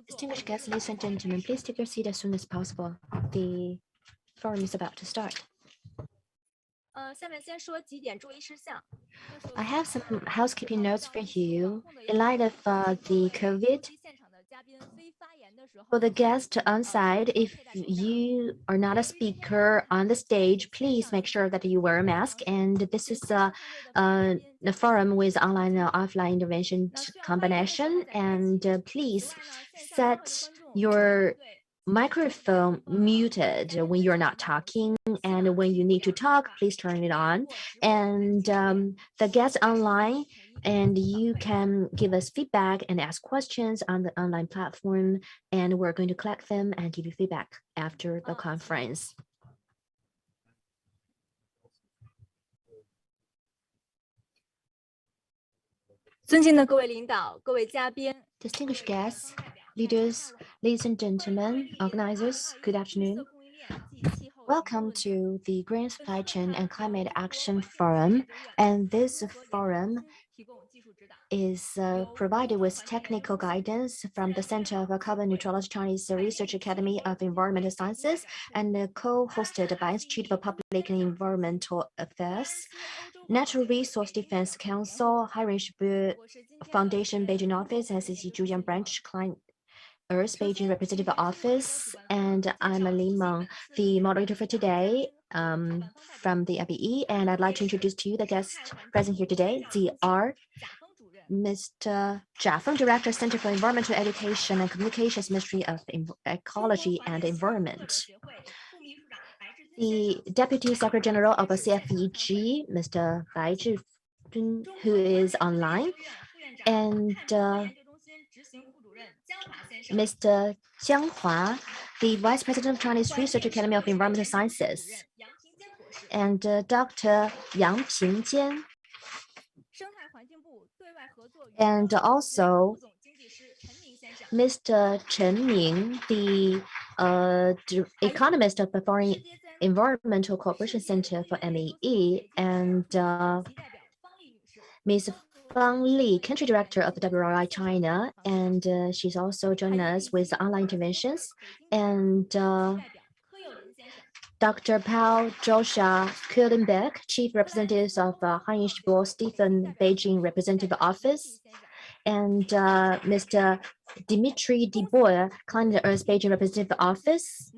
Distinguished guests, ladies and gentlemen, please take your seat as soon as possible. The forum is about to start. I have some housekeeping notes for you. In light of the COVID, for the guests on site, if you are not a speaker on the stage, please make sure that you wear a mask. And this is the forum with online and offline intervention combination. And please set your microphone muted when you're not talking, and when you need to talk, please turn it on. And the guests online, and you can give us feedback and ask questions on the online platform, and we're going to collect them and give you feedback after the conference. Distinguished guests, leaders, ladies and gentlemen, organizers, good afternoon. Welcome to the Green Supply Chain and Climate Action Forum. And this forum is provided with technical guidance from the Center of Carbon Neutrality Chinese Research Academy of Environmental Sciences and co-hosted by Institute for Public and Environmental Affairs, Natural Resource Defense Council, Heinrich-Böll Foundation Beijing Office, and Zhujiang Branch Client Earth Beijing Representative Office. And I'm Ming, the moderator for today from the FEE, and I'd like to introduce to you the guests present here today. ZR Mr. Jia Feng, Director, Center for Environmental Education and Communications, Ministry of Ecology and Environment. The Deputy Secretary General of CFEG, Mr. Bai Zhijun, who is online, and Mr. Jiang Hua, the Vice President of Chinese Research Academy of Environmental Sciences, and Dr. Yang Pingjian, and also Mr. Chen Ming, the economist of the Foreign Environmental Cooperation Center for MEE, and Ms. Feng Li, Country Director of the WRI China, and she's also joining us with online interventions, and Dr. Paul Joscha Kohlenberg, Chief Representative of Heinrich-Böll-Stiftung Beijing Representative Office, and Mr. Dimitri Deboer, Climate Earth Beijing Representative Office,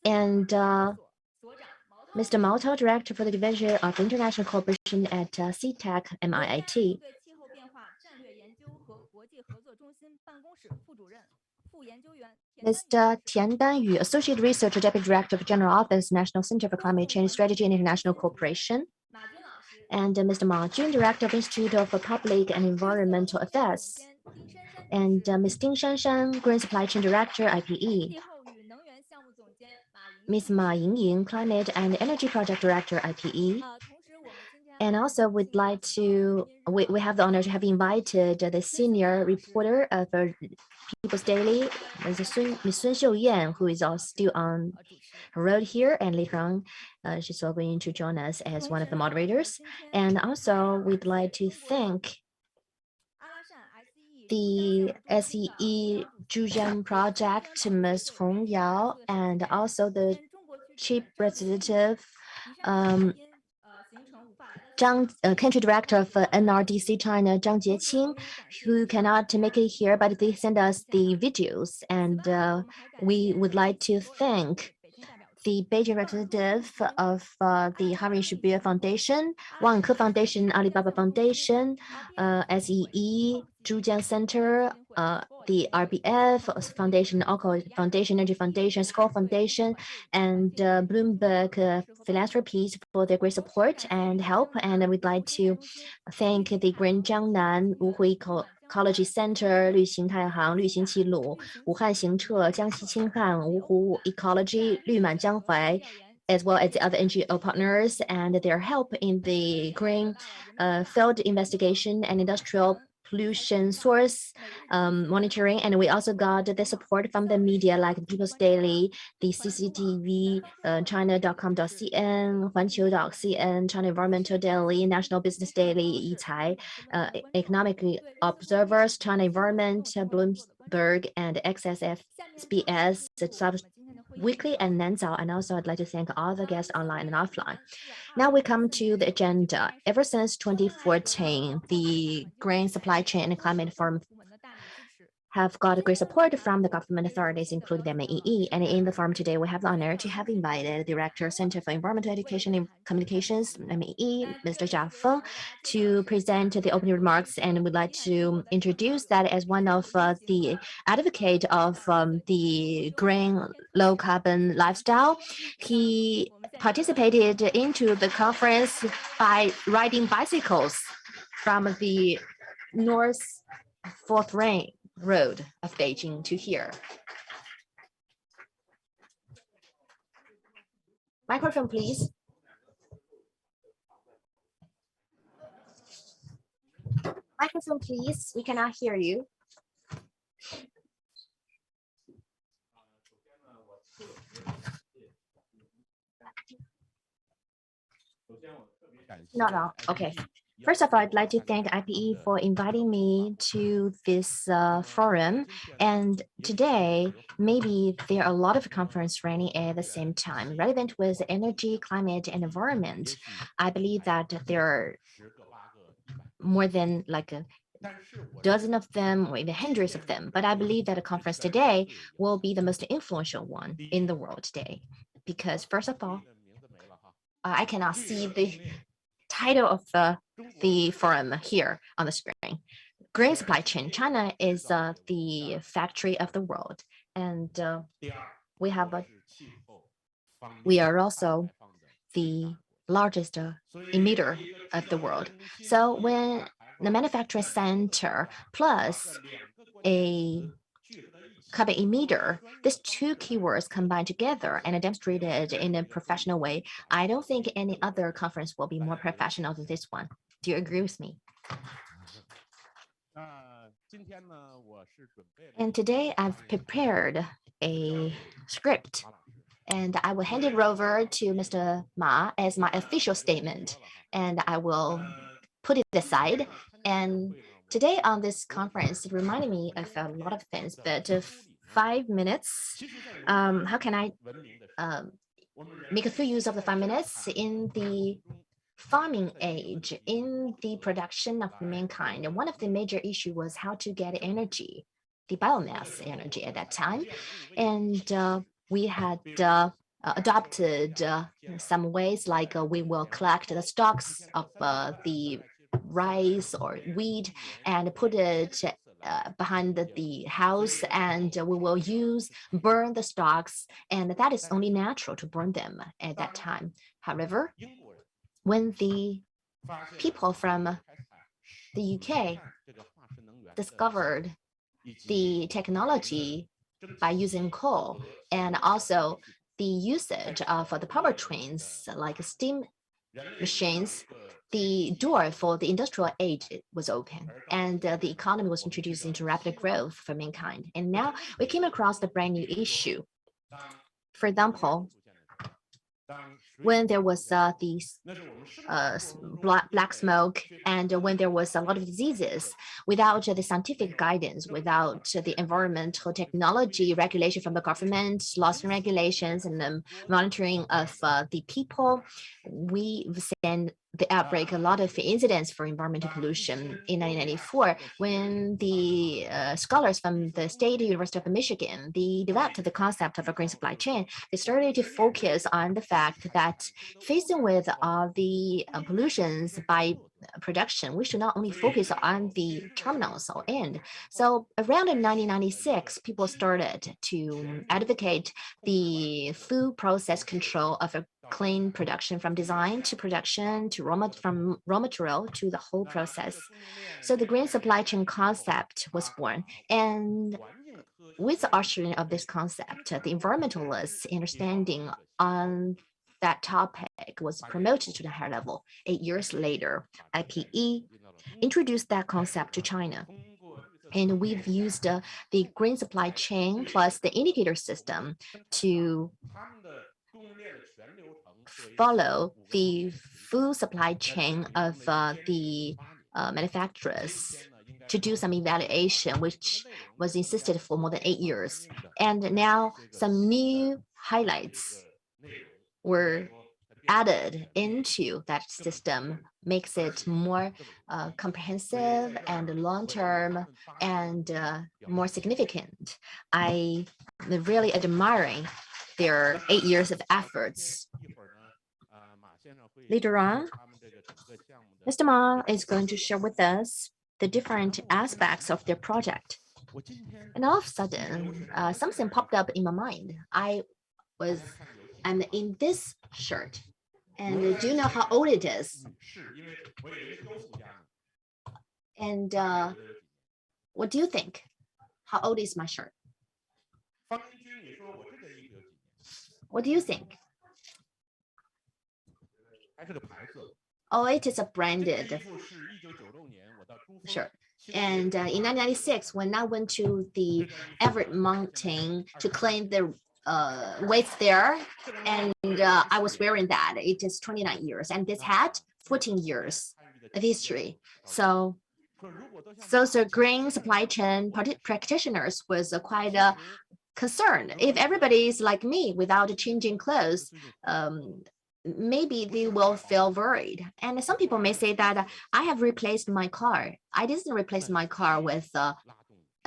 and Mr. Malto, Director for the Division of International Cooperation at CIETC-MIIT. Mr. Tian Danyu, Associate Researcher, Deputy Director of General Office, National Center for Climate Change Strategy and International Cooperation. And Mr. Ma Jun, Director of Institute of Public and Environmental Affairs. And Ms. Ding Shanshan, Green Supply Chain Director, IPE. Ms. Ma Yingying, Climate and Energy Project Director, IPE. And also, we'd like to, we have the honor to have invited the senior reporter of People's Daily, Ms. Sun Xiuyan, who is also still on her road here, and later on, she's also going to join us as one of the moderators. And also, we'd like to thank the SEE Zhujiang project, Ms. Hongyao, and also the Chief Representative, Country Director of NRDC China, Jieqing, who cannot make it here, but they send us the videos, and we would like to thank the Beijing representative of the Heinrich-Böll Foundation, Wang Ke Foundation, Alibaba Foundation, SEE, Zhujiang Center, the RBF Foundation, Alcohol Foundation, Energy Foundation, School Foundation, and Bloomberg Philanthropies for their great support and help. And we'd like to thank the Green Jiangnan Wuhui Ecology Center, 绿行太行、绿行齐鲁、武汉行澈、江西清汉、芜湖 Ecology、绿满江淮, as well as the other NGO partners and their help in the green field investigation and industrial pollution source monitoring. And we also got the support from the media like People's Daily, the CCTV, China.com.cn, Huanqiu.cn, China Environmental Daily, National Business Daily, Yicai, Economic Observers, China Environment, Bloomberg, and XSFBS, Weekly, and Nanzao. And also I'd like to thank all the guests online and offline. Now we come to the agenda. Ever since 2014, the Green Supply Chain and Climate Forum have got great support from the government authorities, including the MEE. And in the forum today, we have the honor to have invited Director, Center for Environmental Education and Communications, MEE, Mr. Jia Feng, to present the opening remarks. And we'd like to introduce that as one of the advocate of the green, low carbon lifestyle. He participated into the conference by riding bicycles from the North Fourth Ring Road of Beijing to here. Microphone, please. Microphone, please. We cannot hear you. No. Okay. First of all, I'd like to thank IPE for inviting me to this forum. And today, maybe there are a lot of conferences running at the same time, relevant with energy, climate, and environment. I believe that there are more than like a dozen of them or even hundreds of them. But I believe that a conference today will be the most influential one in the world today. Because first of all, I cannot see the title of the forum here on the screen. grain supply chain. China is the factory of the world, and we are also the largest emitter of the world. So when the manufacturing center plus a carbon emitter, these two keywords combined together and demonstrated in a professional way, I don't think any other conference will be more professional than this one. Do you agree with me? And today I've prepared a script, and I will hand it over to Mr. Ma as my official statement, and I will put it aside. And today on this conference, it reminded me of a lot of things, but 5 minutes, how can I make a full use of the 5 minutes in the farming age, in the production of mankind? And one of the major issues was how to get energy, the biomass energy at that time. And we had adopted some ways, like we will collect the stalks of the rice or wheat and put it behind the house, and we will burn the stalks, and that is only natural to burn them at that time. However, when the people from the UK discovered the technology by using coal, and also the usage of the power trains like steam machines, the door for the industrial age was open, and the economy was introduced into rapid growth for mankind. And now we came across the brand new issue. For example, when there was black smoke, and when there was a lot of diseases, without the scientific guidance, without the environmental technology regulation from the government, laws and regulations, and the monitoring of the people, we've seen the outbreak a lot of incidents for environmental pollution. In 1994, when the scholars from the State University of Michigan, they developed the concept of a green supply chain, they started to focus on the fact that facing with all the pollutions by production, we should not only focus on the terminals or end. So around 1996, people started to advocate the full process control of a clean production, from design to production to from raw material to the whole process. So the green supply chain concept was born, and with the ushering of this concept, the environmentalists' understanding on that topic was promoted to the higher level. 8 years later, IPE introduced that concept to China. And we've used the green supply chain plus the indicator system to follow the full supply chain of the manufacturers to do some evaluation, which was insisted for more than 8 years. And now some new highlights were added into that system, makes it more comprehensive and long-term and more significant. I am really admiring their 8 years of efforts. Later on, Mr. Ma is going to share with us the different aspects of their project. And all of a sudden, something popped up in my mind. I'm in this shirt. And do you know how old it is? And what do you think? How old is my shirt? What do you think? Oh, it is a branded shirt. And in 1996, when I went to the Everett Mountain to claim the weights there, and I was wearing that. It is 29 years, and this hat, 14 years of history. So green supply chain practitioners was quite concerned. If everybody is like me without changing clothes, maybe they will feel worried. And some people may say that I have replaced my car. I didn't replace my car with a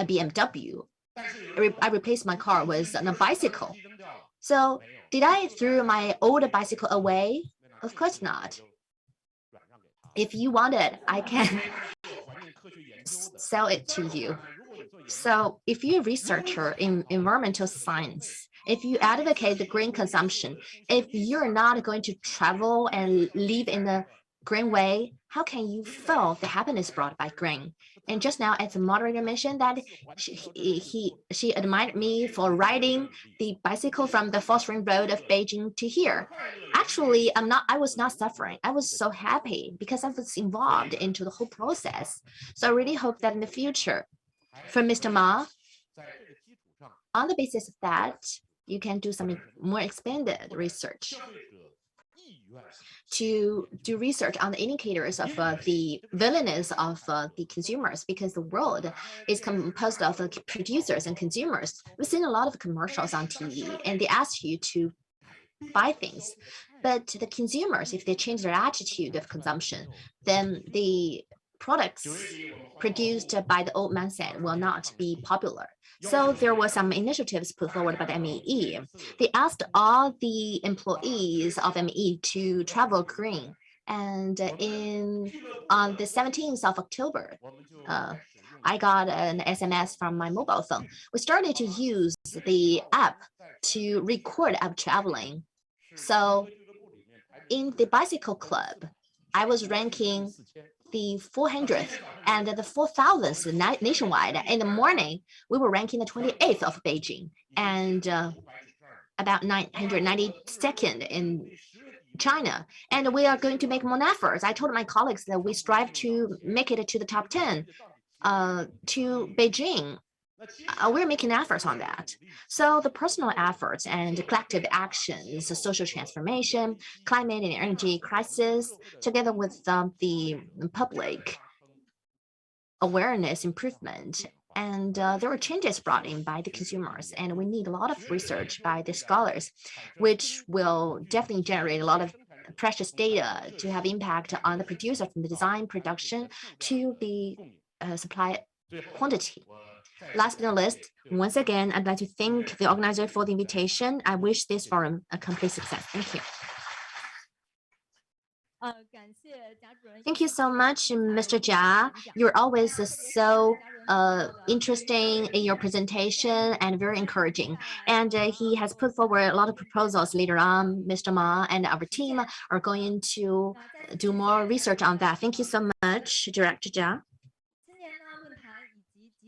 BMW. I replaced my car with a bicycle. So did I throw my old bicycle away? Of course not. If you want it, I can sell it to you. So if you're a researcher in environmental science, if you advocate the green consumption, if you're not going to travel and live in the green way, how can you feel the happiness brought by green? And just now, as the moderator mentioned, that she admired me for riding the bicycle from the fostering road of Beijing to here. Actually, I was not suffering. I was so happy because I was involved into the whole process. So I really hope that in the future, for Mr. Ma, on the basis of that, you can do some more expanded research to do research on the indicators of the willingness of the consumers, because the world is composed of producers and consumers. We've seen a lot of commercials on TV, and they ask you to buy things. But the consumers, if they change their attitude of consumption, then the products produced by the old mindset will not be popular. So there were some initiatives put forward by the MEE. They asked all the employees of MEE to travel green. And on the 17th of October, I got an SMS from my mobile phone. We started to use the app to record app traveling. So in the bicycle club, I was ranking the 400th and the 4,000th nationwide. In the morning, we were ranking the 28th of Beijing and about 992nd in China. And we are going to make more efforts. I told my colleagues that we strive to make it to the top 10 to Beijing. We're making efforts on that. So the personal efforts and collective actions, social transformation, climate and energy crisis, together with the public awareness improvement, and there were changes brought in by the consumers, and we need a lot of research by the scholars, which will definitely generate a lot of precious data to have impact on the producer from the design production to the supply quantity. Last but not least, once again, I'd like to thank the organizer for the invitation. I wish this forum a complete success. Thank you. Thank you so much, Mr. Jia. You're always so interesting in your presentation and very encouraging. And he has put forward a lot of proposals later on. Mr. Ma and our team are going to do more research on that. Thank you so much, Director Jia.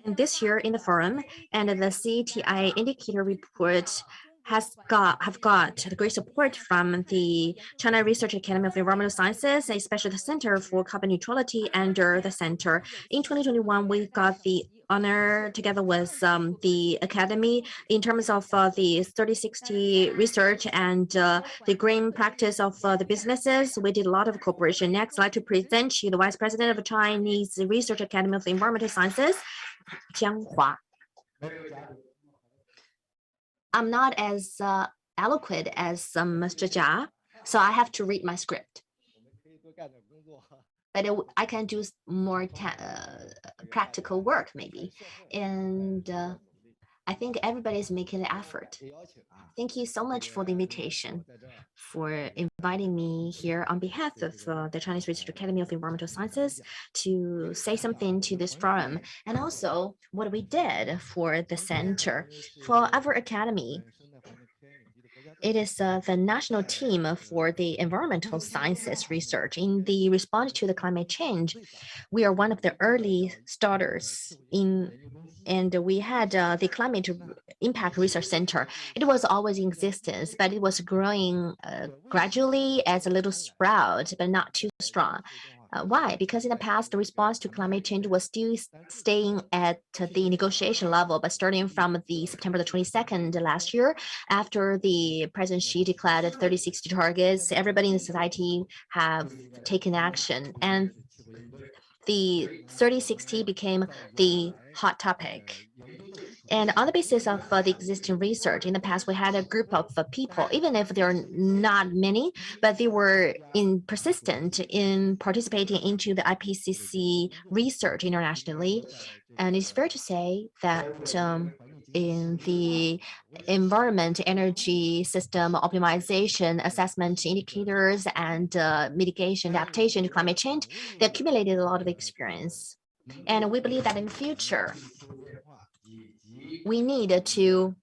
And this year in the forum, and the CTI indicator report have got great support from the China Research Academy of Environmental Sciences, especially the Center for Carbon Neutrality under the center. In 2021, we got the honor together with the Academy in terms of the 3060 research and the green practice of the businesses. We did a lot of cooperation. Next, I'd like to present you the Vice President of the Chinese Research Academy of Environmental Sciences, Jiang Hua. I'm not as eloquent as Mr. Jia, so I have to read my script. But I can do more practical work maybe. And I think everybody's making the effort. Thank you so much for the invitation, for inviting me here on behalf of the Chinese Research Academy of Environmental Sciences to say something to this forum, and also what we did for the center. For our academy, it is the national team for the environmental sciences research. In the response to the climate change, we are one of the early starters and we had the Climate Impact Research Center. It was always in existence, but it was growing gradually as a little sprout, but not too strong. Why? Because in the past, the response to climate change was still staying at the negotiation level, but starting from the September the 22nd last year, after the President Xi declared 3060 targets, everybody in the society have taken action, and the 3060 became the hot topic. And on the basis of the existing research, in the past, we had a group of people, even if there are not many, but they were persistent in participating into the IPCC research internationally. And it's fair to say that in the environment, energy system optimization, assessment indicators, and mitigation, adaptation to climate change, they accumulated a lot of experience. And we believe that in the future, we need to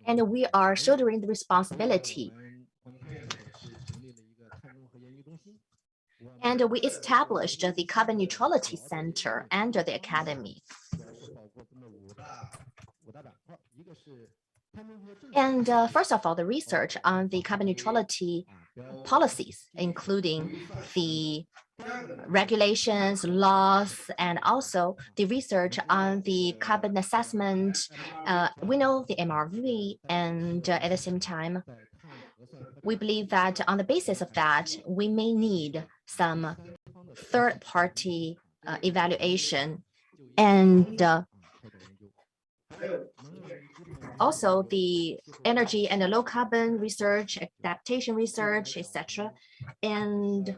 and we are shouldering the responsibility. And we established the Carbon Neutrality Center under the Academy. And first of all, the research on the carbon neutrality policies, including the regulations, laws, and also the research on the carbon assessment. We know the MRV, and at the same time, we believe that on the basis of that, we may need some third-party evaluation and also the energy and the low carbon research, adaptation research, etc. And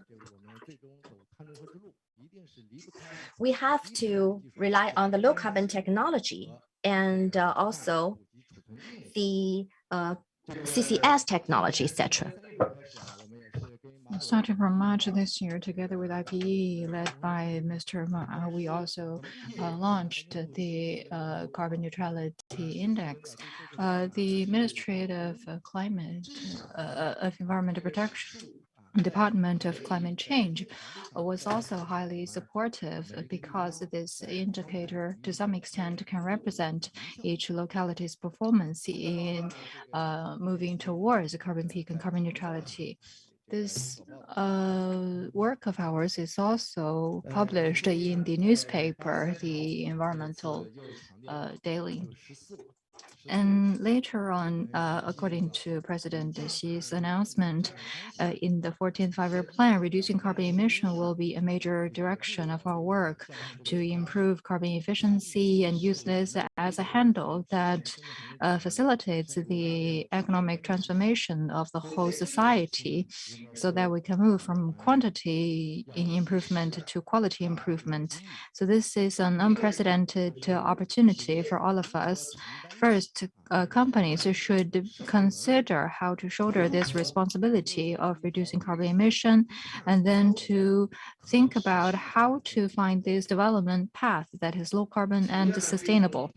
we have to rely on the low carbon technology and also the CCS technology, etc. Starting from March this year, together with IPE, led by Mr. Ma, we also launched the Carbon Neutrality Index. The Ministry of Climate, of Environmental Protection, Department of Climate Change was also highly supportive because this indicator to some extent can represent each locality's performance in moving towards carbon peak and carbon neutrality. This work of ours is also published in the newspaper, the Environmental Daily. And later on, according to President Xi's announcement, in the 14th Five-Year Plan, reducing carbon emission will be a major direction of our work to improve carbon efficiency and use this as a handle that facilitates the economic transformation of the whole society so that we can move from quantity improvement to quality improvement. So this is an unprecedented opportunity for all of us. First, companies should consider how to shoulder this responsibility of reducing carbon emission, and then to think about how to find this development path that is low carbon and sustainable.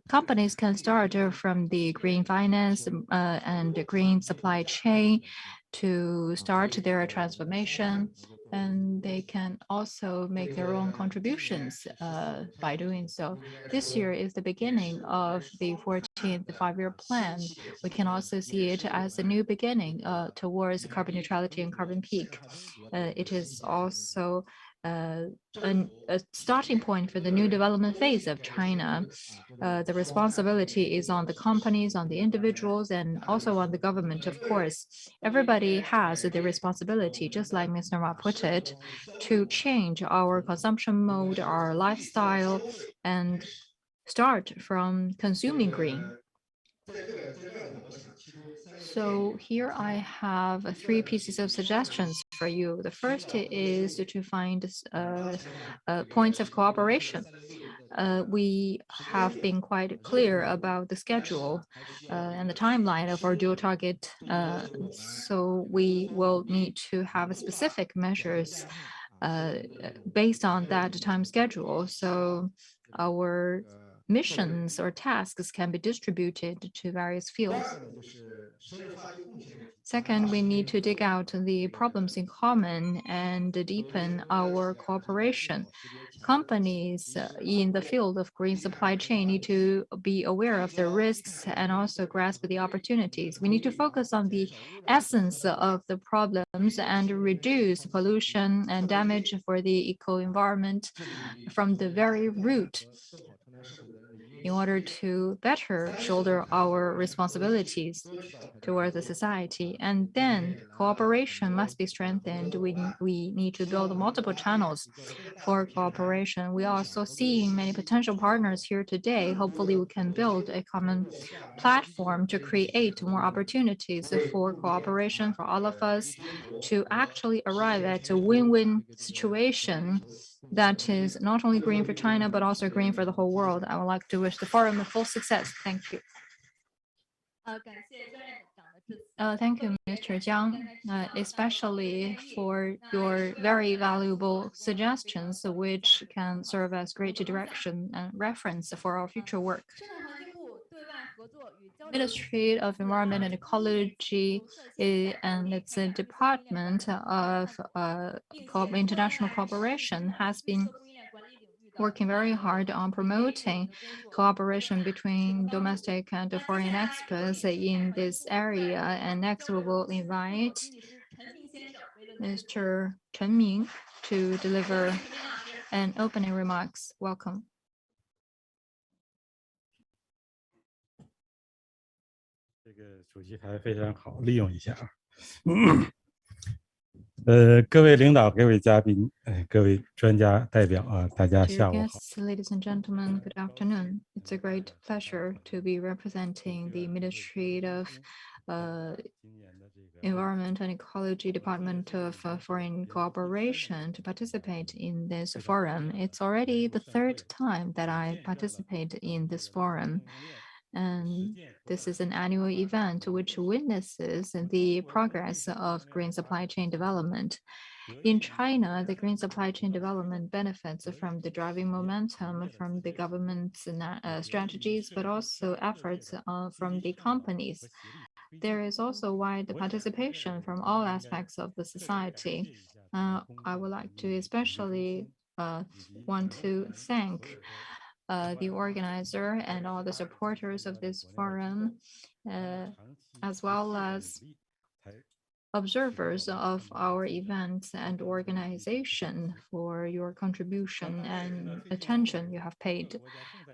Companies can start from the green finance and the green supply chain to start their transformation, and they can also make their own contributions by doing so. This year is the beginning of the 14th Five-Year Plan. We can also see it as a new beginning towards carbon neutrality and carbon peak. It is also a starting point for the new development phase of China. The responsibility is on the companies, on the individuals, and also on the government, of course. Everybody has the responsibility, just like Mr. Ma put it, to change our consumption mode, our lifestyle, and start from consuming green. So here I have three pieces of suggestions for you. The first is to find points of cooperation. We have been quite clear about the schedule and the timeline of our dual target. So we will need to have specific measures based on that time schedule. So our missions or tasks can be distributed to various fields. Second, we need to dig out the problems in common and deepen our cooperation. Companies in the field of green supply chain need to be aware of the risks and also grasp the opportunities. We need to focus on the essence of the problems and reduce pollution and damage for the eco-environment from the very root in order to better shoulder our responsibilities towards the society. And then cooperation must be strengthened. We need to build multiple channels for cooperation. We are also seeing many potential partners here today. Hopefully we can build a common platform to create more opportunities for cooperation for all of us to actually arrive at a win-win situation that is not only green for China, but also green for the whole world. I would like to wish the forum a full success. Thank you. Thank you, Mr. Jiang, especially for your very valuable suggestions, which can serve as great direction and reference for our future work. Ministry of Environment and Ecology and its Department of International Cooperation has been working very hard on promoting cooperation between domestic and foreign experts in this area. And next, we will invite Mr. Chen Ming to deliver an opening remarks. Welcome. 这个主席台非常好，利用一下啊。各位领导、各位嘉宾、各位专家代表啊，大家 Dear 下午好。 guests, ladies and gentlemen, good afternoon. It's a great pleasure to be representing the Ministry of Environment and Ecology Department of Foreign Cooperation to participate in this forum. It's already the third time that I participate in this forum. And this is an annual event which witnesses the progress of green supply chain development. In China, the green supply chain development benefits from the driving momentum from the government's strategies, but also efforts from the companies. There is also wide participation from all aspects of the society. I would like to especially want to thank the organizer and all the supporters of this forum, as well as observers of our events and organization for your contribution and attention you have paid.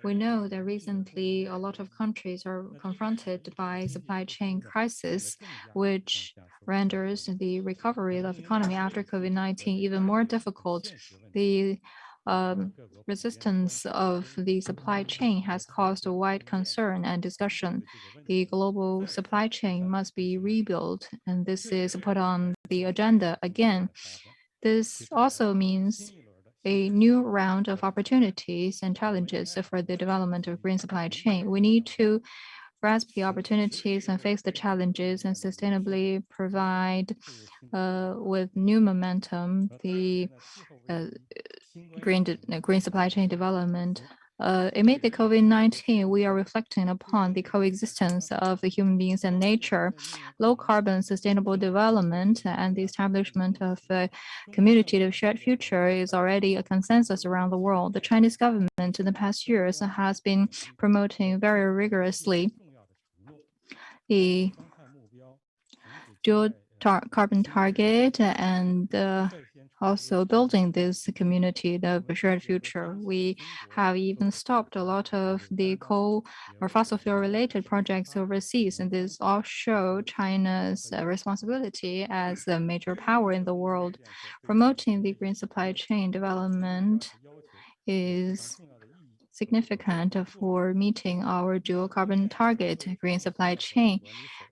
We know that recently a lot of countries are confronted by supply chain crisis, which renders the recovery of the economy after COVID-19 even more difficult. The resistance of the supply chain has caused a wide concern and discussion. The global supply chain must be rebuilt, and this is put on the agenda again. This also means a new round of opportunities and challenges for the development of green supply chain. We need to grasp the opportunities and face the challenges and sustainably provide with new momentum the green supply chain development. Amid the COVID-19, we are reflecting upon the coexistence of the human beings and nature, low carbon sustainable development, and the establishment of a community of shared future is already a consensus around the world. The Chinese government in the past years has been promoting very rigorously the dual carbon target and also building this community of shared future. We have even stopped a lot of the coal or fossil fuel related projects overseas, and this all show China's responsibility as a major power in the world. Promoting the green supply chain development is significant for meeting our dual carbon target. Green supply chain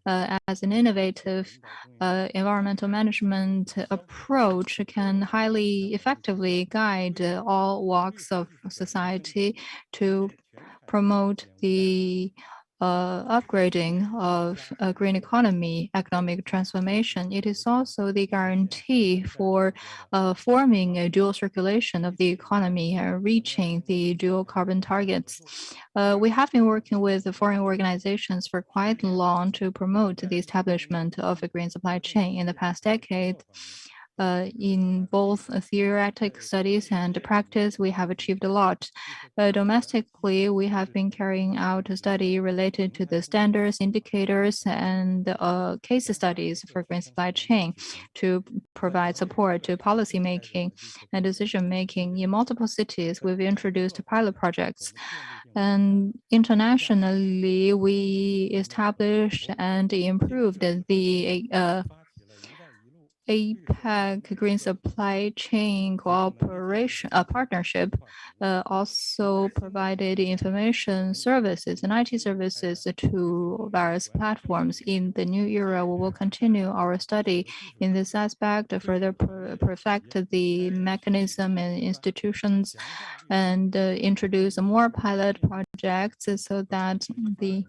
as an innovative environmental management approach can highly effectively guide all walks of society to promote the upgrading of a green economy, economic transformation. It is also the guarantee for forming a dual circulation of the economy and reaching the dual carbon targets. We have been working with the foreign organizations for quite long to promote the establishment of a green supply chain in the past decade. In both theoretic studies and practice, we have achieved a lot. Domestically, we have been carrying out a study related to the standards, indicators, and case studies for green supply chain to provide support to policy making and decision making. In multiple cities, we've introduced pilot projects. And internationally, we established and improved the APEC Green Supply Chain Cooperation Partnership also provided information services and IT services to various platforms. In the new era, we will continue our study in this aspect to further perfect the mechanism and institutions and introduce more pilot projects so that the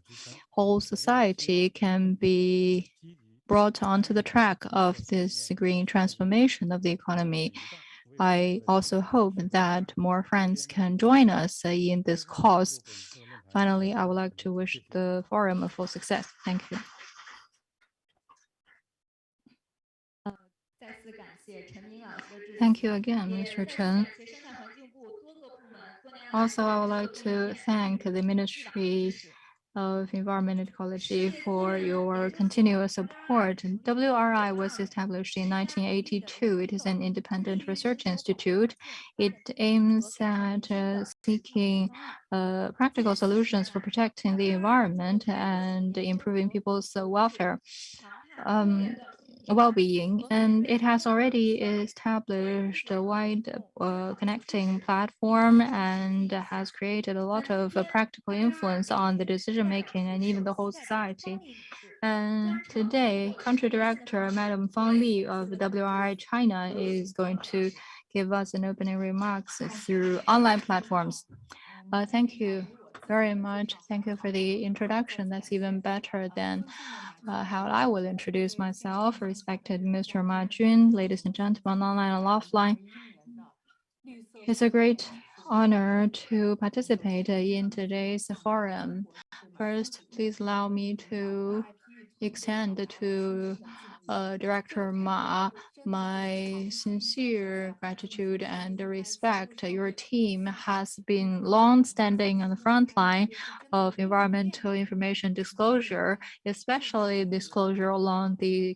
whole society can be brought onto the track of this green transformation of the economy. I also hope that more friends can join us in this cause. Finally, I would like to wish the forum a full success. Thank you. Thank you again, Mr. Chen. Also, I would like to thank the Ministry of Environment and Ecology for your continuous support. WRI was established in 1982. It is an independent research institute. It aims at seeking practical solutions for protecting the environment and improving people's welfare. Well-being, and it has already established a wide connecting platform and has created a lot of practical influence on the decision making and even the whole society. And today, country director Madam Feng Li of WRI China is going to give us an opening remarks through online platforms. Thank you very much. Thank you for the introduction. That's even better than how I will introduce myself. Respected Mr. Ma Jun, ladies and gentlemen, online and offline. It's a great honor to participate in today's forum. First, please allow me to extend to Director Ma my sincere gratitude and respect. Your team has been long-standing on the front line of environmental information disclosure, especially disclosure along the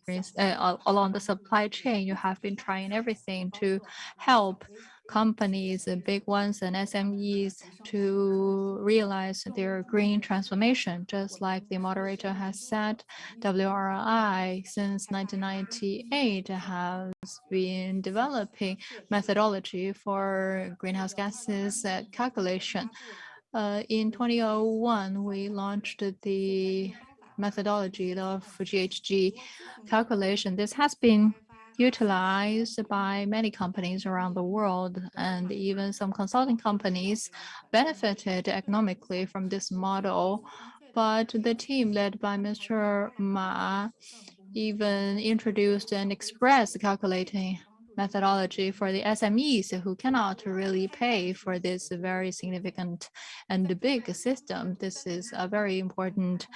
supply chain. You have been trying everything to help companies, big ones and SMEs, to realize their green transformation. Just like the moderator has said, WRI since 1998 has been developing methodology for greenhouse gases calculation. In 2001, we launched the methodology of GHG calculation. This has been utilized by many companies around the world, and even some consulting companies benefited economically from this model. But the team led by Mr. Ma even introduced an express calculating methodology for the SMEs who cannot really pay for this very significant and big system. This is a very important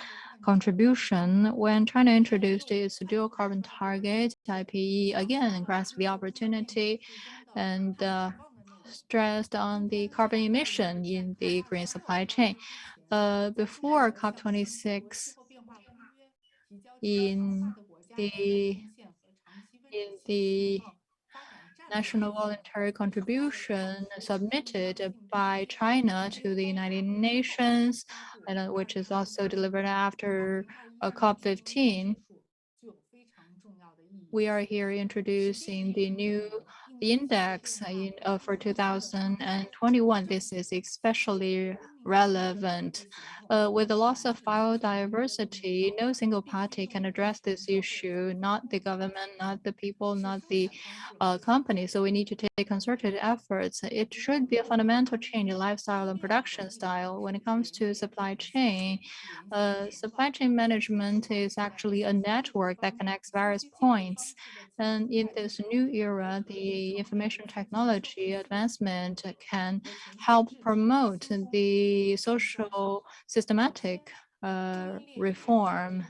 contribution. When China introduced its dual carbon target, IPE again grasped the opportunity and stressed on the carbon emission in the green supply chain. Before COP26, in the national voluntary contribution submitted by China to the United Nations, and which is also delivered after COP15. We are here introducing the new index for 2021. This is especially relevant. With the loss of biodiversity, no single party can address this issue, not the government, not the people, not the company. So we need to take concerted efforts. It should be a fundamental change in lifestyle and production style. When it comes to supply chain management is actually a network that connects various points. And in this new era, the information technology advancement can help promote the social systematic reform.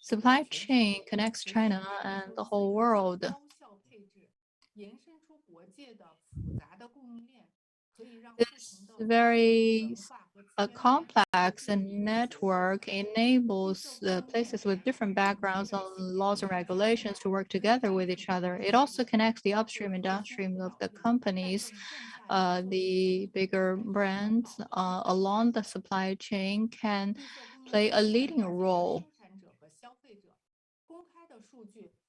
Supply chain connects China and the whole world. This very complex network enables places with different backgrounds on laws and regulations to work together with each other. It also connects the upstream and downstream of the companies. The bigger brands along the supply chain can play a leading role.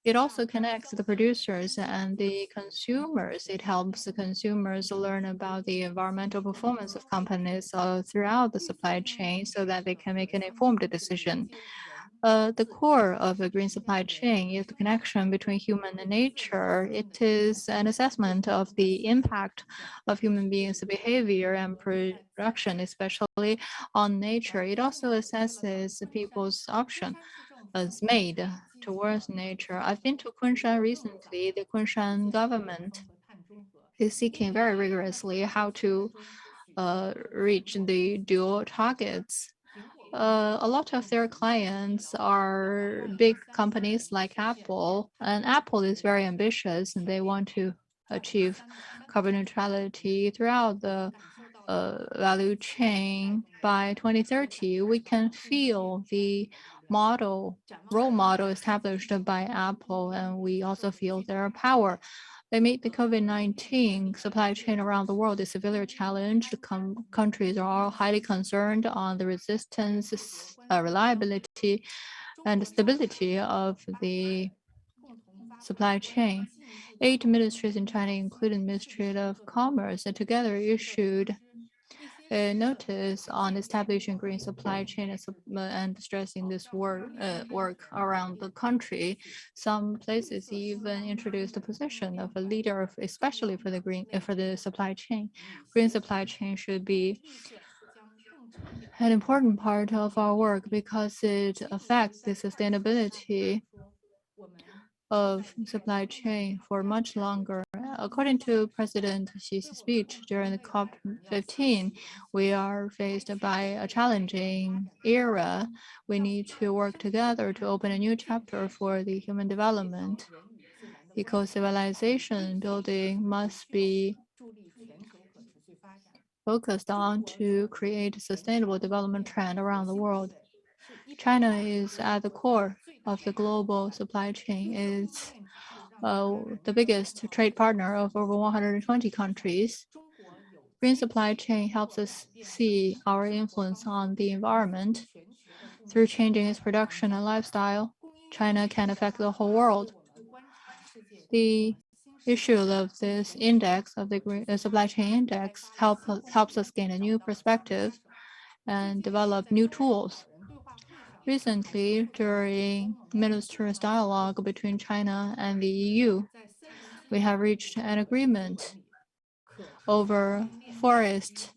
It also connects the producers and the consumers. It helps the consumers learn about the environmental performance of companies throughout the supply chain so that they can make an informed decision. The core of a green supply chain is the connection between human and nature. It is an assessment of the impact of human beings' behavior and production, especially on nature. It also assesses people's option as made towards nature. I've been to Kunshan recently. The Kunshan government is seeking very rigorously how to reach the dual targets. A lot of their clients are big companies like Apple, and Apple is very ambitious and they want to achieve carbon neutrality throughout the value chain by 2030. We can feel the role model established by Apple, and we also feel their power. They made the COVID-19 supply chain around the world a severely challenged. Countries are all highly concerned on the resistance, reliability, and stability of the supply chain. 8 ministries in China, including Ministry of Commerce, together issued a notice on establishing green supply chain and stressing this work around the country. Some places even introduced the position of a leader, especially for the supply chain. Green supply chain should be an important part of our work because it affects the sustainability of supply chain for much longer. According to President Xi's speech during the COP15, we are faced by a challenging era. We need to work together to open a new chapter for the human development. Eco-civilization building must be focused on to create a sustainable development trend around the world. China is at the core of the global supply chain. It's the biggest trade partner of over 120 countries. Green supply chain helps us see our influence on the environment. Through changing its production and lifestyle, China can affect the whole world. The issue of this index, of the supply chain index, helps us gain a new perspective and develop new tools. Recently, during ministers' dialogue between China and the EU, we have reached an agreement over forest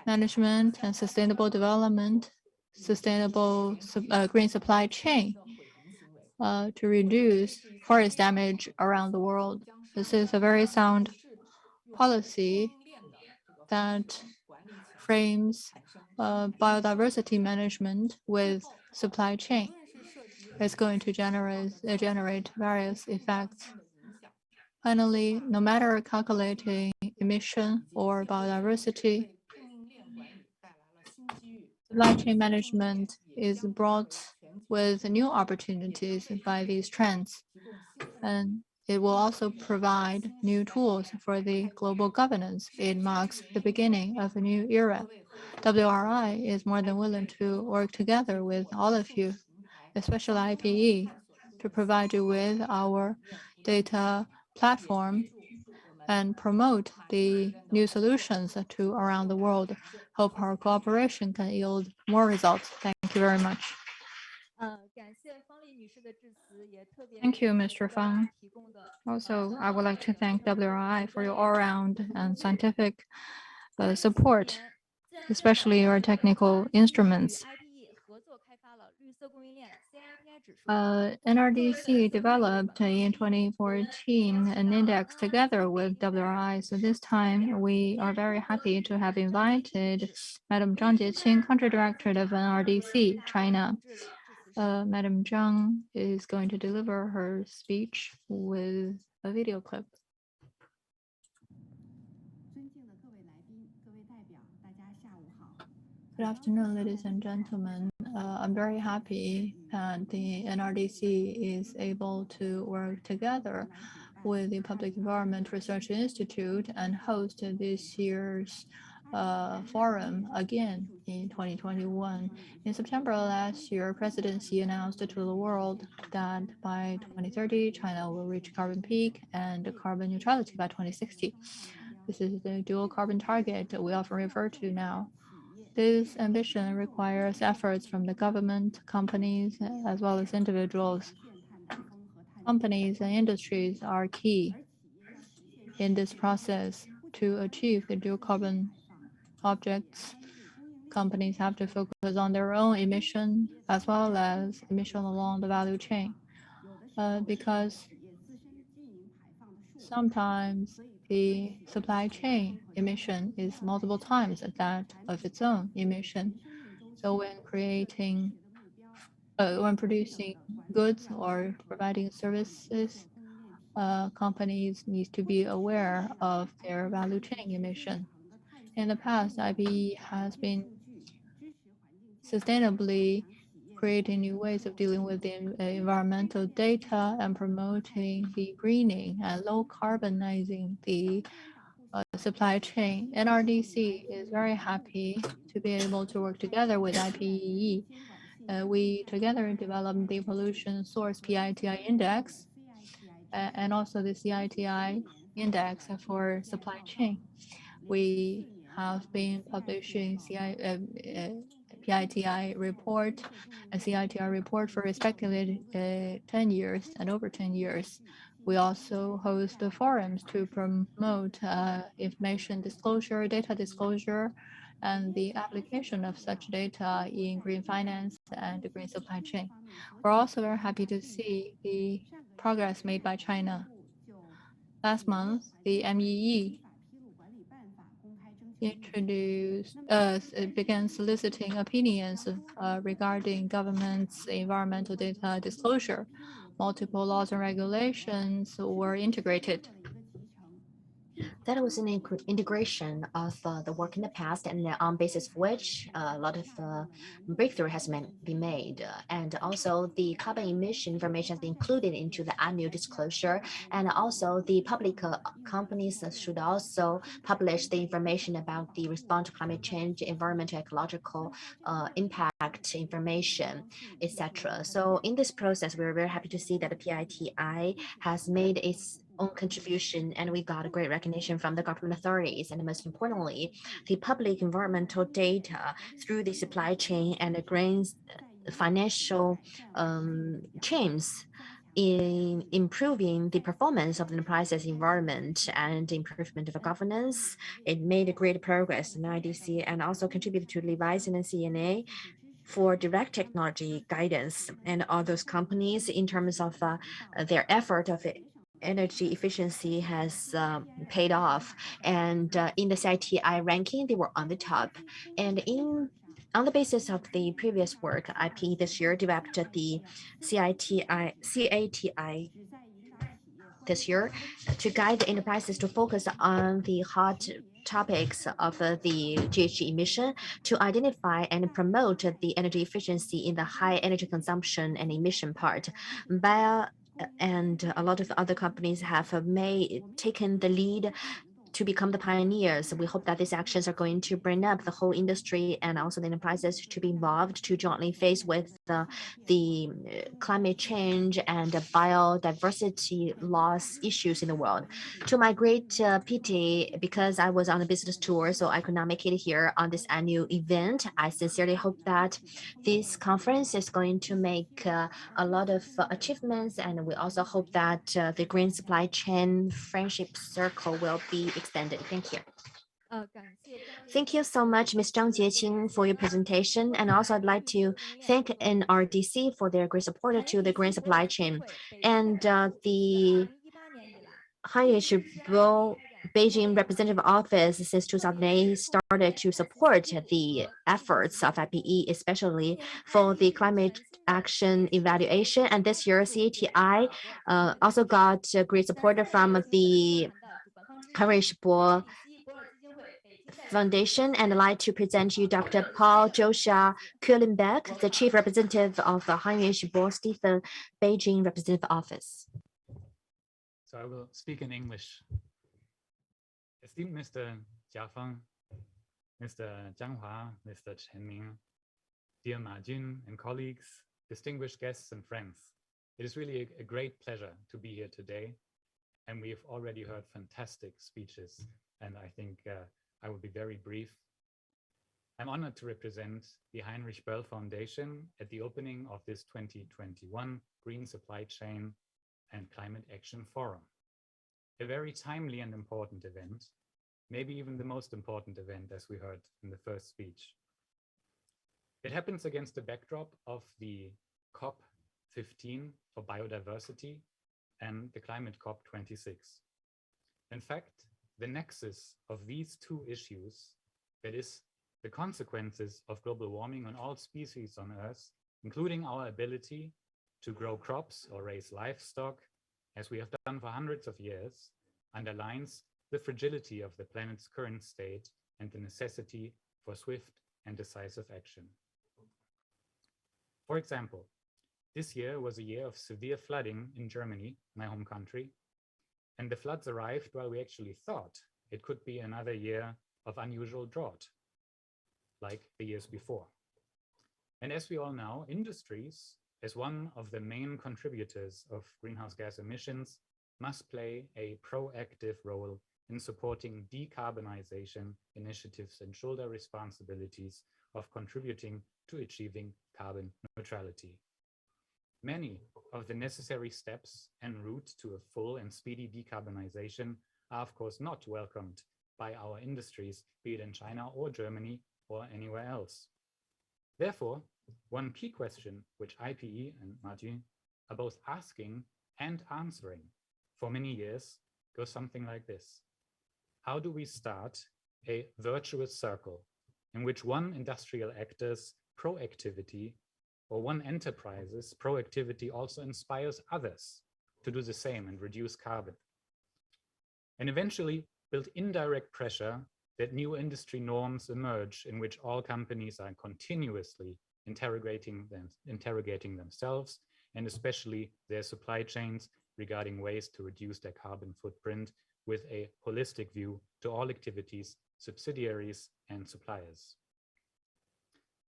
management and sustainable development, sustainable green supply chain to reduce forest damage around the world. This is a very sound policy that frames biodiversity management with supply chain. It's going to generate various effects. Finally, no matter calculating emission or biodiversity, supply chain management is brought with new opportunities by these trends, and it will also provide new tools for the global governance. It marks the beginning of a new era. WRI is more than willing to work together with all of you, especially IPE, to provide you with our data platform and promote the new solutions to around the world. Hope our cooperation can yield more results. Thank you very much. Thank you, Mr. Feng. Also, I would like to thank WRI for your all-round and scientific support, especially your technical instruments. NRDC developed in 2014 an index together with WRI. So this time we are very happy to have invited Madam Zhang Jieqing, Country Director of NRDC China. Madam Zhang is going to deliver her speech with a video clip. Good afternoon, ladies and gentlemen. I'm very happy that the NRDC is able to work together with the Public Environment Research Institute and host this year's forum again in 2021. In September last year, President Xi announced to the world that by 2030, China will reach carbon peak and carbon neutrality by 2060. This is the dual carbon target that we often refer to now. This ambition requires efforts from the government, companies, as well as individuals. Companies and industries are key in this process. To achieve the dual carbon objects, companies have to focus on their own emission as well as emission along the value chain. Because sometimes the supply chain emission is multiple times that of its own emission. So when producing goods or providing services, companies need to be aware of their value chain emission. In the past, IPE has been sustainably creating new ways of dealing with the environmental data and promoting the greening and low carbonizing the supply chain. NRDC is very happy to be able to work together with IPEE. We together developed the pollution source PITI index and also the CITI index for supply chain. We have been publishing PITI report and CITI report for respectively 10 years and over 10 years. We also host forums to promote information disclosure, data disclosure, and the application of such data in green finance and the green supply chain. We're also very happy to see the progress made by China. Last month, the MEE began soliciting opinions regarding government's environmental data disclosure. Multiple laws and regulations were integrated. That was an integration of the work in the past, and on basis of which a lot of breakthrough has been made. And also the carbon emission information has been included into the annual disclosure. And also the public companies should also publish the information about the response to climate change, environmental, ecological impact information, etc. So in this process, we're very happy to see that the PITI has made its own contribution, and we got a great recognition from the government authorities. And most importantly, the public environmental data through the supply chain and the grains financial chains in improving the performance of the enterprise's environment and improvement of governance. It made great progress in NRDC and also contributed to revising the CNA for direct technology guidance and all those companies in terms of their effort of energy efficiency has paid off. And in the CITI ranking, they were on the top. And on the basis of the previous work, IPE this year developed the CATI this year to guide the enterprises to focus on the hot topics of the GHG emission, to identify and promote the energy efficiency in the high energy consumption and emission part. And a lot of other companies have taken the lead to become the pioneers. We hope that these actions are going to bring up the whole industry and also the enterprises to be involved to jointly face with the climate change and biodiversity loss issues in the world. To my great pity, because I was on a business tour, so I could not make it here on this annual event. I sincerely hope that this conference is going to make a lot of achievements, and we also hope that the green supply chain friendship circle will be extended. Thank you. Thank you so much, Ms. Zhang Jieqing, for your presentation. And also, I'd like to thank NRDC for their great support to the green supply chain. And the Heinrich-Böll Beijing Representative Office since 2008 started to support the efforts of IPE, especially for the climate action evaluation. And this year, CATI also got great support from the Heinrich-Böll Foundation, and I'd like to present you Dr. Paul Joscha Kohlenberg, the Chief Representative of the Heinrich-Böll-Stiftung Beijing Representative Office. So I will speak in English. Esteemed Mr. Jia Feng, Mr. Jiang, Mr. Ming, dear Ma Jun and colleagues, distinguished guests and friends. It is really a great pleasure to be here today. And we've already heard fantastic speeches. And I think I will be very brief. I'm honored to represent the Heinrich-Böll Foundation at the opening of this 2021 Green Supply Chain and Climate Action Forum. A very timely and important event, maybe even the most important event as we heard in the first speech. It happens against the backdrop of the COP15 for biodiversity and the climate COP26. In fact, the nexus of these two issues, that is the consequences of global warming on all species on Earth, including our ability to grow crops or raise livestock, as we have done for hundreds of years, underlines the fragility of the planet's current state and the necessity for swift and decisive action. For example, this year was a year of severe flooding in Germany, my home country, and the floods arrived while we actually thought it could be another year of unusual drought, like the years before. And as we all know, industries, as one of the main contributors of greenhouse gas emissions, must play a proactive role in supporting decarbonization initiatives and shoulder responsibilities of contributing to achieving carbon neutrality. Many of the necessary steps en route to a full and speedy decarbonization are of course not welcomed by our industries, be it in China or Germany or anywhere else. Therefore, one key question which IPE and Martin are both asking and answering for many years goes something like this. How do we start a virtuous circle in which one industrial actor's proactivity or one enterprise's proactivity also inspires others to do the same and reduce carbon, and eventually build indirect pressure that new industry norms emerge in which all companies are continuously interrogating themselves and especially their supply chains regarding ways to reduce their carbon footprint with a holistic view to all activities, subsidiaries, and suppliers.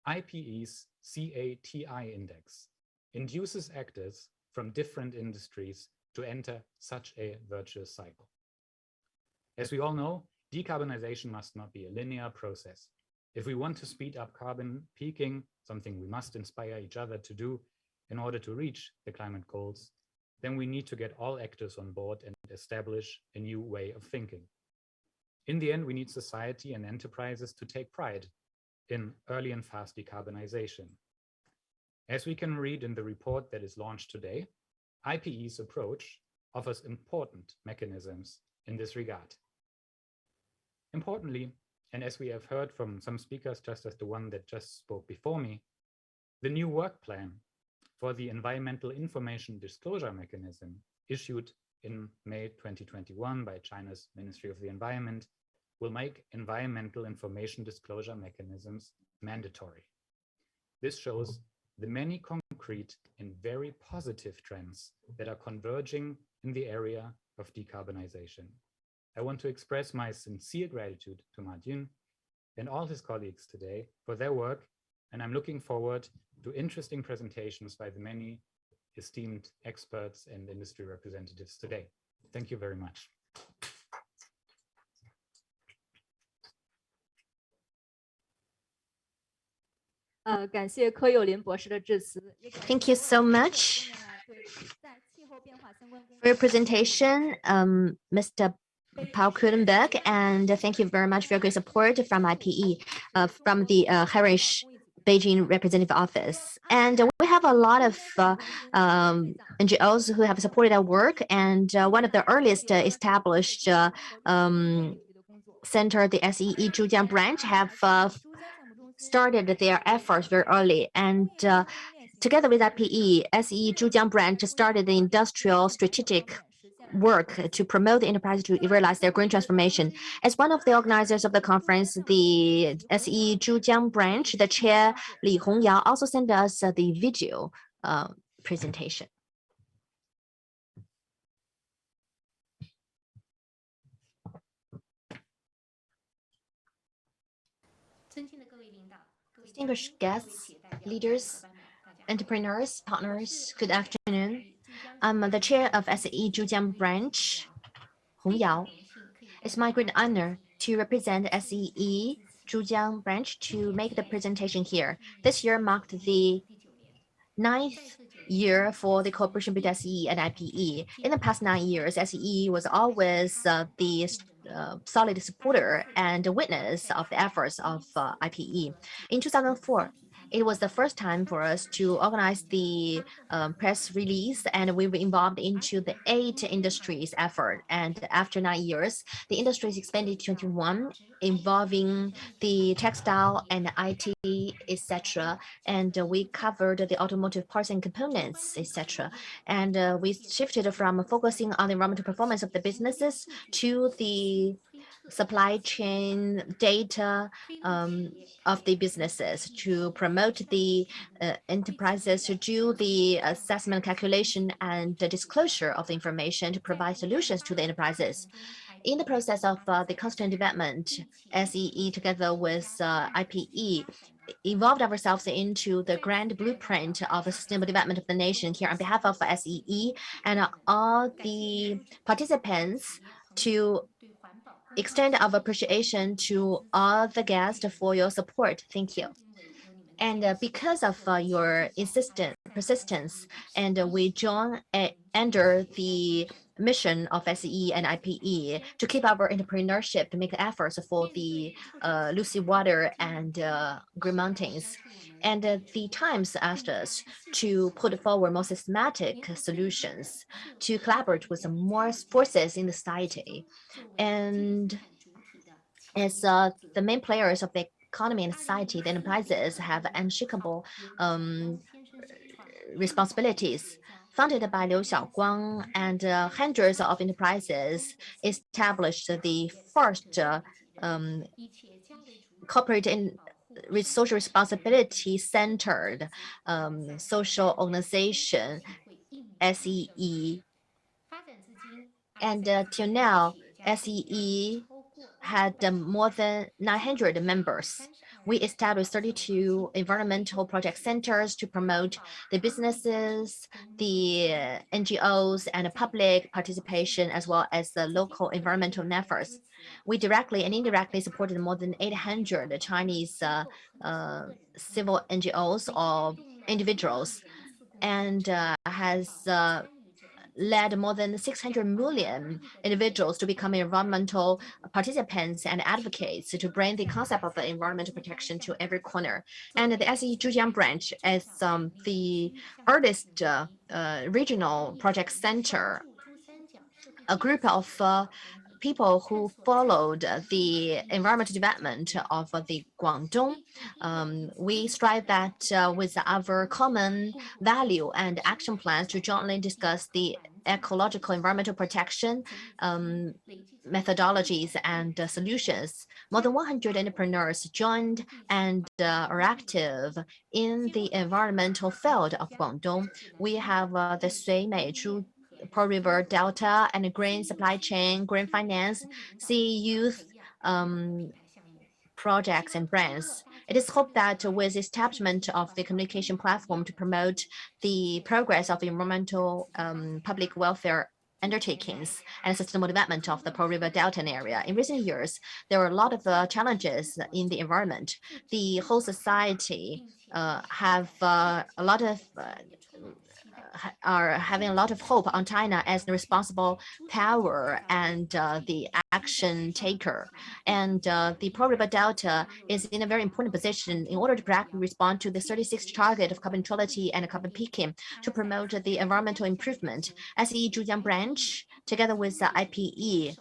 IPE's CATI index induces actors from different industries to enter such a virtuous cycle. As we all know, decarbonization must not be a linear process. If we want to speed up carbon peaking, something we must inspire each other to do in order to reach the climate goals, then we need to get all actors on board and establish a new way of thinking. In the end, we need society and enterprises to take pride in early and fast decarbonization. As we can read in the report that is launched today, IPE's approach offers important mechanisms in this regard. Importantly, and as we have heard from some speakers, just as the one that just spoke before me, the new work plan for the Environmental Information Disclosure Mechanism issued in May 2021 by China's Ministry of the Environment will make environmental information disclosure mechanisms mandatory. This shows the many concrete and very positive trends that are converging in the area of decarbonization. I want to express my sincere gratitude to Ma Jun and all his colleagues today for their work, and I'm looking forward to interesting presentations by the many esteemed experts and industry representatives today. Thank you very much. Thank you so much for your presentation, Mr. Paul Kohlenberg, and thank you very much for your great support from IPE, from the Heinrich Beijing Representative Office. And we have a lot of NGOs who have supported our work, and one of the earliest established center, the SEE Zhujiang branch, have started their efforts very early. And together with IPE, SEE Zhujiang branch started the industrial strategic work to promote the enterprise to realize their green transformation. As one of the organizers of the conference, the SE Zhujiang branch, the chair Hongyao, also sent us the video presentation. Distinguished guests, leaders, entrepreneurs, partners, good afternoon. I'm the chair of SE Zhujiang branch, Hongyao. It's my great honor to represent SEE Zhujiang branch to make the presentation here. This year marked the 9th year for the cooperation between SEE and IPE. In the past 9 years, SEE was always the solid supporter and witness of the efforts of IPE. In 2004, it was the first time for us to organize the press release, and we were involved into the 8 industries effort. And after 9 years, the industry is expanded to 21, involving the textile and IT, etc. And we covered the automotive parts and components, etc. And we shifted from focusing on the environmental performance of the businesses to the supply chain data of the businesses to promote the enterprises to do the assessment, calculation, and the disclosure of the information to provide solutions to the enterprises. In the process of the constant development, SEE together with IPE involved ourselves into the grand blueprint of the sustainable development of the nation here on behalf of SEE and all the participants to extend our appreciation to all the guests for your support. Thank you. And because of your persistence, and we join under the mission of SE and IPE to keep our entrepreneurship, to make efforts for the Lucy Water and Green Mountains. And the Times asked us to put forward more systematic solutions to collaborate with more forces in the society. And as the main players of the economy and society, the enterprises have unshakable responsibilities. Founded by Liu Xiaoguang and hundreds of enterprises established the first corporate with social responsibility centered social organization, SEE. And till now, SEE had more than 900 members. We established 32 environmental project centers to promote the businesses, the NGOs, and public participation, as well as the local environmental efforts. We directly and indirectly supported more than 800 Chinese civil NGOs or individuals, and has led more than 600 million individuals to become environmental participants and advocates to bring the concept of environmental protection to every corner. And the SE Zhujiang branch is the earliest regional project center, a group of people who followed the environmental development of the Guangdong. We strive that with our common value and action plans to jointly discuss the ecological environmental protection methodologies and solutions. More than 100 entrepreneurs joined and are active in the environmental field of Guangdong. We have the Sui Meizhu Pearl River Delta and green supply chain, green finance, youth projects and brands. It is hoped that with the establishment of the communication platform to promote the progress of environmental public welfare undertakings and sustainable development of the Pearl River Delta area. In recent years, there are a lot of challenges in the environment. The whole society have a lot of are having a lot of hope on China as the responsible power and the action taker. And the Pearl River Delta is in a very important position in order to practically respond to the 36th target of carbon neutrality and carbon peaking to promote the environmental improvement. SE Zhujiang branch, together with the IPE,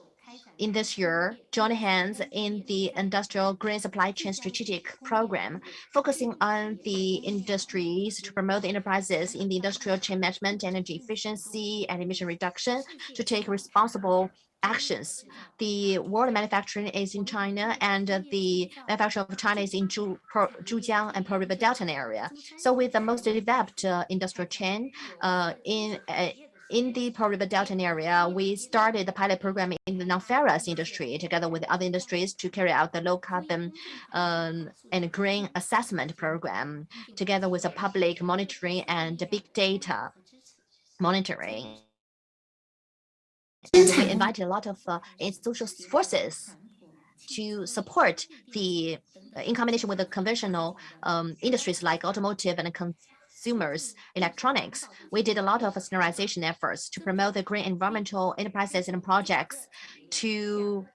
in this year, joined hands in the Industrial Green Supply Chain Strategic Program, focusing on the industries to promote the enterprises in the industrial chain management, energy efficiency, and emission reduction to take responsible actions. The world manufacturing is in China, and the manufacturing of China is in Zhujiang and Pearl River Delta area. So with the most developed industrial chain in the Pearl River Delta area, we started the pilot program in the non-ferrous industry together with other industries to carry out the low carbon and green assessment program together with a public monitoring and big data monitoring. And we invited a lot of social forces to support the, in combination with the conventional industries like automotive and consumers electronics. We did a lot of standardization efforts to promote the green environmental enterprises and projects to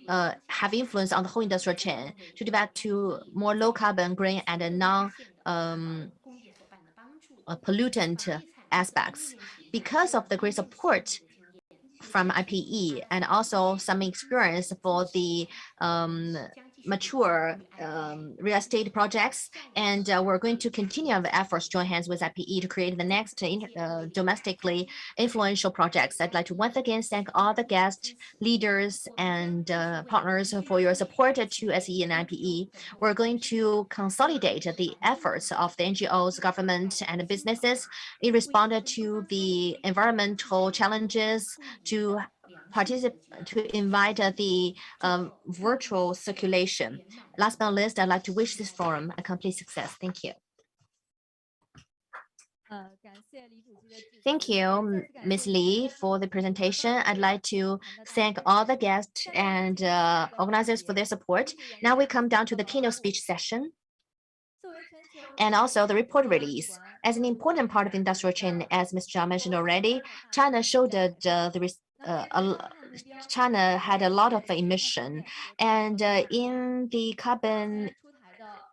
have influence on the whole industrial chain to develop to more low carbon, green, and non pollutant aspects. Because of the great support from IPE and also some experience for the mature real estate projects, and we're going to continue our efforts, join hands with IPE to create the next domestically influential projects. I'd like to once again thank all the guest leaders and partners for your support to SE and IPE. We're going to consolidate the efforts of the NGOs, government, and businesses in response to the environmental challenges to invite the virtual circulation. Last but not least, I'd like to wish this forum a complete success. Thank you. Thank you, Ms. Li, for the presentation. I'd like to thank all the guests and organizers for their support. Now we come down to the keynote speech session and also the report release. As an important part of the industrial chain, as Mr. Zhang mentioned already, China showed that China had a lot of emission, and in the carbon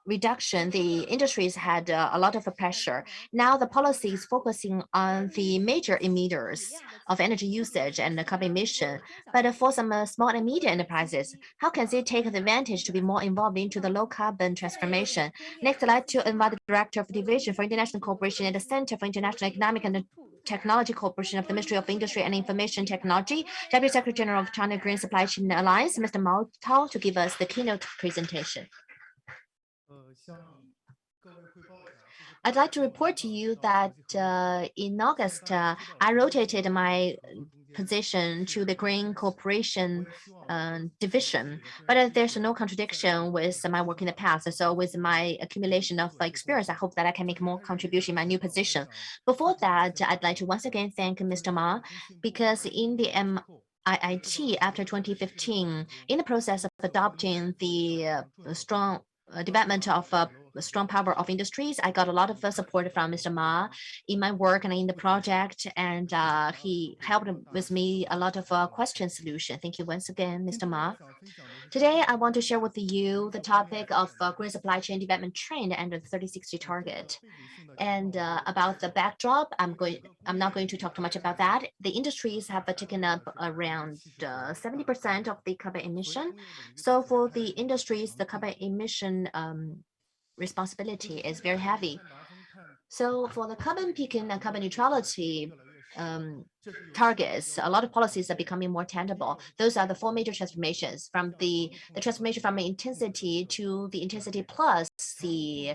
reduction, the industries had a lot of pressure. Now the policy is focusing on the major emitters of energy usage and carbon emission. But for some small and medium enterprises, how can they take advantage to be more involved into the low carbon transformation? Next, I'd like to invite the Director of Division for International Cooperation at the Center for International Economic and Technology Cooperation of the Ministry of Industry and Information Technology, Deputy Secretary General of China Green Supply Chain Alliance, Mr. Mao Tao, to give us the keynote presentation. I'd like to report to you that in August, I rotated my position to the Green Cooperation division, but there's no contradiction with my work in the past. So with my accumulation of experience, I hope that I can make more contribution in my new position. Before that, I'd like to once again thank Mr. Ma, because in the MIIT after 2015, in the process of adopting the strong development of strong power of industries, I got a lot of support from Mr. Ma in my work and in the project, and he helped with me a lot of question solution. Thank you once again, Mr. Ma. Today, I want to share with you the topic of green supply chain development trend and the 3060 target. And about the backdrop, I'm not going to talk too much about that. The industries have taken up around 70% of the carbon emission. So for the industries, the carbon emission responsibility is very heavy. So for the carbon peaking and carbon neutrality targets, a lot of policies are becoming more tangible. Those are the four major transformations, from the transformation from intensity to the intensity plus the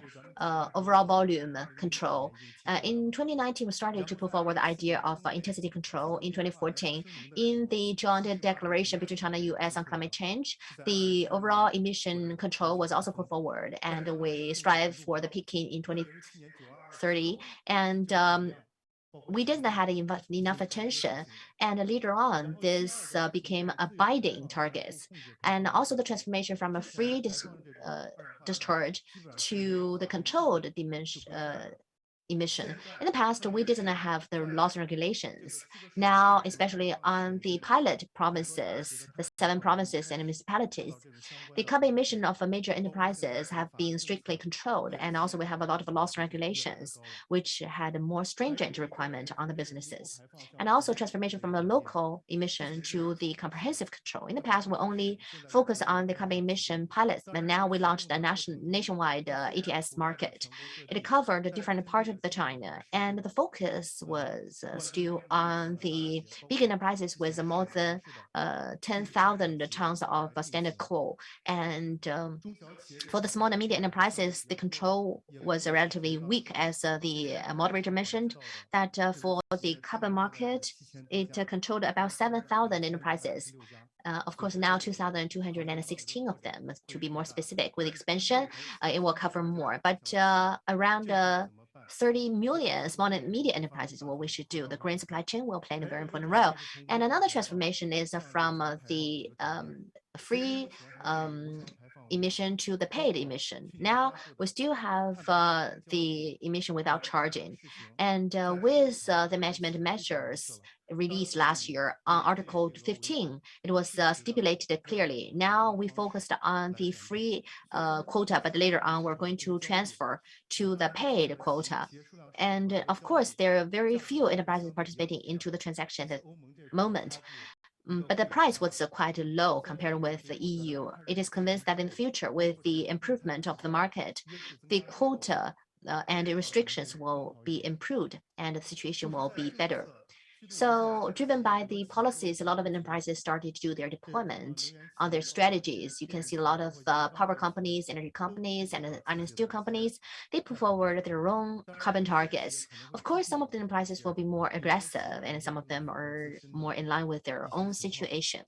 overall volume control. In 2019, we started to put forward the idea of intensity control. In 2014, in the joint declaration between China and US on climate change, the overall emission control was also put forward, and we strive for the peaking in 2030. And we didn't have enough attention, and later on, this became a binding targets, and also the transformation from a free discharge to the controlled emission. In the past, we didn't have the laws and regulations. Now, especially on the pilot provinces, the 7 provinces and municipalities, the carbon emission of major enterprises have been strictly controlled, and also we have a lot of laws and regulations which had a more stringent requirement on the businesses, and also transformation from a local emission to the comprehensive control. In the past, we only focus on the carbon emission pilots, but now we launched a nationwide ETS market. It covered different parts entered the China, and the focus was still on the big enterprises with more than 10,000 tons of standard coal. And for the small and medium enterprises, the control was relatively weak, as the moderator mentioned, that for the carbon market, it controlled about 7,000 enterprises. Of course, now 2,216 of them, to be more specific. With expansion, it will cover more. But around 30 million small and medium enterprises, what we should do. The green supply chain will play a very important role. And another transformation is from the free emission to the paid emission. Now we still have the emission without charging. And with the management measures released last year on Article 15, it was stipulated clearly. Now we focused on the free quota, but later on we're going to transfer to the paid quota. And of course, there are very few enterprises participating into the transaction at the moment. But the price was quite low compared with the EU. It is convinced that in the future, with the improvement of the market, the quota and the restrictions will be improved and the situation will be better. So driven by the policies, a lot of enterprises started to do their deployment on their strategies. You can see a lot of power companies, energy companies, and iron steel companies. They put forward their own carbon targets. Of course, some of the enterprises will be more aggressive, and some of them are more in line with their own situation.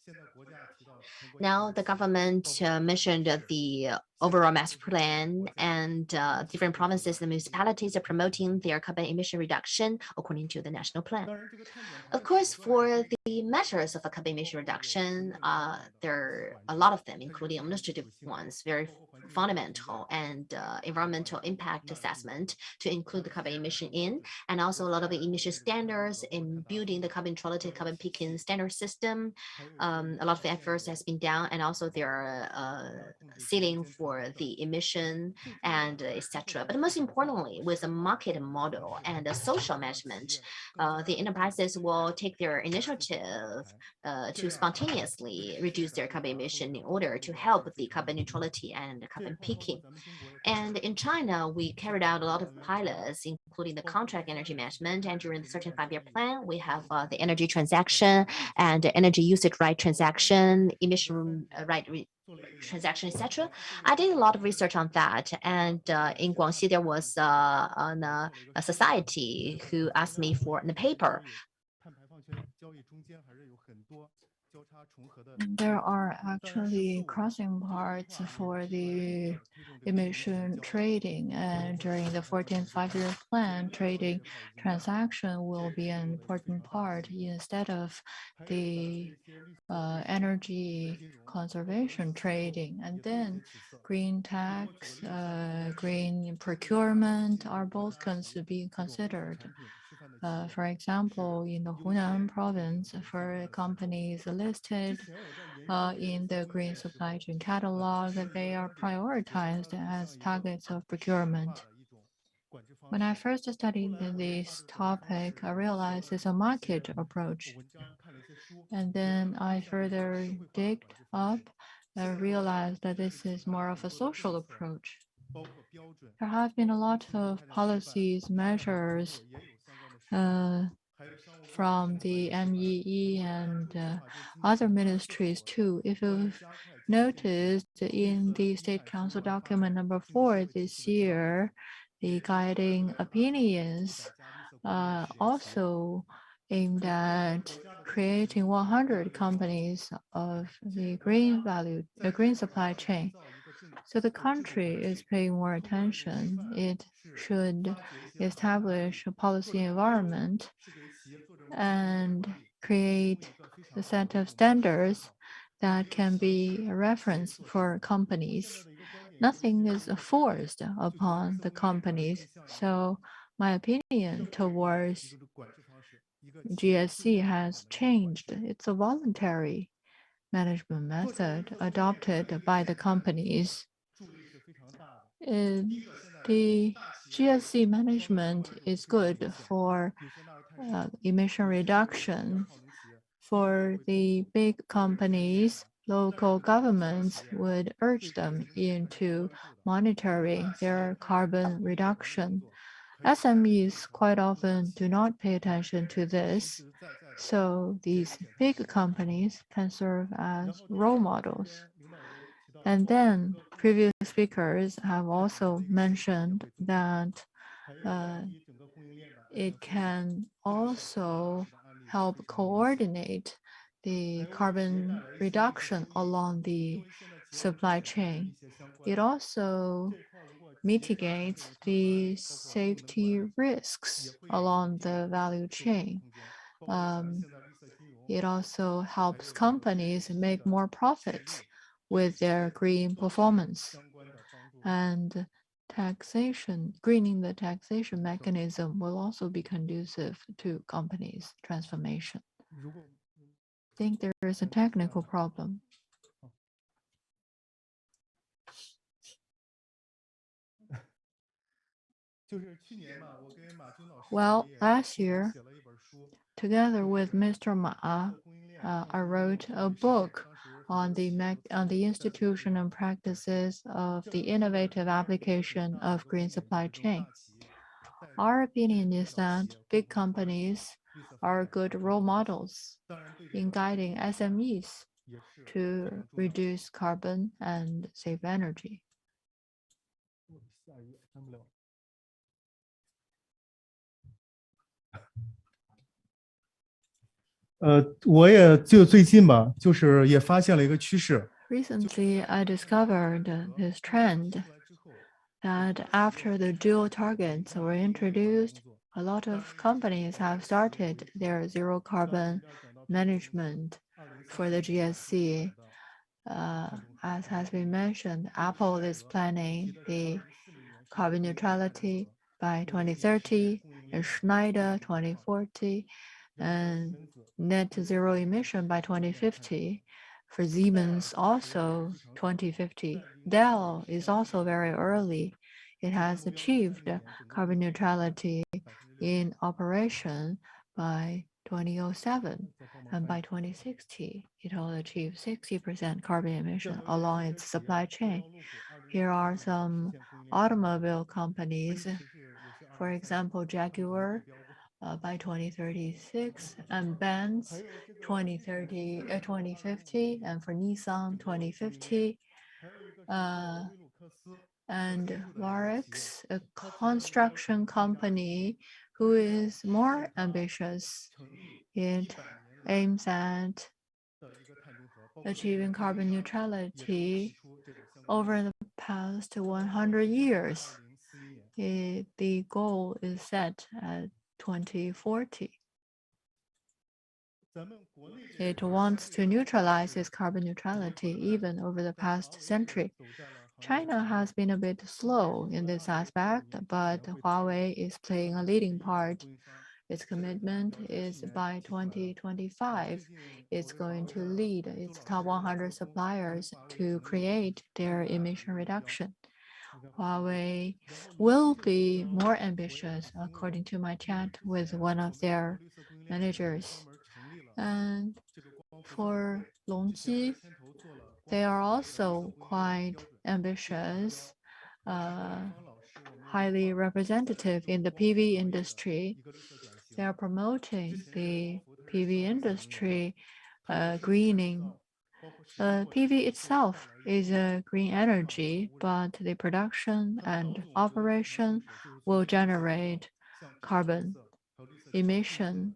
Now, the government mentioned the overall master plan, and different provinces and municipalities are promoting their carbon emission reduction according to the national plan. Of course, for the measures of a carbon emission reduction, there are a lot of them, including administrative ones, very fundamental, and environmental impact assessment to include the carbon emission in, and also a lot of emission standards in building the carbon neutrality, carbon peaking standard system. A lot of efforts has been done, and also there are ceiling for the emission and etc. But most importantly, with a market model and a social management, the enterprises will take their initiative to spontaneously reduce their carbon emission in order to help the carbon neutrality and carbon peaking. And in China, we carried out a lot of pilots, including the contract energy management. And during the certain 5-year plan, we have the energy transaction and energy usage right transaction, emission right transaction, etc. I did a lot of research on that, and in Guangxi there was a society who asked me for the paper. There are actually crossing parts for the emission trading, and during the 14th 5-year plan, trading transaction will be an important part instead of the energy conservation trading. And then green tax, green procurement are both being considered. For example, in the Hunan province, for companies listed in the green supply chain catalog, they are prioritized as targets of procurement. When I first studied this topic, I realized it's a market approach. And then I further digged up and realized that this is more of a social approach. There have been a lot of policies, measures from the MEE and other ministries too. If you've noticed in the State Council document number 4 this year, the guiding opinions also aimed at creating 100 companies of the green supply chain. So the country is paying more attention. It should establish a policy environment and create a set of standards that can be a reference for companies. Nothing is forced upon the companies. So my opinion towards GSC has changed. It's a voluntary management method adopted by the companies. The GSC management is good for emission reduction. For the big companies, local governments would urge them into monitoring their carbon reduction. SMEs quite often do not pay attention to this, so these big companies can serve as role models. And then previous speakers have also mentioned that it can also help coordinate the carbon reduction along the supply chain. It also mitigates the safety risks along the value chain. It also helps companies make more profits with their green performance. And greening the taxation mechanism will also be conducive to companies' transformation. I think there is a technical problem. Well, last year, together with Mr. Ma, I wrote a book on the institution and practices of the innovative application of green supply chain. Our opinion is that big companies are good role models in guiding SMEs to reduce carbon and save energy. Recently, I discovered this trend that after the dual targets were introduced, a lot of companies have started their zero carbon management for the GSC. As has been mentioned, Apple is planning the carbon neutrality by 2030, and Schneider 2040, and net zero emission by 2050. For Siemens, also 2050. Dell is also very early. It has achieved carbon neutrality in operation by 2007, and by 2060, it will achieve 60% carbon emission along its supply chain. Here are some automobile companies, for example, Jaguar by 2036, and Benz 2050, and for Nissan 2050. And Varex, a construction company who is more ambitious. It aims at achieving carbon neutrality over the past 100 years. The goal is set at 2040. It wants to neutralize its carbon neutrality even over the past century. China has been a bit slow in this aspect, but Huawei is playing a leading part. Its commitment is by 2025, it's going to lead its top 100 suppliers to create their emission reduction. Huawei will be more ambitious, according to my chat with one of their managers. And for Longqi, they are also quite ambitious, highly representative in the PV industry. They are promoting the PV industry greening. PV itself is a green energy, but the production and operation will generate carbon emission.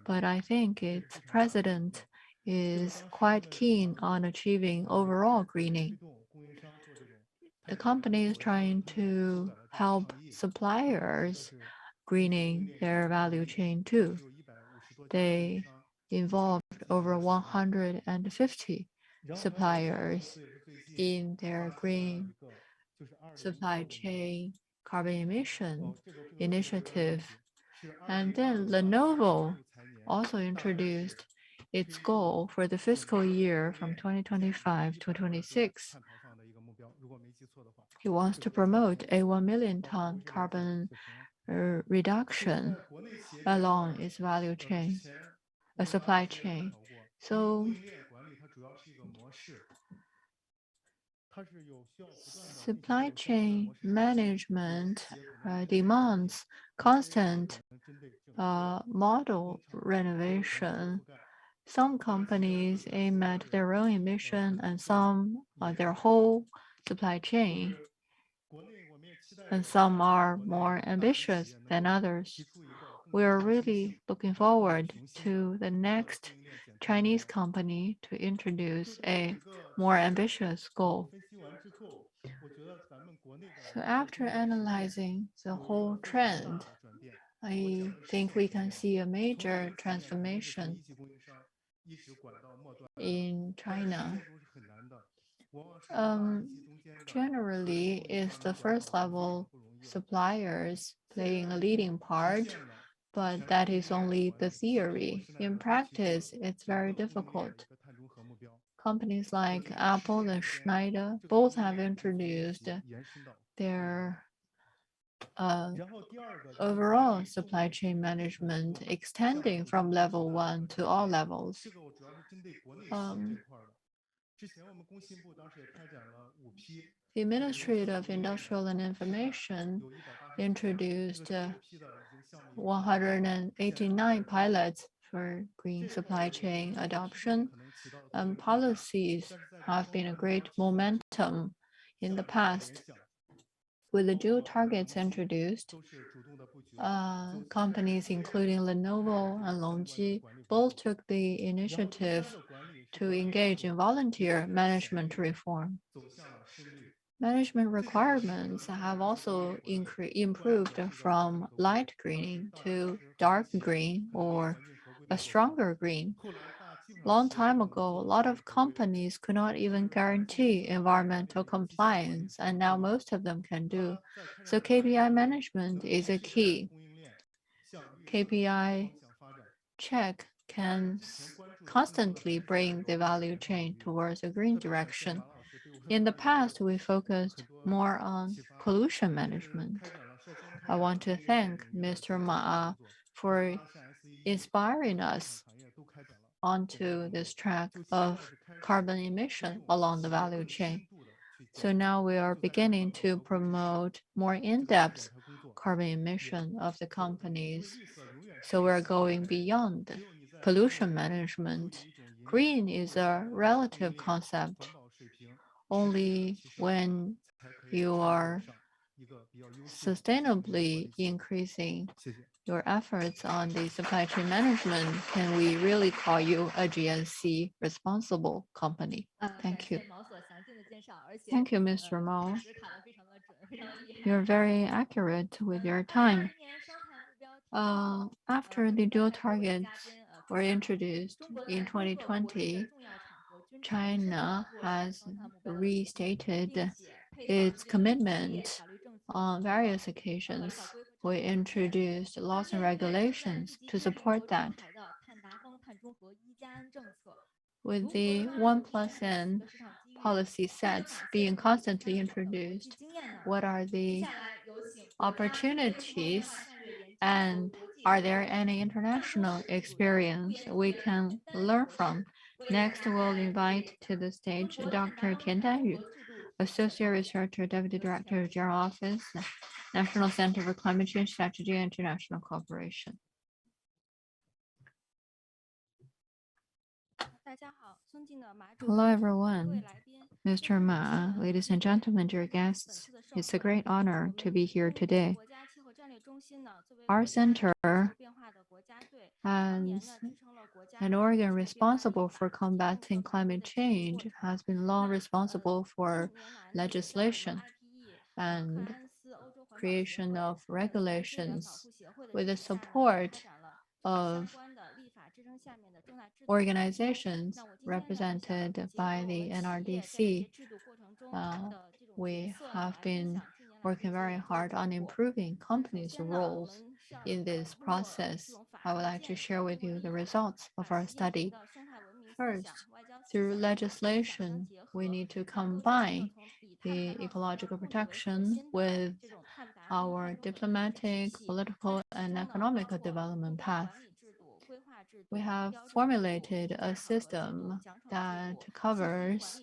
But I think its president is quite keen on achieving overall greening. The company is trying to help suppliers greening their value chain too. They involved over 150 suppliers in their green supply chain carbon emission initiative. And then Lenovo also introduced its goal for the fiscal year from 2025 to 26. He wants to promote a 1 million ton carbon reduction along its value chain, a supply chain. So Supply chain management demands constant model renovation. Some companies aim at their own emission and some their whole supply chain. And some are more ambitious than others. We are really looking forward to the next Chinese company to introduce a more ambitious goal. So after analyzing the whole trend, I think we can see a major transformation in China. Generally, it's the first level suppliers playing a leading part, but that is only the theory. In practice, it's very difficult. Companies like Apple and Schneider both have introduced their overall supply chain management extending from level 1 to all levels. The Ministry of Industrial and Information introduced 189 pilots for green supply chain adoption, and policies have been a great momentum in the past. With the dual targets introduced, companies including Lenovo and Longji both took the initiative to engage in volunteer management reform. Management requirements have also improved from light green to dark green or a stronger green. Long time ago, a lot of companies could not even guarantee environmental compliance, and now most of them can do. So KPI management is a key. KPI check can constantly bring the value chain towards a green direction. In the past, we focused more on pollution management. I want to thank Mr. Ma for inspiring us onto this track of carbon emission along the value chain. So now we are beginning to promote more in-depth carbon emission of the companies. So we're going beyond pollution management. Green is a relative concept. Only when you are sustainably increasing your efforts on the supply chain management can we really call you a GNC responsible company. Thank you. Thank you, Mr. Mao. You're very accurate with your time. After the dual targets were introduced in 2020, China has restated its commitment on various occasions. We introduced laws and regulations to support that. With the 1+N policy sets being constantly introduced, what are the opportunities and are there any international experience we can learn from? Next, we'll invite to the stage Dr. Tian Danyu, Associate Researcher, Deputy Director of General Office, National Center for Climate Change Strategy and International Cooperation. Hello, everyone. Mr. Ma, ladies and gentlemen, dear guests, it's a great honor to be here today. Our center, as an organ responsible for combating climate change, has been long responsible for legislation and creation of regulations with the support of organizations represented by the NRDC. We have been working very hard on improving companies' roles in this process. I would like to share with you the results of our study. First, through legislation, we need to combine the ecological protection with our diplomatic, political, and economic development path. We have formulated a system that covers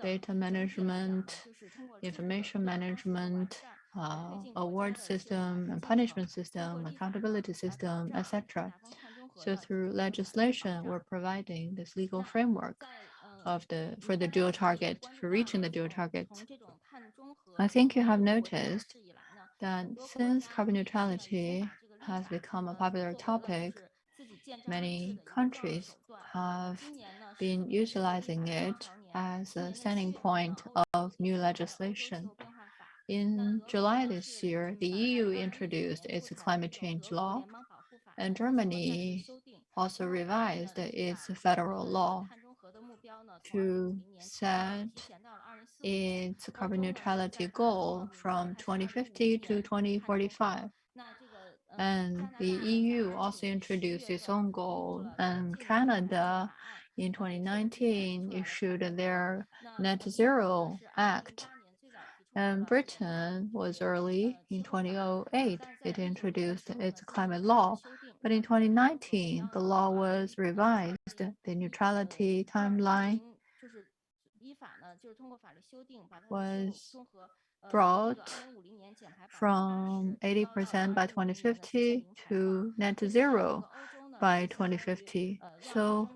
data management, information management, award system and punishment system, accountability system, etc. So through legislation, we're providing this legal framework for the dual target, for reaching the dual targets. I think you have noticed that since carbon neutrality has become a popular topic, many countries have been utilizing it as a standing point of new legislation. In July this year, the EU introduced its climate change law, and Germany also revised its federal law to set its carbon neutrality goal from 2050 to 2045. And the EU also introduced its own goal, and Canada in 2019 issued their Net Zero Act. And Britain was early. In 2008, it introduced its climate law, but in 2019, the law was revised. The neutrality timeline was brought from 80% by 2050 to net zero by 2050. So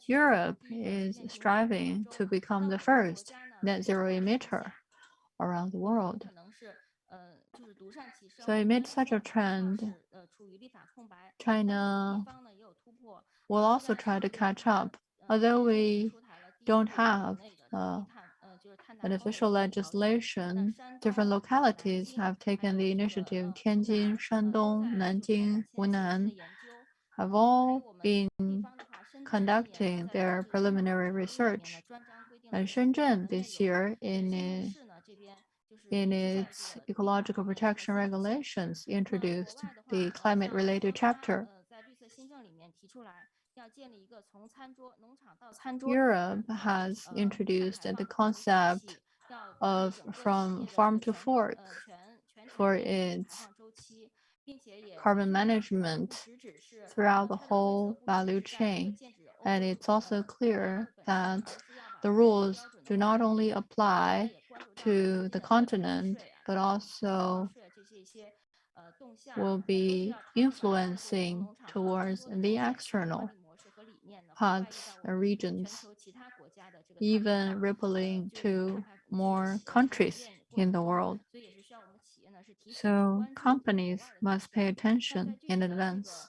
Europe is striving to become the first net zero emitter around the world. So amid such a trend, China will also try to catch up. Although we don't have an official legislation, different localities have taken the initiative. Tianjin, Shandong, Nanjing, Hunan have all been conducting their preliminary research. And Shenzhen this year, in its ecological protection regulations, introduced the climate-related chapter. Europe has introduced the concept of from farm to fork for its carbon management throughout the whole value chain. And it's also clear that the rules do not only apply to the continent, but also will be influencing towards the external parts or regions, even rippling to more countries in the world. So companies must pay attention in advance.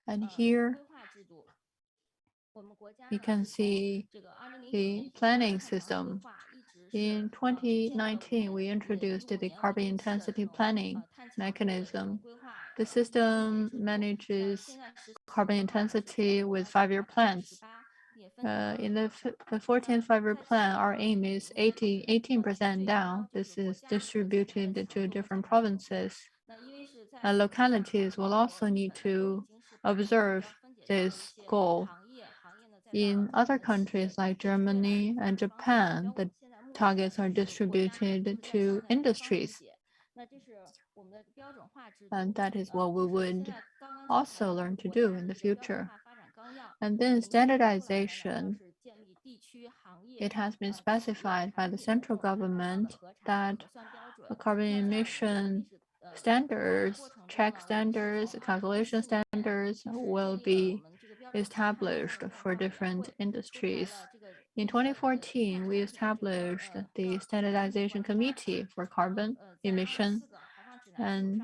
And here we can see the planning system. In 2019, we introduced the carbon intensity planning mechanism. The system manages carbon intensity with 5-year plans. In the 14th 5-year plan, our aim is 18% down. This is distributed to different provinces. Localities will also need to observe this goal. In other countries like Germany and Japan, the targets are distributed to industries. And that is what we would also learn to do in the future. And then standardization. It has been specified by the central government that the carbon emission standards, check standards, calculation standards will be established for different industries. In 2014, we established the Standardization Committee for Carbon Emission, and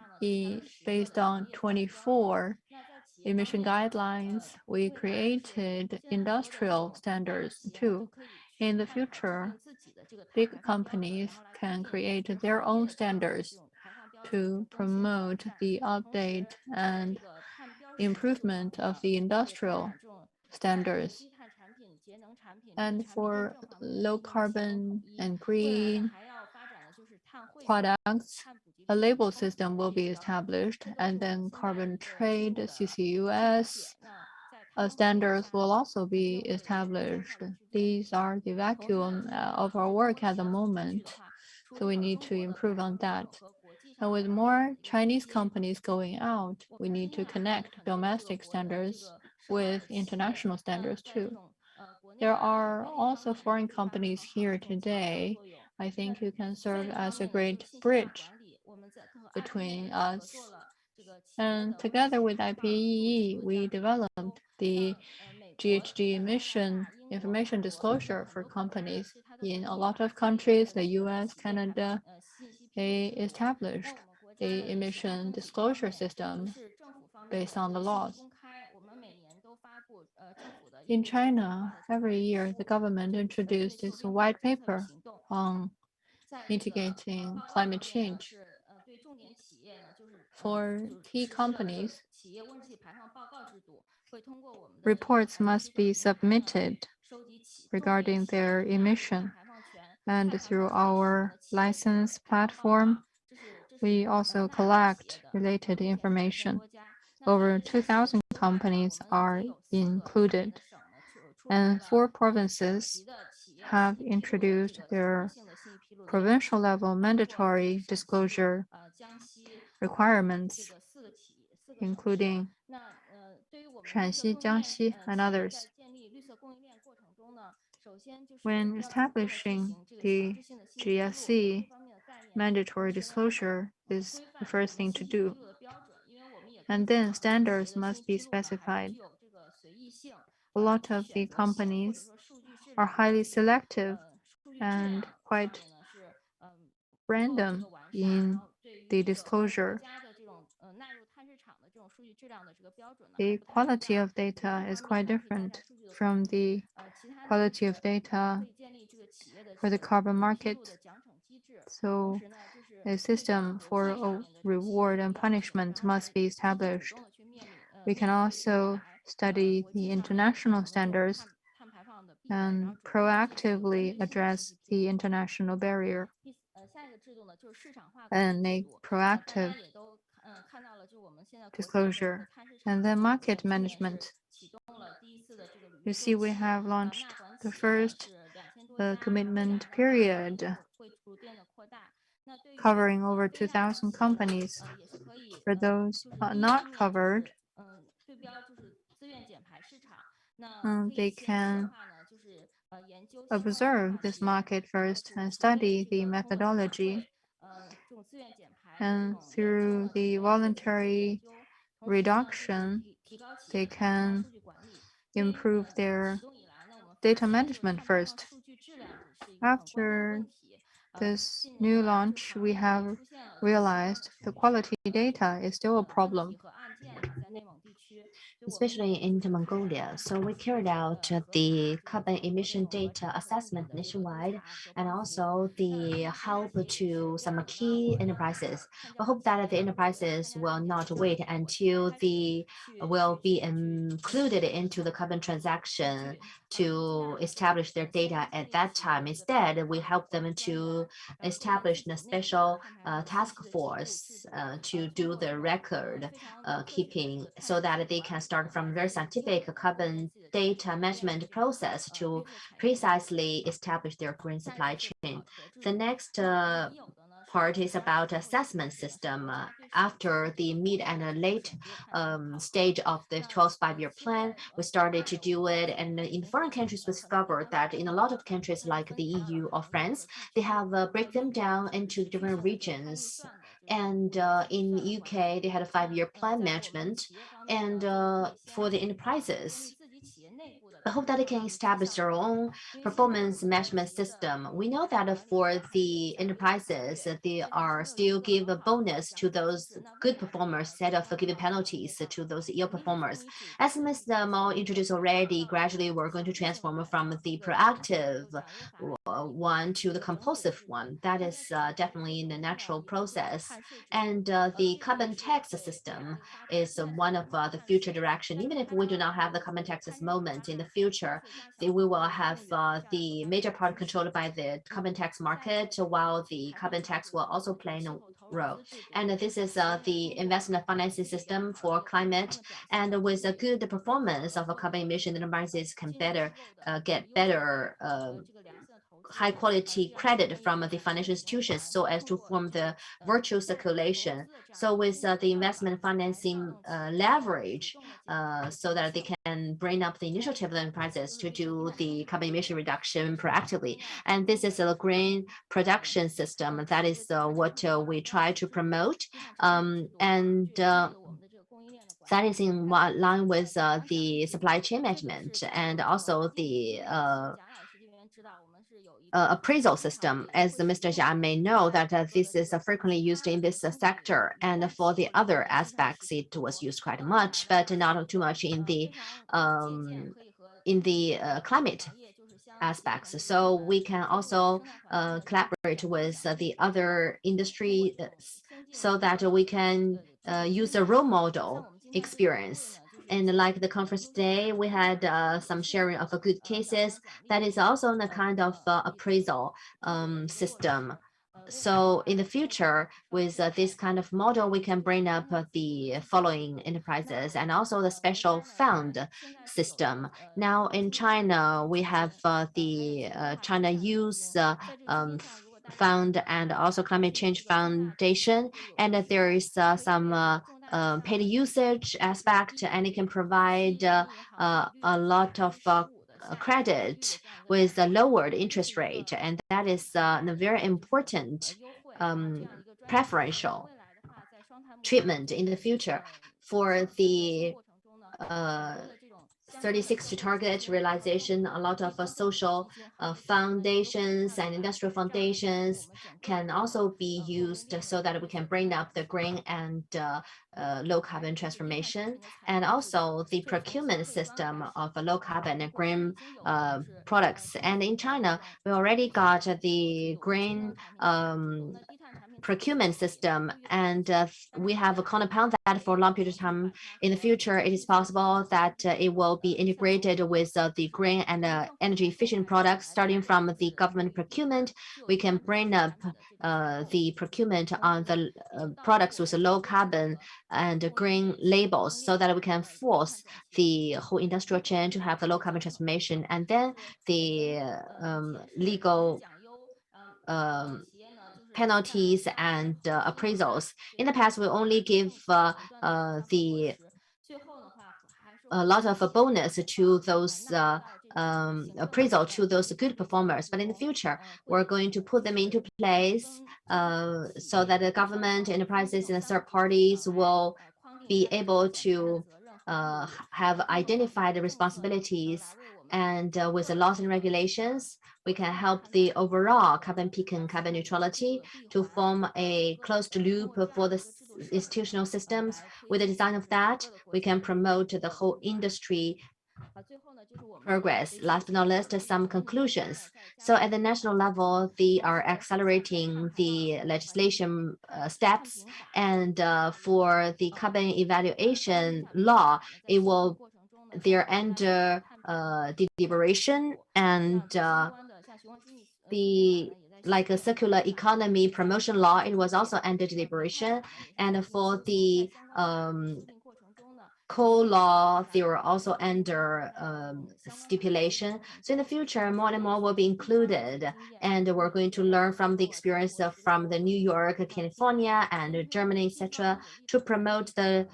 based on 24 emission guidelines, we created industrial standards too. In the future, big companies can create their own standards to promote the update and improvement of the industrial standards. And for low carbon and green products, a label system will be established, and then carbon trade, CCUS, standards will also be established. These are the vacuum of our work at the moment, so we need to improve on that. And with more Chinese companies going out, we need to connect domestic standards with international standards too. There are also foreign companies here today. I think you can serve as a great bridge between us. And together with IPEE, we developed the GHG emission information disclosure for companies. In a lot of countries, the US, Canada, they established the emission disclosure system based on the laws. In China, every year, the government introduced this white paper on mitigating climate change. For key companies, reports must be submitted regarding their emission. And through our license platform, we also collect related information. Over 2,000 companies are included, and 4 provinces have introduced their provincial level mandatory disclosure requirements, including Shanxi, Jiangxi, and others. When establishing the GSC, mandatory disclosure is the first thing to do. And then standards must be specified. A lot of the companies are highly selective and quite random in the disclosure. The quality of data is quite different from the quality of data for the carbon market. So a system for reward and punishment must be established. We can also study the international standards and proactively address the international barrier and make proactive disclosure. And then market management. You see, we have launched the first commitment period covering over 2,000 companies. For those not covered, they can observe this market first and study the methodology. And through the voluntary reduction, they can improve their data management first. After this new launch, we have realized the quality data is still a problem, especially in Mongolia. So we carried out the carbon emission data assessment nationwide and also the help to some key enterprises. We hope that the enterprises will not wait until the will be included into the carbon transaction to establish their data at that time. Instead, we help them to establish a special task force to do the record keeping so that they can start from very scientific carbon data management process to precisely establish their green supply chain. The next part is about assessment system. After the mid and late stage of the 12th five-year plan, we started to do it. And in foreign countries, we discovered that in a lot of countries like the EU or France, they have break them down into different regions. And in UK, they had a 5-year plan management. And for the enterprises, I hope that they can establish their own performance measurement system. We know that for the enterprises, they are still give a bonus to those good performers instead of giving penalties to those ill performers. As Mr. Mo introduced already, gradually we're going to transform from the proactive one to the compulsive one. That is definitely in the natural process. And the carbon tax system is one of the future direction. Even if we do not have the carbon tax at this moment, in the future, we will have the major part controlled by the carbon tax market, while the carbon tax will also play a role. And this is the investment financing system for climate. And with a good performance of a carbon emission, enterprises can get better high quality credit from the financial institutions so as to form the virtual circulation. So with the investment financing leverage, so that they can bring up the initiative of the enterprises to do the carbon emission reduction proactively. And this is a green production system. That is what we try to promote. That is in line with the supply chain management and also the appraisal system. As Mr. Jia may know, that this is frequently used in this sector, and for the other aspects, it was used quite much, but not too much in the climate aspects. So we can also collaborate with the other industry so that we can use a role model experience. And like the conference today, we had some sharing of good cases. That is also a kind of appraisal system. So in the future, with this kind of model, we can bring up the following enterprises and also the special fund system. Now in China, we have the China Youth Fund and also Climate Change Foundation, and there is some paid usage aspect, and it can provide a lot of credit with a lowered interest rate, and that is a very important preferential treatment in the future for the 36 to target realization. A lot of social foundations and industrial foundations can also be used so that we can bring up the green and low carbon transformation, and also the procurement system of low carbon and green products. And in China, we already got the green procurement system, and we have a compound that for a long period of time. In the future, it is possible that it will be integrated with the green and energy efficient products. Starting from the government procurement, we can bring up the procurement on the products with low carbon and green labels so that we can force the whole industrial chain to have the low carbon transformation. And then the legal penalties and appraisals. In the past, we only give a lot of a bonus to those appraisal to those good performers. But in the future, we're going to put them into place so that the government, enterprises, and third parties will be able to have identified the responsibilities, and with the laws and regulations, we can help the overall carbon peak and carbon neutrality to form a closed loop for the institutional systems. With the design of that, we can promote the whole industry progress. Last but not least, some conclusions. So at the national level, they are accelerating the legislation steps, and for the carbon evaluation law, they're under deliberation, and the like a circular economy promotion law, it was also under deliberation. And for the coal law, they were also under stipulation. So in the future, more and more will be included, and we're going to learn from the experience from the New York, California, and Germany, etc., to promote the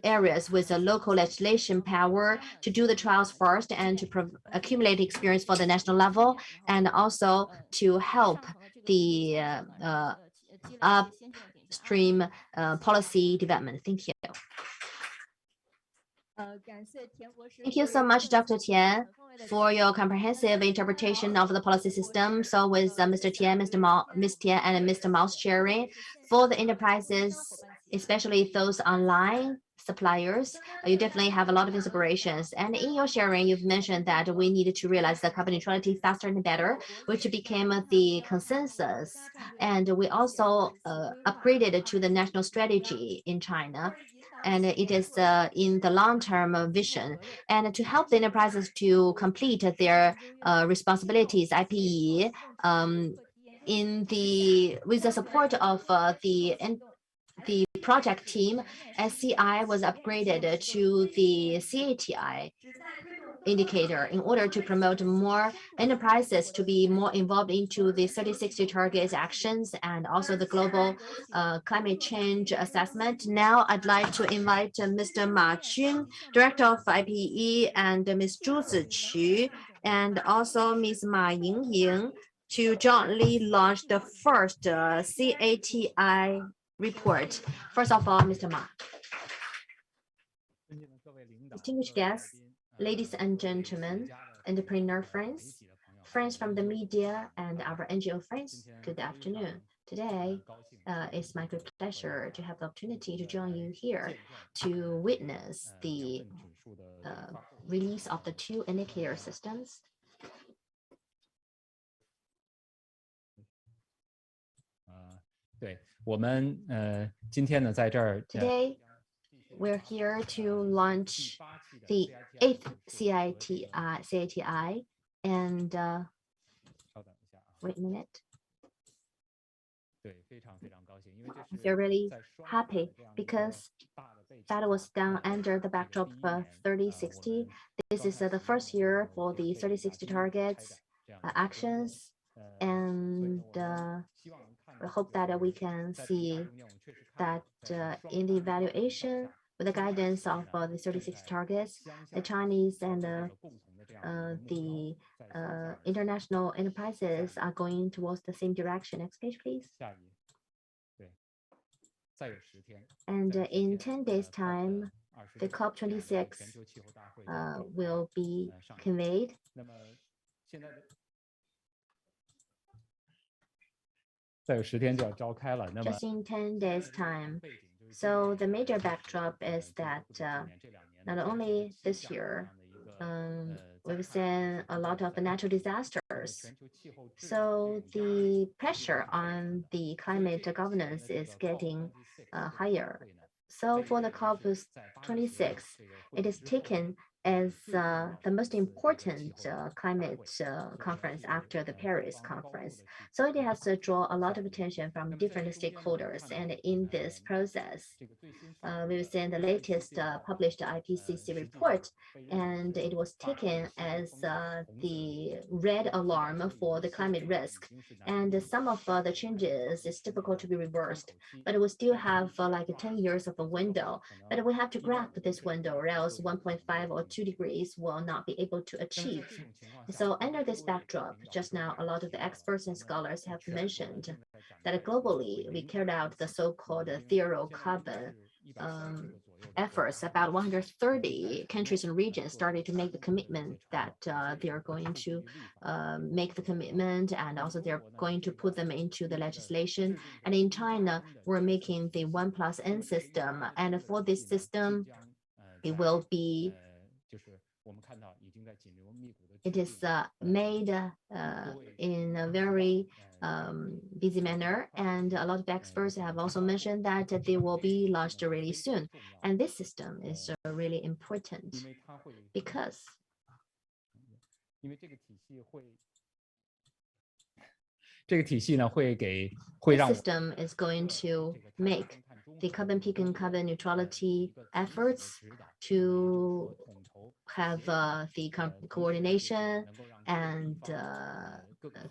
areas with a local legislation power to do the trials first and to accumulate experience for the national level, and also to help the upstream policy development. Thank you. Thank you so much, Dr. Tian, for your comprehensive interpretation of the policy system. So with Mr. Tian, Ms. Tian, and Mr. Mao's sharing for the enterprises, especially those online suppliers, you definitely have a lot of inspirations. And in your sharing, you've mentioned that we needed to realize the carbon neutrality faster and better, which became the consensus. And we also upgraded to the national strategy in China. And it is in the long-term vision. And to help the enterprises to complete their responsibilities, IPE, with the support of the project team, SCI was upgraded to the CATI. indicator in order to promote more enterprises to be more involved into the 3060 targets actions and also the global climate change assessment. Now I'd like to invite Mr. Ma Qun, Director of IPE, and Ms. Zhu Ziqi, and also Ms. Ma Yingying to jointly launch the first CATI report. First of all, Mr. Ma. Distinguished guests, ladies and gentlemen, entrepreneur friends, friends from the media, and our NGO friends, good afternoon. Today, it's my great pleasure to have the opportunity to join you here to witness the release of the two indicator systems. Today, we're here to launch the 8th CIETC-MIIT, and wait a minute. I feel really happy because that was done under the backdrop of 3060. This is the first year for the 3060 targets actions, and we hope that we can see that in the evaluation with the guidance of the 36 targets, the Chinese and the international enterprises are going towards the same direction. Next page, please. And in 10 days' time, the COP26 will be conveyed. Just in 10 days' time. So the major backdrop is that not only this year, we've seen a lot of natural disasters. So the pressure on the climate governance is getting higher. So for the COP26, it is taken as the most important climate conference after the Paris conference. So it has to draw a lot of attention from different stakeholders. And in this process, we've seen the latest published IPCC report, and it was taken as the red alarm for the climate risk. And some of the changes is difficult to be reversed, but we still have like 10 years of a window. But we have to grasp this window, or else 1.5 or 2 degrees will not be able to achieve. So under this backdrop, just now, a lot of the experts and scholars have mentioned that globally, we carried out the so-called zero carbon efforts. About 130 countries and regions started to make the commitment that they are going to make the commitment, and also they're going to put them into the legislation. And in China, we're making the 1+N system, and for this system, it will be it is made in a very busy manner, and a lot of experts have also mentioned that they will be launched really soon. And this system is really important because this system is going to make the carbon peak and carbon neutrality efforts to have the coordination and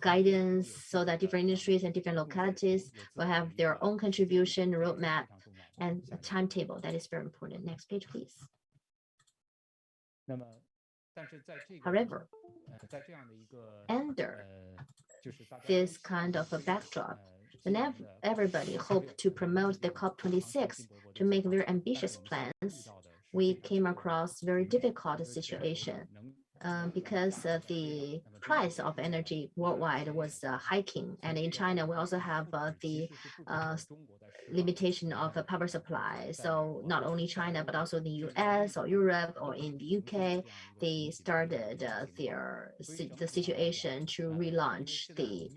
guidance, so that different industries and different localities will have their own contribution, roadmap, and a timetable. That is very important. Next page, please. However, under this kind of a backdrop, and everybody hoped to promote the COP26 to make very ambitious plans, we came across very difficult situation because the price of energy worldwide was hiking. And in China, we also have the limitation of power supply. So not only China, but also the US or Europe or in the UK, they started the situation to relaunch the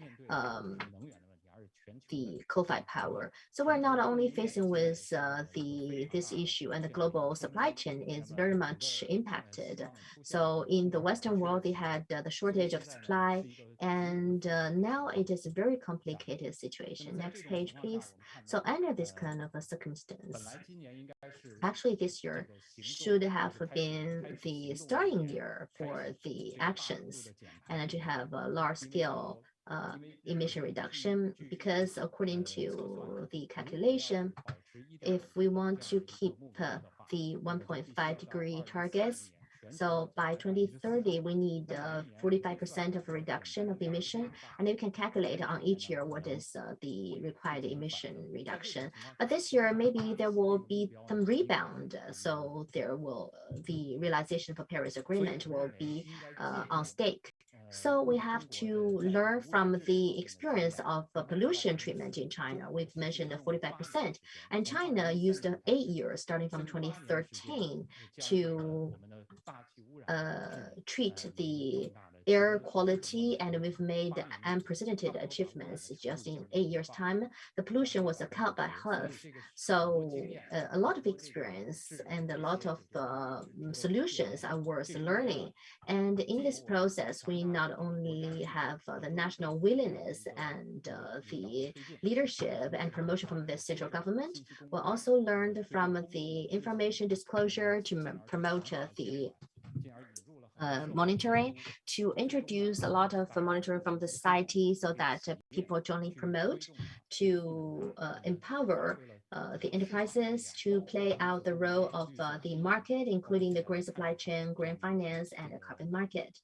the coal-fired power. So we're not only facing with this issue, and the global supply chain is very much impacted. So in the Western world, they had the shortage of supply, and now it is a very complicated situation. Next page, please. So under this kind of a circumstance, actually this year should have been the starting year for the actions and to have a large-scale emission reduction, because according to the calculation, if we want to keep the 1.5-degree targets, so by 2030, we need 45% of a reduction of emission, and you can calculate on each year what is the required emission reduction. But this year, maybe there will be some rebound, so the realization of a Paris Agreement will be on stake. So we have to learn from the experience of pollution treatment in China. We've mentioned 45%, and China used 8 years starting from 2013 to treat the air quality, and we've made unprecedented achievements just in 8 years' time. The pollution was cut by half. So a lot of experience and a lot of solutions are worth learning. And in this process, we not only have the national willingness and the leadership and promotion from the central government, we also learned from the information disclosure to promote the monitoring, to introduce a lot of monitoring from the society so that people jointly promote, to empower the enterprises to play out the role of the market, including the green supply chain, green finance, and the carbon market.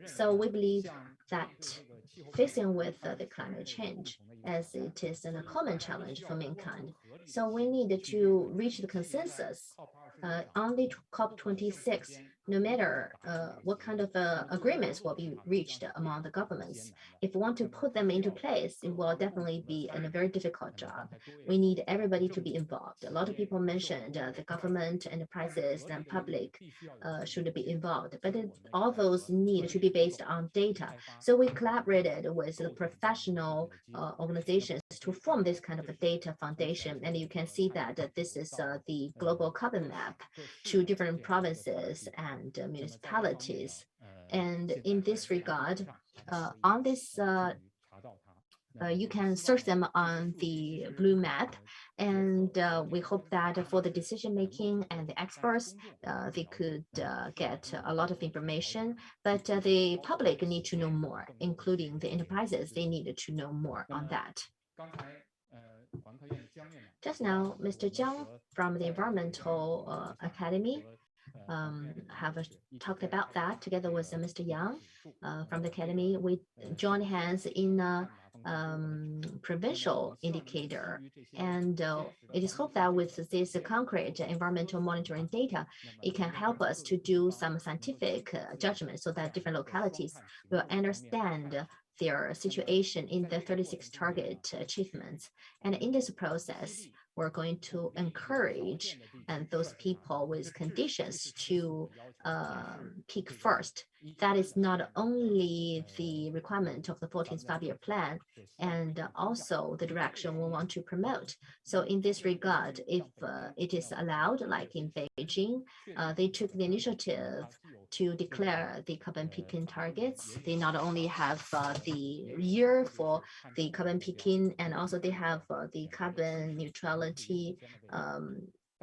So we believe that facing with the climate change, as it is a common challenge for mankind, so we need to reach the consensus on the COP26, no matter what kind of agreements will be reached among the governments. If we want to put them into place, it will definitely be a very difficult job. We need everybody to be involved. A lot of people mentioned the government, enterprises, and public should be involved, but all those need to be based on data. So we collaborated with the professional organizations to form this kind of a data foundation, and you can see that this is the global carbon map to different provinces and municipalities. And in this regard, on this you can search them on the blue map, and we hope that for the decision making and the experts, they could get a lot of information, but the public need to know more, including the enterprises. They need to know more on that. Just now, Mr. Jiang from the Environmental Academy have talked about that together with Mr. Yang from the Academy. We joined hands in provincial indicator, and it is hoped that with this concrete environmental monitoring data, it can help us to do some scientific judgment so that different localities will understand their situation in the 36 target achievements. And in this process, we're going to encourage those people with conditions to peak first. That is not only the requirement of the 14th five-year plan, and also the direction we want to promote. So in this regard, if it is allowed, like in Beijing, they took the initiative to declare the carbon peaking targets. They not only have the year for the carbon peaking, and also they have the carbon neutrality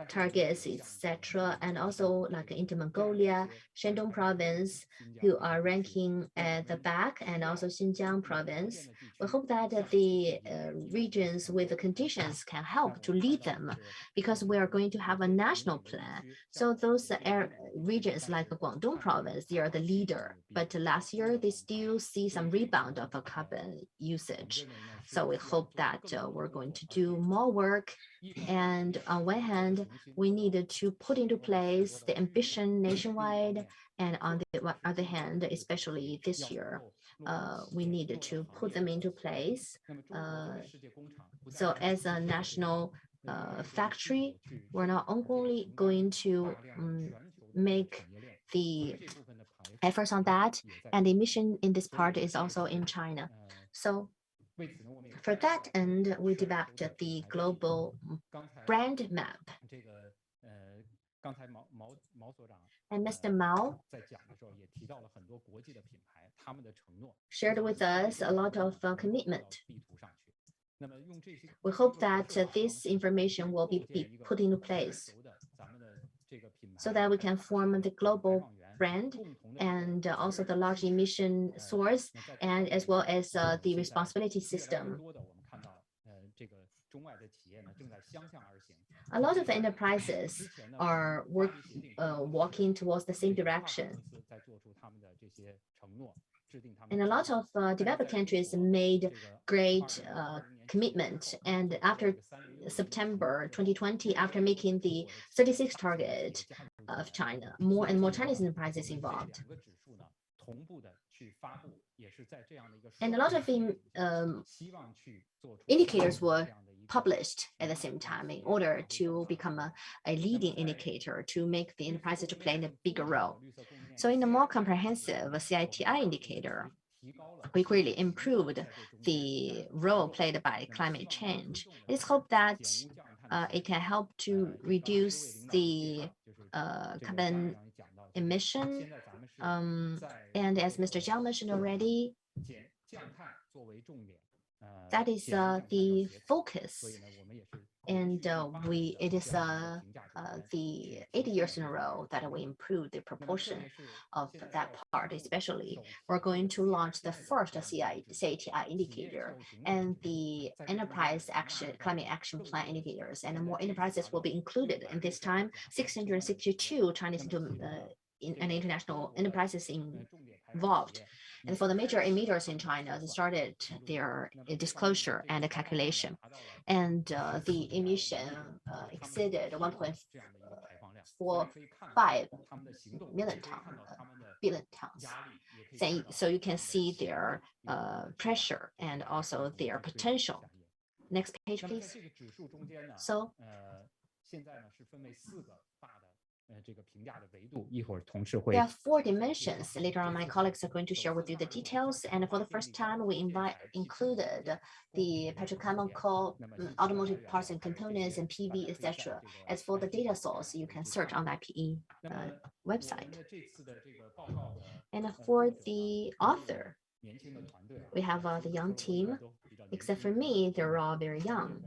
targets, etc. And also like Inner Mongolia, Shandong province, who are ranking at the back, and also Xinjiang province. We hope that the regions with the conditions can help to lead them, because we are going to have a national plan. So those regions like Guangdong province, they are the leader, but last year they still see some rebound of a carbon usage. So we hope that we're going to do more work. And on one hand, we needed to put into place the ambition nationwide, and on the other hand, especially this year, we needed to put them into place. So as a national factory, we're not only going to make the efforts on that, and the emission in this part is also in China. So For that end, we developed the global brand map. And Mr. Mao shared with us a lot of commitment. We hope that this information will be put into place so that we can form the global brand and also the large emission source, and as well as the responsibility system. A lot of enterprises are walking towards the same direction. And a lot of developed countries made great commitment. And after September 2020, after making the 36 target of China, more and more Chinese enterprises involved. And a lot of indicators were published at the same time in order to become a leading indicator to make the enterprises to play a bigger role. So in a more comprehensive CITI indicator, we greatly improved the role played by climate change. It's hoped that it can help to reduce the carbon emission. And as Mr. Jiang mentioned already, that is the focus. And it is the 80 years in a row that we improved the proportion of that part. Especially, we're going to launch the first CITI indicator and the enterprise climate action plan indicators, and more enterprises will be included. And this time, 662 Chinese and international enterprises involved. And for the major emitters in China, they started their disclosure and calculation. And the emission exceeded 1.45 billion tons. So you can see their pressure and also their potential. Next page, please. So there are 4 dimensions. Later on, my colleagues are going to share with you the details. And for the first time, we included the petrochemical, automotive parts and components, and PV, etc. As for the data source, you can search on the IPE website. And for the author, we have the young team. Except for me, they're all very young.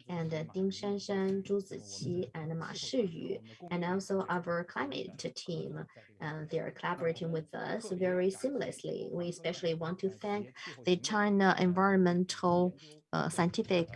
And Ding Shanshan, Zhu Ziqi, and Ma Shiyu, and also our climate team, they are collaborating with us very seamlessly. We especially want to thank the China Environmental Scientific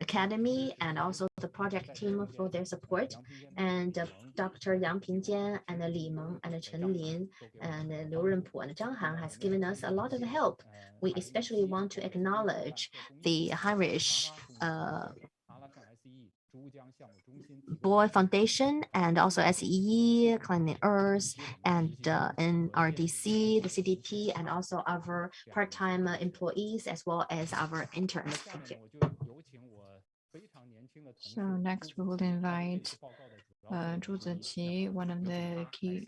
Academy and also the project team for their support, and Dr. Yang Pingjian and Li Meng and Chen Lin and Liu Renpu and Zhang Han has given us a lot of help. We especially want to acknowledge the Heinrich-Böll Foundation and also SEE, Climate Earth, and NRDC, the CDP, and also our part-time employees as well as our interns. Thank you. So next we will invite Zhu Ziqi, one of the key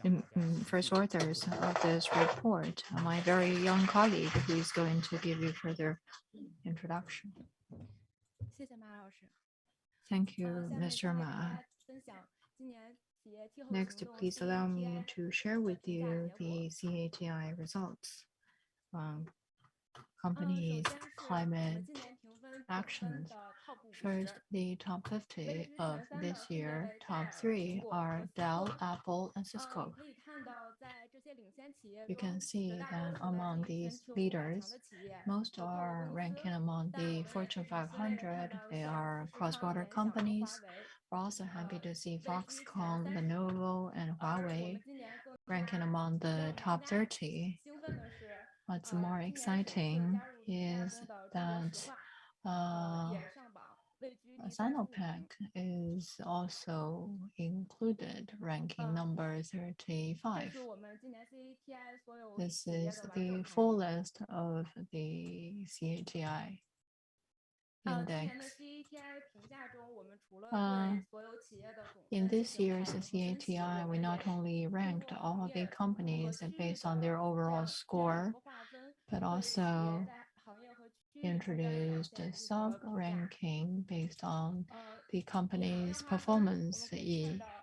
first authors of this report, my very young colleague who is going to give you further introduction. Thank you, Mr. Ma. Next, please allow me to share with you the CATI results from companies' climate actions. First, the top 50 of this year, top 3 are Dell, Apple, and Cisco. You can see that among these leaders, most are ranking among the Fortune 500. They are cross-border companies. We're also happy to see Foxconn, Lenovo, and Huawei ranking among the top 30. What's more exciting is that Sinopec is also included, ranking number 35. This is the full list of the CATI index. In this year's CATI, we not only ranked all the companies based on their overall score, but also introduced a sub-ranking based on the company's performance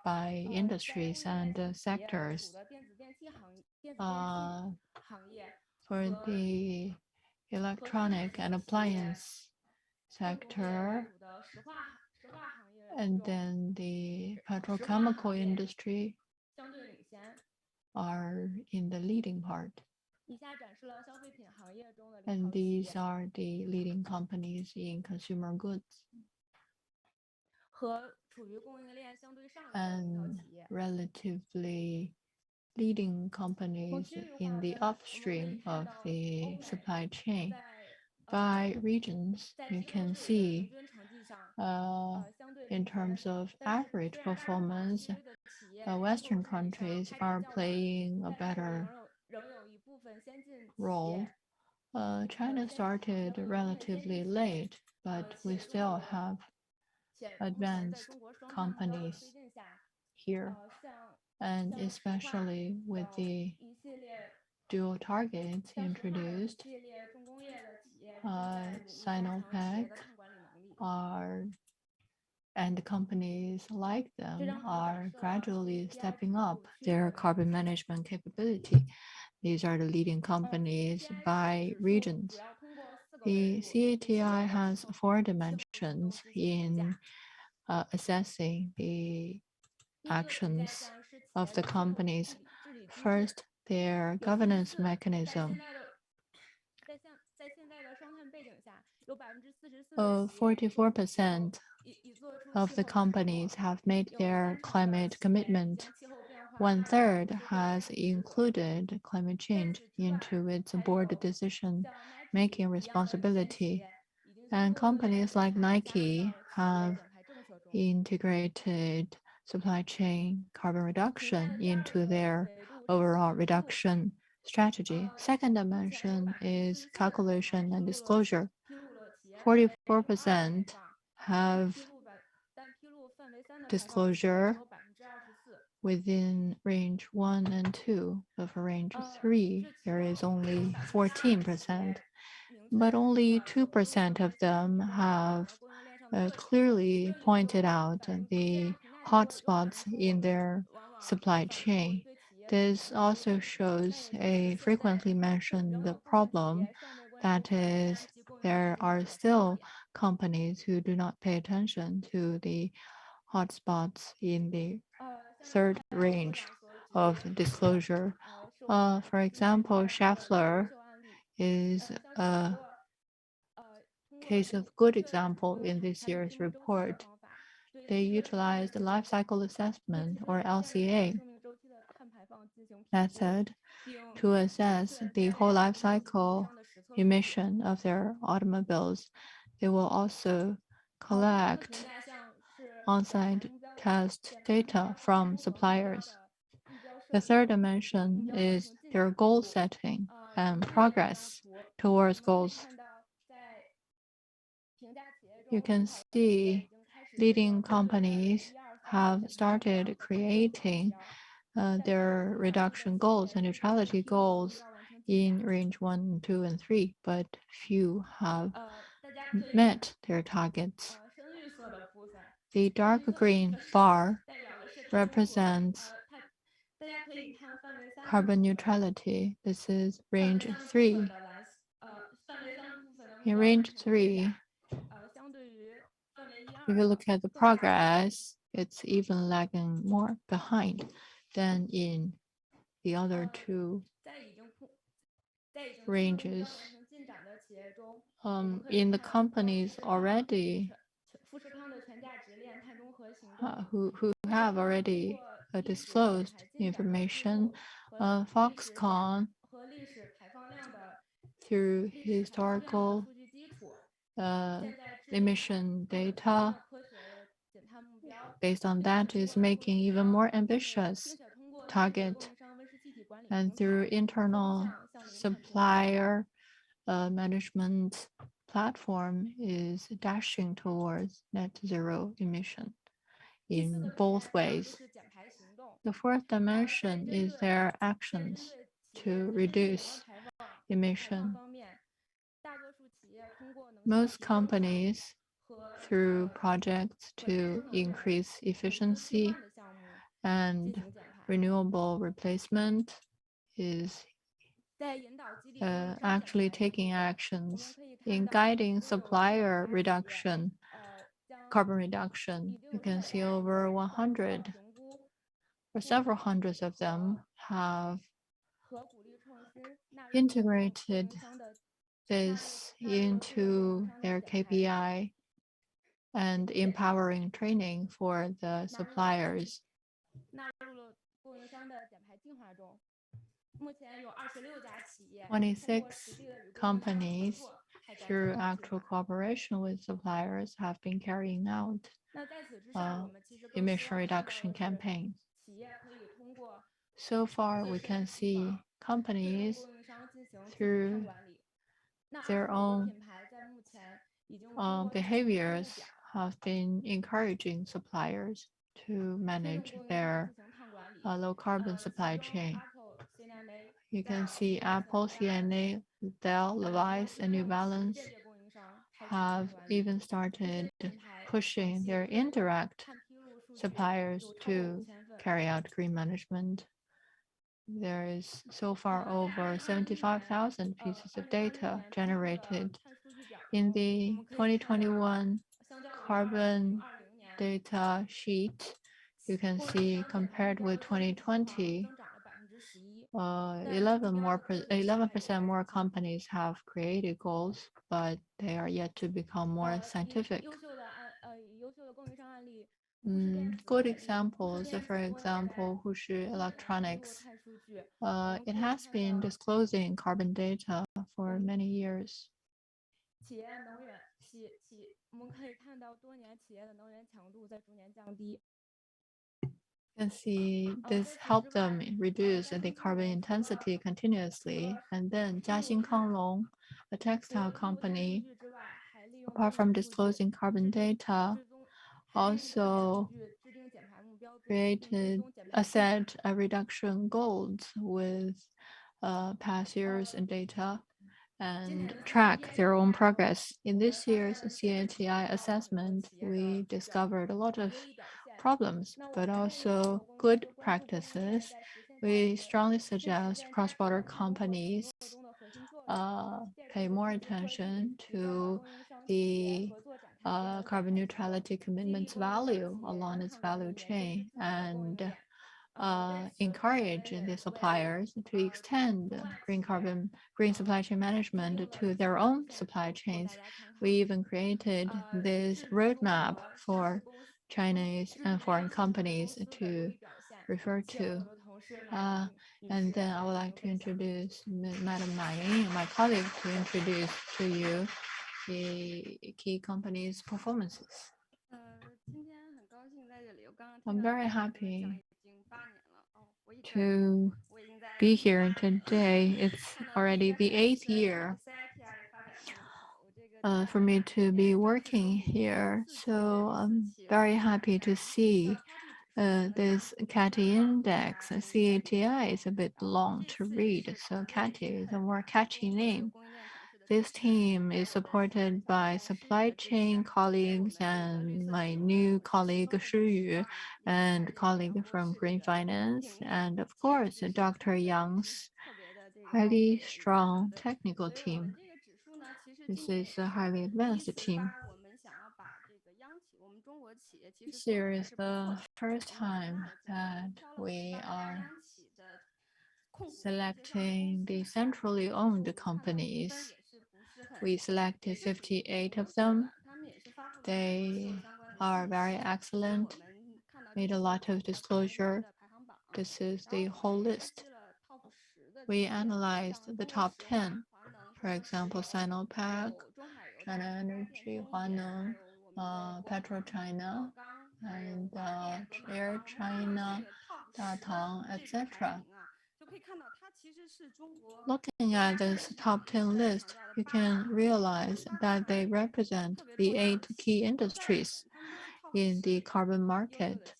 by industries and sectors. For the electronic and appliance sector, and then the petrochemical industry are in the leading part. And these are the leading companies in consumer goods. And relatively leading companies in the upstream of the supply chain. By regions, you can see in terms of average performance, Western countries are playing a better role. China started relatively late, but we still have advanced companies here, and especially with the dual targets introduced, Sinopec and companies like them are gradually stepping up their carbon management capability. These are the leading companies by regions. The CATI has 4 dimensions in assessing the actions of the companies. First, their governance mechanism. 44% of the companies have made their climate commitment. 1/3 has included climate change into its board decision-making responsibility. And companies like Nike have integrated supply chain carbon reduction into their overall reduction strategy. Second dimension is calculation and disclosure. 44% have disclosure within range 1 and 2. Of range 3, there is only 14%, but only 2% of them have clearly pointed out the hotspots in their supply chain. This also shows a frequently mentioned problem, that is, there are still companies who do not pay attention to the hotspots in the third range of disclosure. For example, Schaeffler is a case of good example in this year's report. They utilized the life cycle assessment, or LCA, method to assess the whole life cycle emission of their automobiles. They will also collect on-site test data from suppliers. The third dimension is their goal setting and progress towards goals. You can see leading companies have started creating their reduction goals and neutrality goals in range 1, 2, and 3, but few have met their targets. The dark green bar represents carbon neutrality. This is range 3. In range 3, if you look at the progress, it's even lagging more behind than in the other 2 ranges. In the companies already who have already disclosed information, Foxconn, through historical emission data, based on that, is making even more ambitious target, and through internal supplier management platform is dashing towards net zero emission in both ways. The fourth dimension is their actions to reduce emission. most companies, through projects to increase efficiency and renewable replacement, is actually taking actions in guiding supplier reduction, carbon reduction. You can see over 100 or several hundreds of them have integrated this into their KPI and empowering training for the suppliers. 26 companies, through actual cooperation with suppliers, have been carrying out emission reduction campaigns. So far, we can see companies, through their own behaviors, have been encouraging suppliers to manage their low carbon supply chain. You can see Apple, CNA, Dell, Levi's, and New Balance have even started pushing their indirect suppliers to carry out green management. There is so far over 75,000 pieces of data generated. In the 2021 carbon data sheet, you can see compared with 2020, 11% more companies have created goals, but they are yet to become more scientific. Good examples, for example, Hushi Electronics. It has been disclosing carbon data for many years. You can see this helped them reduce the carbon intensity continuously. And then Jiaqing, a textile company, apart from disclosing carbon data, also created a set of reduction goals with past years and data and track their own progress. In this year's CIETC assessment, we discovered a lot of problems, but also good practices. We strongly suggest cross-border companies pay more attention to the carbon neutrality commitment's value along its value chain and encourage the suppliers to extend green supply chain management to their own supply chains. We even created this roadmap for Chinese and foreign companies to refer to. And then I would like to introduce Madam Ma Yingying, my colleague, to introduce to you the key companies' performances. I'm very happy to be here today. It's already the 8th year for me to be working here. So I'm very happy to see this CATI index. CATI is a bit long to read, so CATI is a more catchy name. This team is supported by supply chain colleagues and my new colleague Shi Yu and colleague from Green Finance, and of course, Dr. Yang's highly strong technical team. This is a highly advanced team. This year is the first time that we are selecting the centrally owned companies. We selected 58 of them. They are very excellent, made a lot of disclosure. This is the whole list. We analyzed the top 10. For example, Sinopec, China Energy, Huaneng, PetroChina, and Air China, Datang, etc. Looking at this top 10 list, you can realize that they represent the 8 key industries in the carbon market.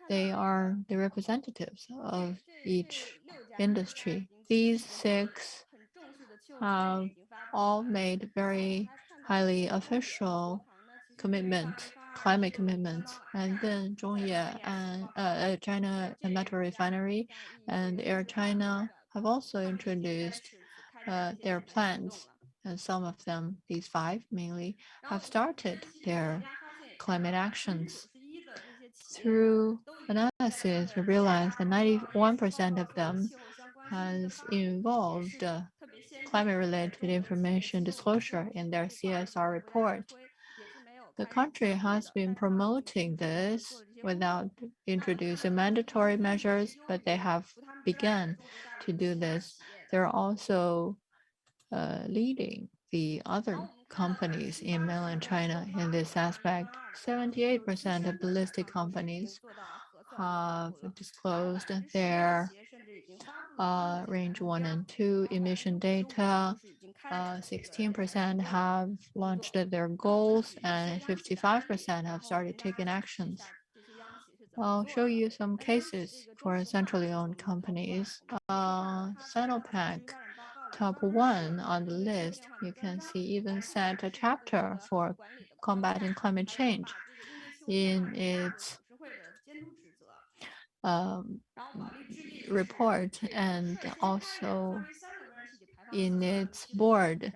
They are the representatives of each industry. These 6 have all made very highly official commitment, climate commitments, and then Zhongye and China Metal Refinery and Air China have also introduced their plans, and some of them, these five mainly, have started their climate actions. Through analysis, we realized that 91% of them has involved climate-related information disclosure in their CSR report. The country has been promoting this without introducing mandatory measures, but they have begun to do this. They're also leading the other companies in mainland China in this aspect. 78% of the listed companies have disclosed their range 1 and 2 emission data. 16% have launched their goals, and 55% have started taking actions. I'll show you some cases for centrally owned companies. Sinopec, top 1 on the list. You can see even set a chapter for combating climate change in its report and also in its board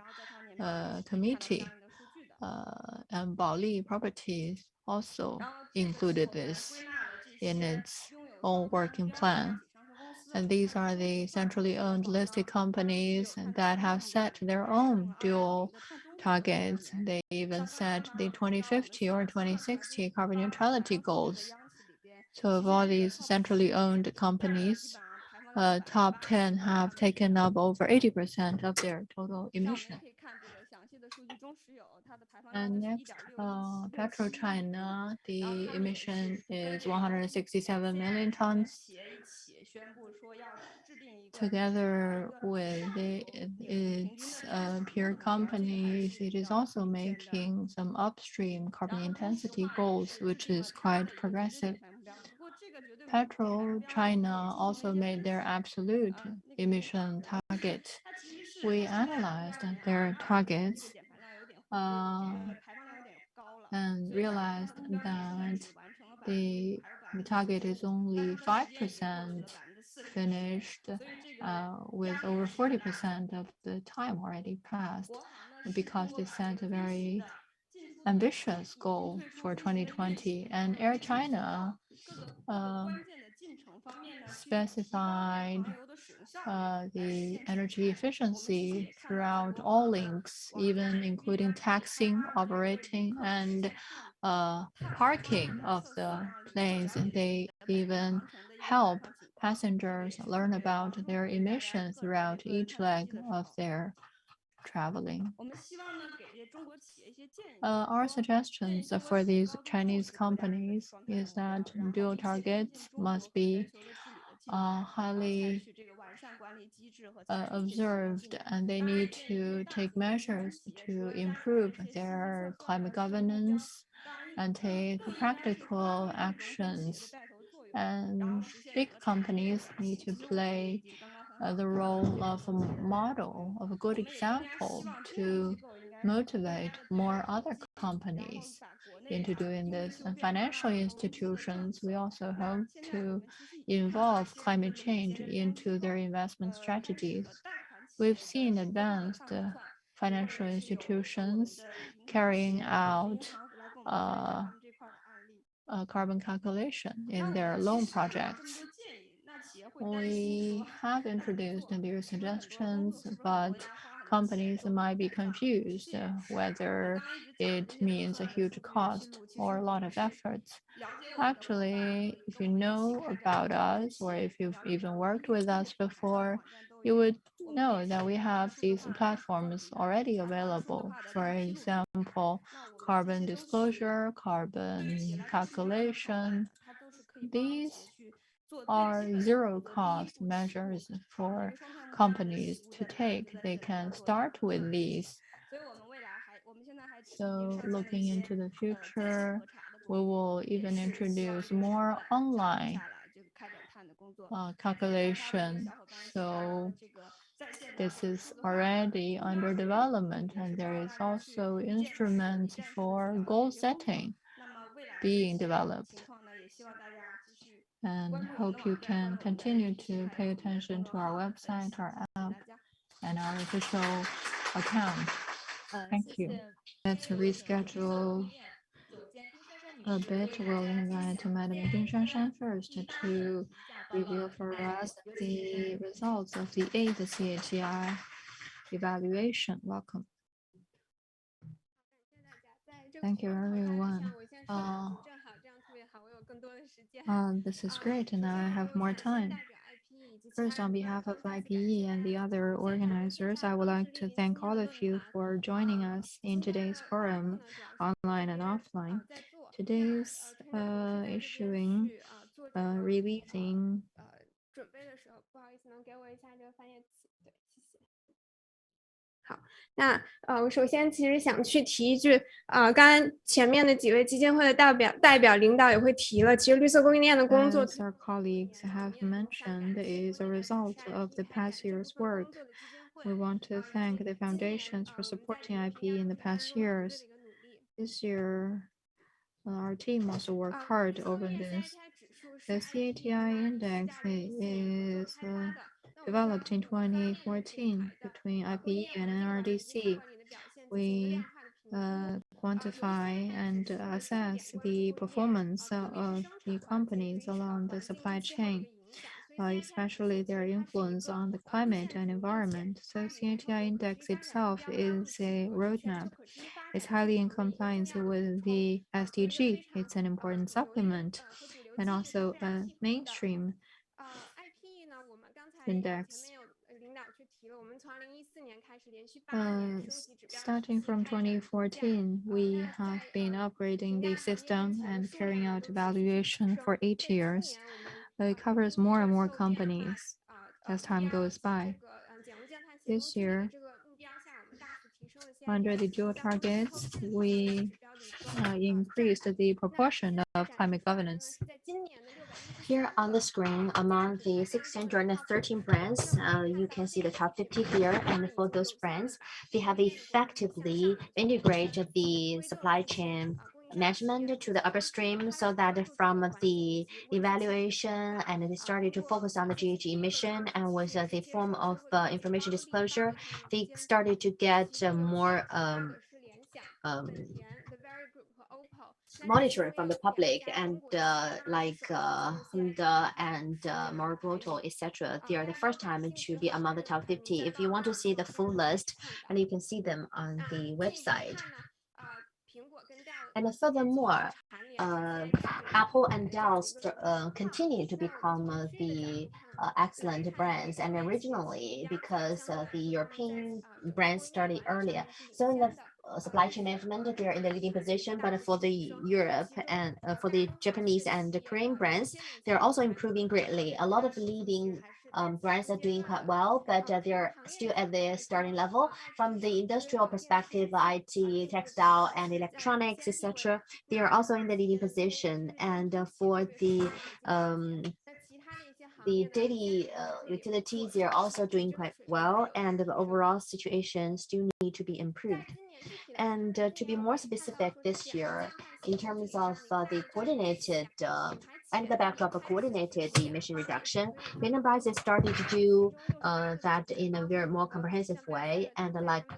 committee. And Baoli Properties also included this in its own working plan. And these are the centrally owned listed companies that have set their own dual targets. They even set the 2050 or 2060 carbon neutrality goals. So of all these centrally owned companies, top 10 have taken up over 80% of their total emission. And next, PetroChina, the emission is 167 million tons. Together with its peer companies, it is also making some upstream carbon intensity goals, which is quite progressive. PetroChina also made their absolute emission target. We analyzed their targets and realized that the target is only 5% finished with over 40% of the time already passed because they set a very ambitious goal for 2020. And Air China specified the energy efficiency throughout all links, even including taxiing, operating, and parking of the planes. And they even help passengers learn about their emissions throughout each leg of their traveling. Our suggestions for these Chinese companies is that dual targets must be highly observed, and they need to take measures to improve their climate governance and take practical actions. And big companies need to play the role of a model, of a good example to motivate more other companies into doing this. And financial institutions, we also hope to involve climate change into their investment strategies. We've seen advanced financial institutions carrying out carbon calculation in their loan projects. We have introduced their suggestions, but companies might be confused whether it means a huge cost or a lot of efforts. Actually, if you know about us, or if you've even worked with us before, you would know that we have these platforms already available. For example, carbon disclosure, carbon calculation. These are zero-cost measures for companies to take. They can start with these. So looking into the future, we will even introduce more online calculation. So This is already under development, and there is also instruments for goal setting being developed. And hope you can continue to pay attention to our website, our app, and our official account. Thank you. Let's reschedule a bit. We'll invite Madam Ding Shanshan first to review for us the results of the 8th CHEI evaluation. Welcome. Thank you, everyone. This is great, and now I have more time. First, on behalf of IPE and the other organizers, I would like to thank all of you for joining us in today's forum, online and offline. Today's releasing 我首先其实想去提一句，刚刚前面的几位基金会的代表领导也会提了，其实绿色供应链的工作 As our colleagues have mentioned, is a result of the past year's work. We want to thank the foundations for supporting IPE in the past years. This year, our team also worked hard over this. The CATI index is developed in 2014 between IPE and NRDC. We quantify and assess the performance of the companies along the supply chain, especially their influence on the climate and environment. So CATI index itself is a roadmap. It's highly in compliance with the SDG. It's an important supplement and also a mainstream index. Starting from 2014, we have been upgrading the system and carrying out evaluation for 8 years. It covers more and more companies as time goes by. This year, under the dual targets, we increased the proportion of climate governance. Here on the screen, among the 613 brands, you can see the top 50 here. And for those brands, they have effectively integrated the supply chain management to the upstream, so that from the evaluation and they started to focus on the GHG emission, and with the form of information disclosure, they started to get more monitoring from the public, and like Honda and Marlboro, etc. They are the first time to be among the top 50. If you want to see the full list, and you can see them on the website. And furthermore, Apple and Dell continue to become the excellent brands, and originally because the European brands started earlier. So in the supply chain management, they are in the leading position, but for the Europe and for the Japanese and the Korean brands, they're also improving greatly. A lot of leading brands are doing quite well, but they're still at the starting level. From the industrial perspective, IT, textile, and electronics, etc., they are also in the leading position. And for the daily utilities, they are also doing quite well, and the overall situation still need to be improved. And to be more specific, this year, in terms of the coordinated and the backdrop of coordinated emission reduction, the enterprises started to do that in a very more comprehensive way. And like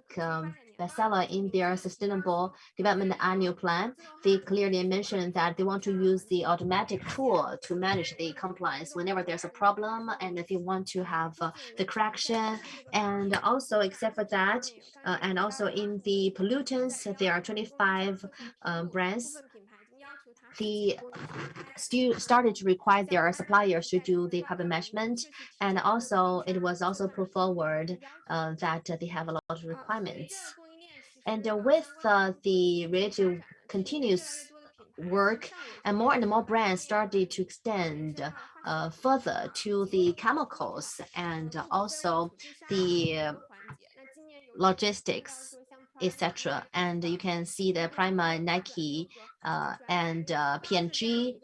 bestseller in their sustainable development annual plan, they clearly mentioned that they want to use the automatic tool to manage the compliance whenever there's a problem, and if you want to have the correction. And also, except for that, and also in the pollutants, there are 25 brands. They still started to require their suppliers to do the carbon measurement, and also it was also put forward that they have a lot of requirements. And with the related continuous work, and more brands started to extend further to the chemicals and also the logistics. etc. And you can see the Prima, Nike, and P&G.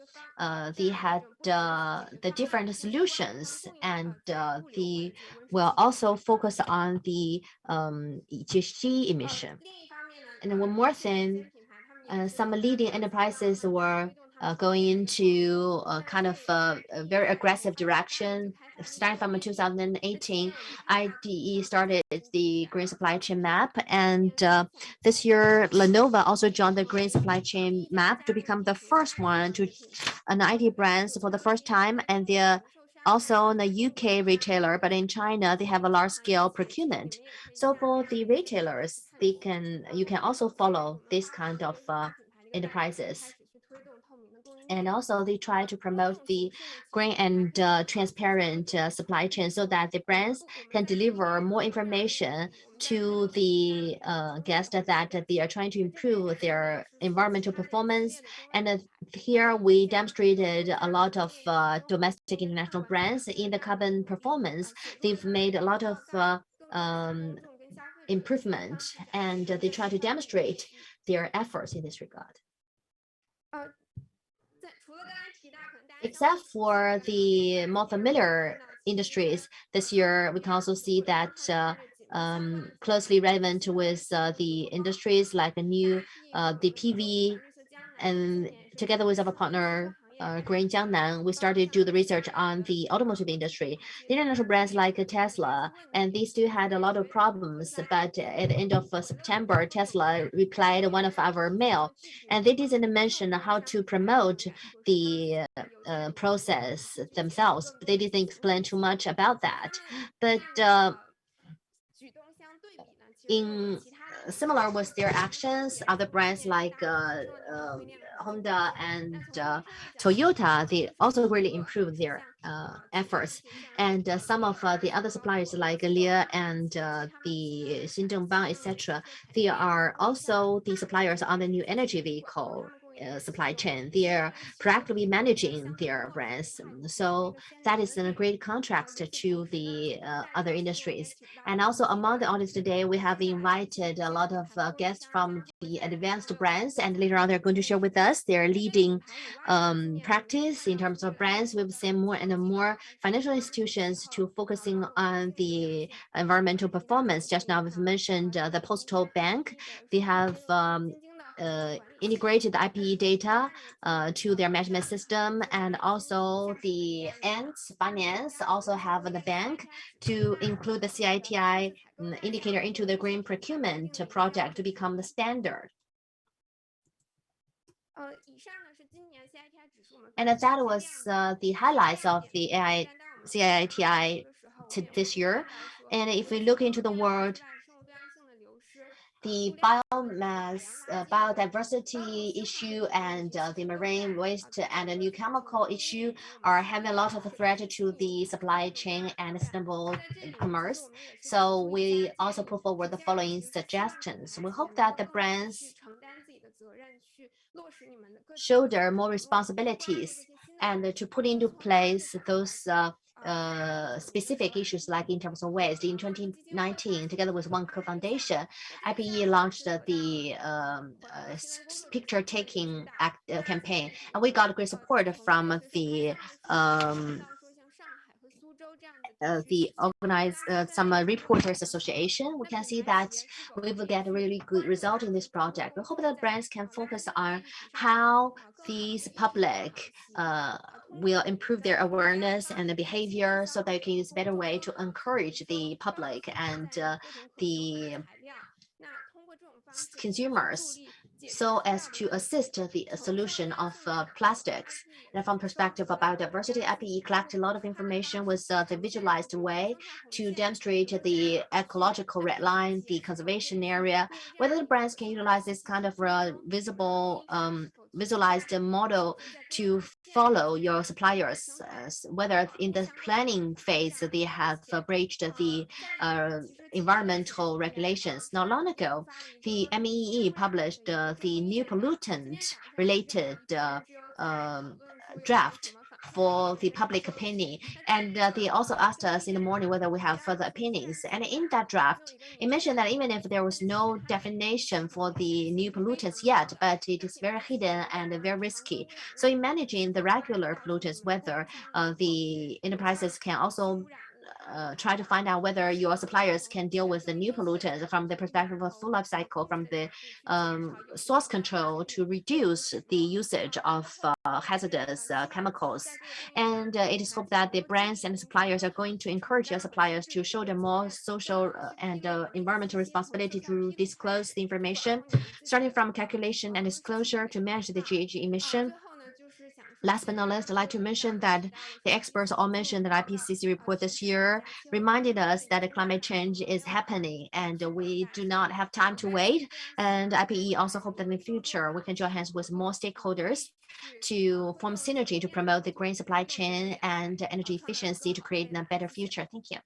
They had the different solutions, and they will also focus on the GHG emission. And one more thing, some leading enterprises were going into a kind of a very aggressive direction. Starting from 2018, IDE started the Green Supply Chain Map, and this year Lenovo also joined the Green Supply Chain Map to become the first one to an IT brands for the first time, and they're also the UK retailer, but in China they have a large-scale procurement. So for the retailers, you can also follow this kind of enterprises. And also they try to promote the green and transparent supply chain so that the brands can deliver more information to the guests that they are trying to improve their environmental performance. And here we demonstrated a lot of domestic international brands in the carbon performance. They've made a lot of improvement, and they try to demonstrate their efforts in this regard. Except for the more familiar industries, this year we can also see that closely relevant with the industries like the PV, and together with our partner Green Jiangnan, we started to do the research on the automotive industry. The international brands like Tesla, and they still had a lot of problems, but at the end of September, Tesla replied one of our mail, and they didn't mention how to promote the process themselves. They didn't explain too much about that, but in similar with their actions, other brands like Honda and Toyota, they also really improved their efforts. And some of the other suppliers like Lear and the Xinzhengbang, etc., they are also the suppliers on the new energy vehicle supply chain. They are proactively managing their brands. So that is a great contrast to the other industries. And also among the audience today, we have invited a lot of guests from the advanced brands, and later on they're going to share with us their leading practice in terms of brands. We've seen more and more financial institutions to focusing on the environmental performance. Just now we've mentioned the Postal Bank. They have integrated IPE data to their management system, and also the Ants Finance also have the bank to include the CITI indicator into the green procurement project to become the standard. And that was the highlights of the CITI this year. And if we look into the world, the biomass, biodiversity issue, and the marine waste and the new chemical issue are having a lot of threat to the supply chain and sustainable commerce. So we also put forward the following suggestions. We hope that the brands shoulder more responsibilities and to put into place those specific issues like in terms of waste. In 2019, together with One Co Foundation, IPE launched the picture taking campaign, and we got great support from the organized some reporters association. We can see that we will get a really good result in this project. We hope that brands can focus on how these public will improve their awareness and the behavior, so that you can use a better way to encourage the public and the consumers, so as to assist the solution of plastics. And from perspective of biodiversity, IPE collect a lot of information with the visualized way to demonstrate the ecological red line, the conservation area, whether the brands can utilize this kind of visible visualized model to follow your suppliers, whether in the planning phase they have breached the environmental regulations. Not long ago, the MEE published the new pollutant related draft, for the public opinion. And they also asked us in the morning whether we have further opinions. And in that draft, it mentioned that even if there was no definition for the new pollutants yet, but it is very hidden and very risky. So in managing the regular pollutants, whether the enterprises can also try to find out whether your suppliers can deal with the new pollutants from the perspective of full life cycle, from the source control to reduce the usage of hazardous chemicals. And it is hoped that the brands and suppliers are going to encourage your suppliers to show them more social and environmental responsibility to disclose the information, starting from calculation and disclosure to manage the GHG emission. Last but not least, I'd like to mention that the experts all mentioned that IPCC report this year reminded us that climate change is happening and we do not have time to wait. And IPE also hope that in the future we can join hands with more stakeholders to form synergy to promote the green supply chain and energy efficiency to create a better future. Thank you.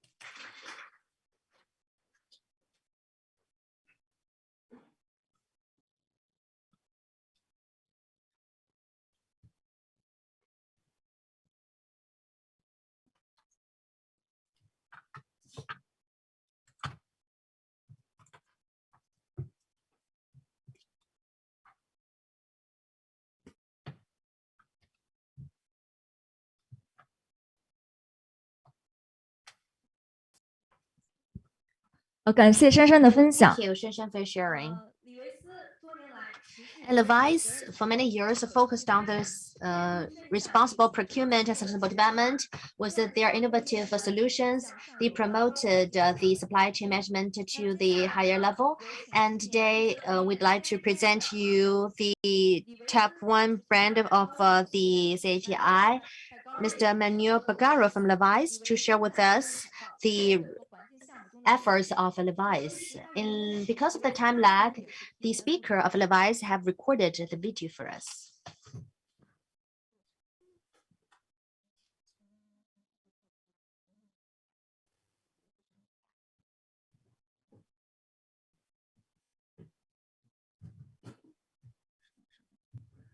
感谢珊珊的分享。 Thank you, Shanshan, for sharing. And Levi's, for many years, focused on this responsible procurement and sustainable development with their innovative solutions. They promoted the supply chain management to the higher level. And today, we'd like to present you the top 1 brand of the CIETC, Mr. Manuel Bagaro from Levi's, to share with us the efforts of Levi's. Because of the time lag, the speaker of Levi's have recorded the video for us.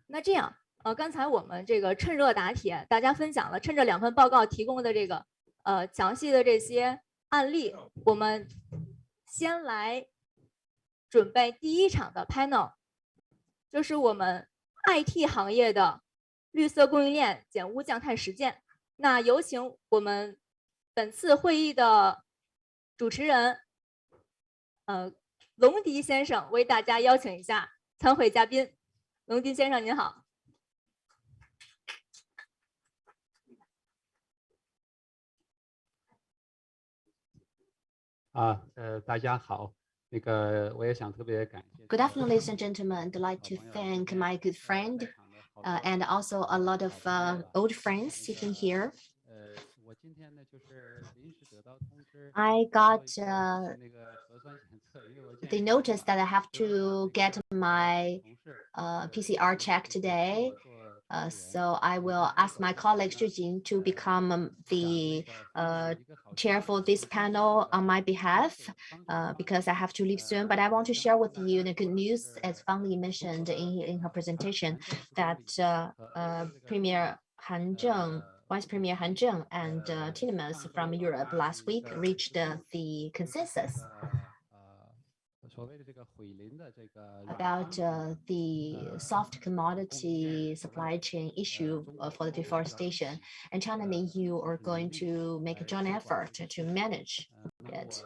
那这样，刚才我们这个趁热打铁，大家分享了趁这2份报告提供的这个详细的这些案例，我们先来准备第1场的 panel， 就是我们 IT 行业的绿色供应链减污降碳实践。那有请我们本次会议的主持人，龙迪先生为大家邀请一下参会嘉宾。龙迪先生您好。大家好，我也想特别感谢。 Good afternoon, ladies and gentlemen. I'd like to thank my good friend and also a lot of old friends sitting here. I got the notice that I have to get my PCR check today. So I will ask my colleague Jieqing to become the chair for this panel on my behalf because I have to leave soon. But I want to share with you the good news, as Feng mentioned in her presentation, that Premier Han Zheng, Vice Premier Han Zheng and Timecodes from Europe last week reached the consensus about the soft commodity supply chain issue for the deforestation, and China and the EU are going to make a joint effort to manage it.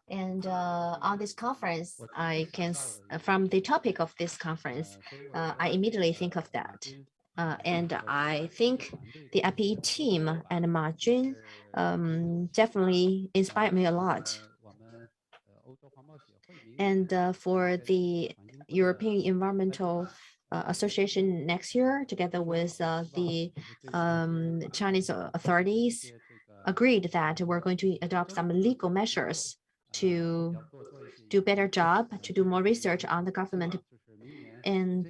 And on this conference, I can, from the topic of this conference, I immediately think of that. And I think the IPE team and Ma Jun definitely inspired me a lot. And for the European Environmental Association next year, together with the Chinese authorities, agreed that we're going to adopt some legal measures to do a better job, to do more research on the government. And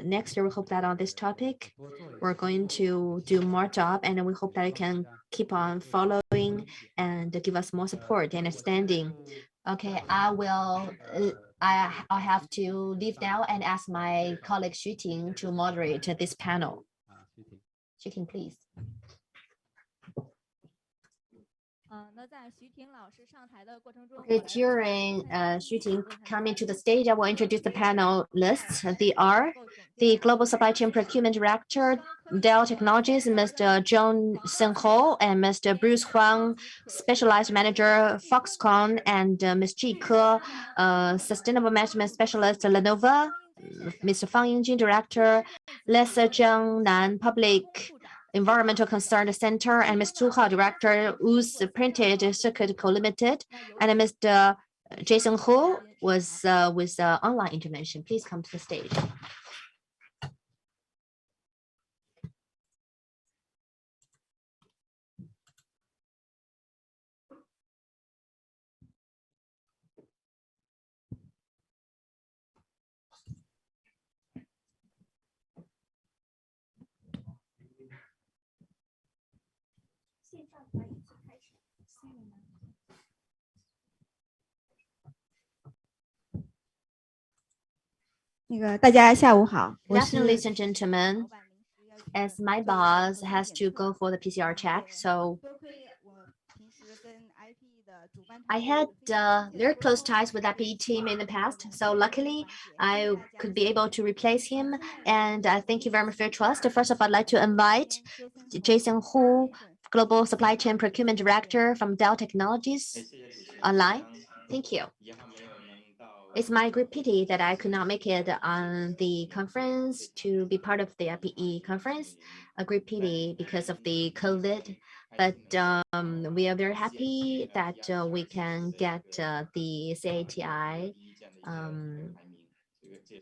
next year, we hope that on this topic, we're going to do more job, and we hope that it can keep on following and give us more support and understanding. Okay, I'll have to leave now and ask my colleague Yingying to moderate this panel. Jieqing, please. Okay, during shooting coming to the stage, I will introduce the panelists. They are the Global Supply Chain Procurement Director, Dell Technologies, Mr. John Senho, and Mr. Bruce Huang, Specialized Manager, Foxconn, and Ms. Zhiqi, Sustainable Management Specialist, Lenovo, Mr. Feng Yingying, Director, Les Jiangnan Public Environmental Concern Center, and Ms. Zhu, Director, Wu's Printed Circuit Co. Limited, and Mr. Jason Hu was with online intervention. Please come to the stage. 大家下午好， Good afternoon, ladies and gentlemen. As my boss has to go for the PCR check, so I had very close ties with that PE team in the past. So luckily, I could be able to replace him. And thank you very much for your trust. First of all, I'd like to invite Jason Hu, Global Supply Chain Procurement Director from Dell Technologies, online. Thank you. It's my great pity that I could not make it on the conference to be part of the IPE conference. A great pity because of the COVID. But we are very happy that we can get the CIETI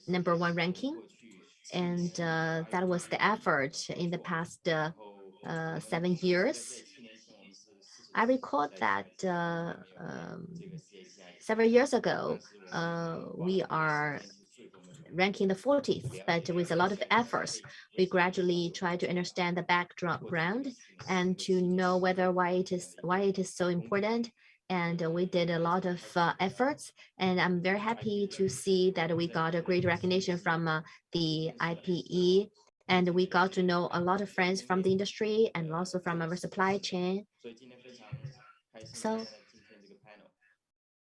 #1 ranking. And that was the effort in the past 7 years. I recall that several years ago, we are ranking the 40th, but with a lot of efforts, we gradually try to understand the background and to know why it is so important. And we did a lot of efforts, and I'm very happy to see that we got a great recognition from the IPE, and we got to know a lot of friends from the industry and also from our supply chain. So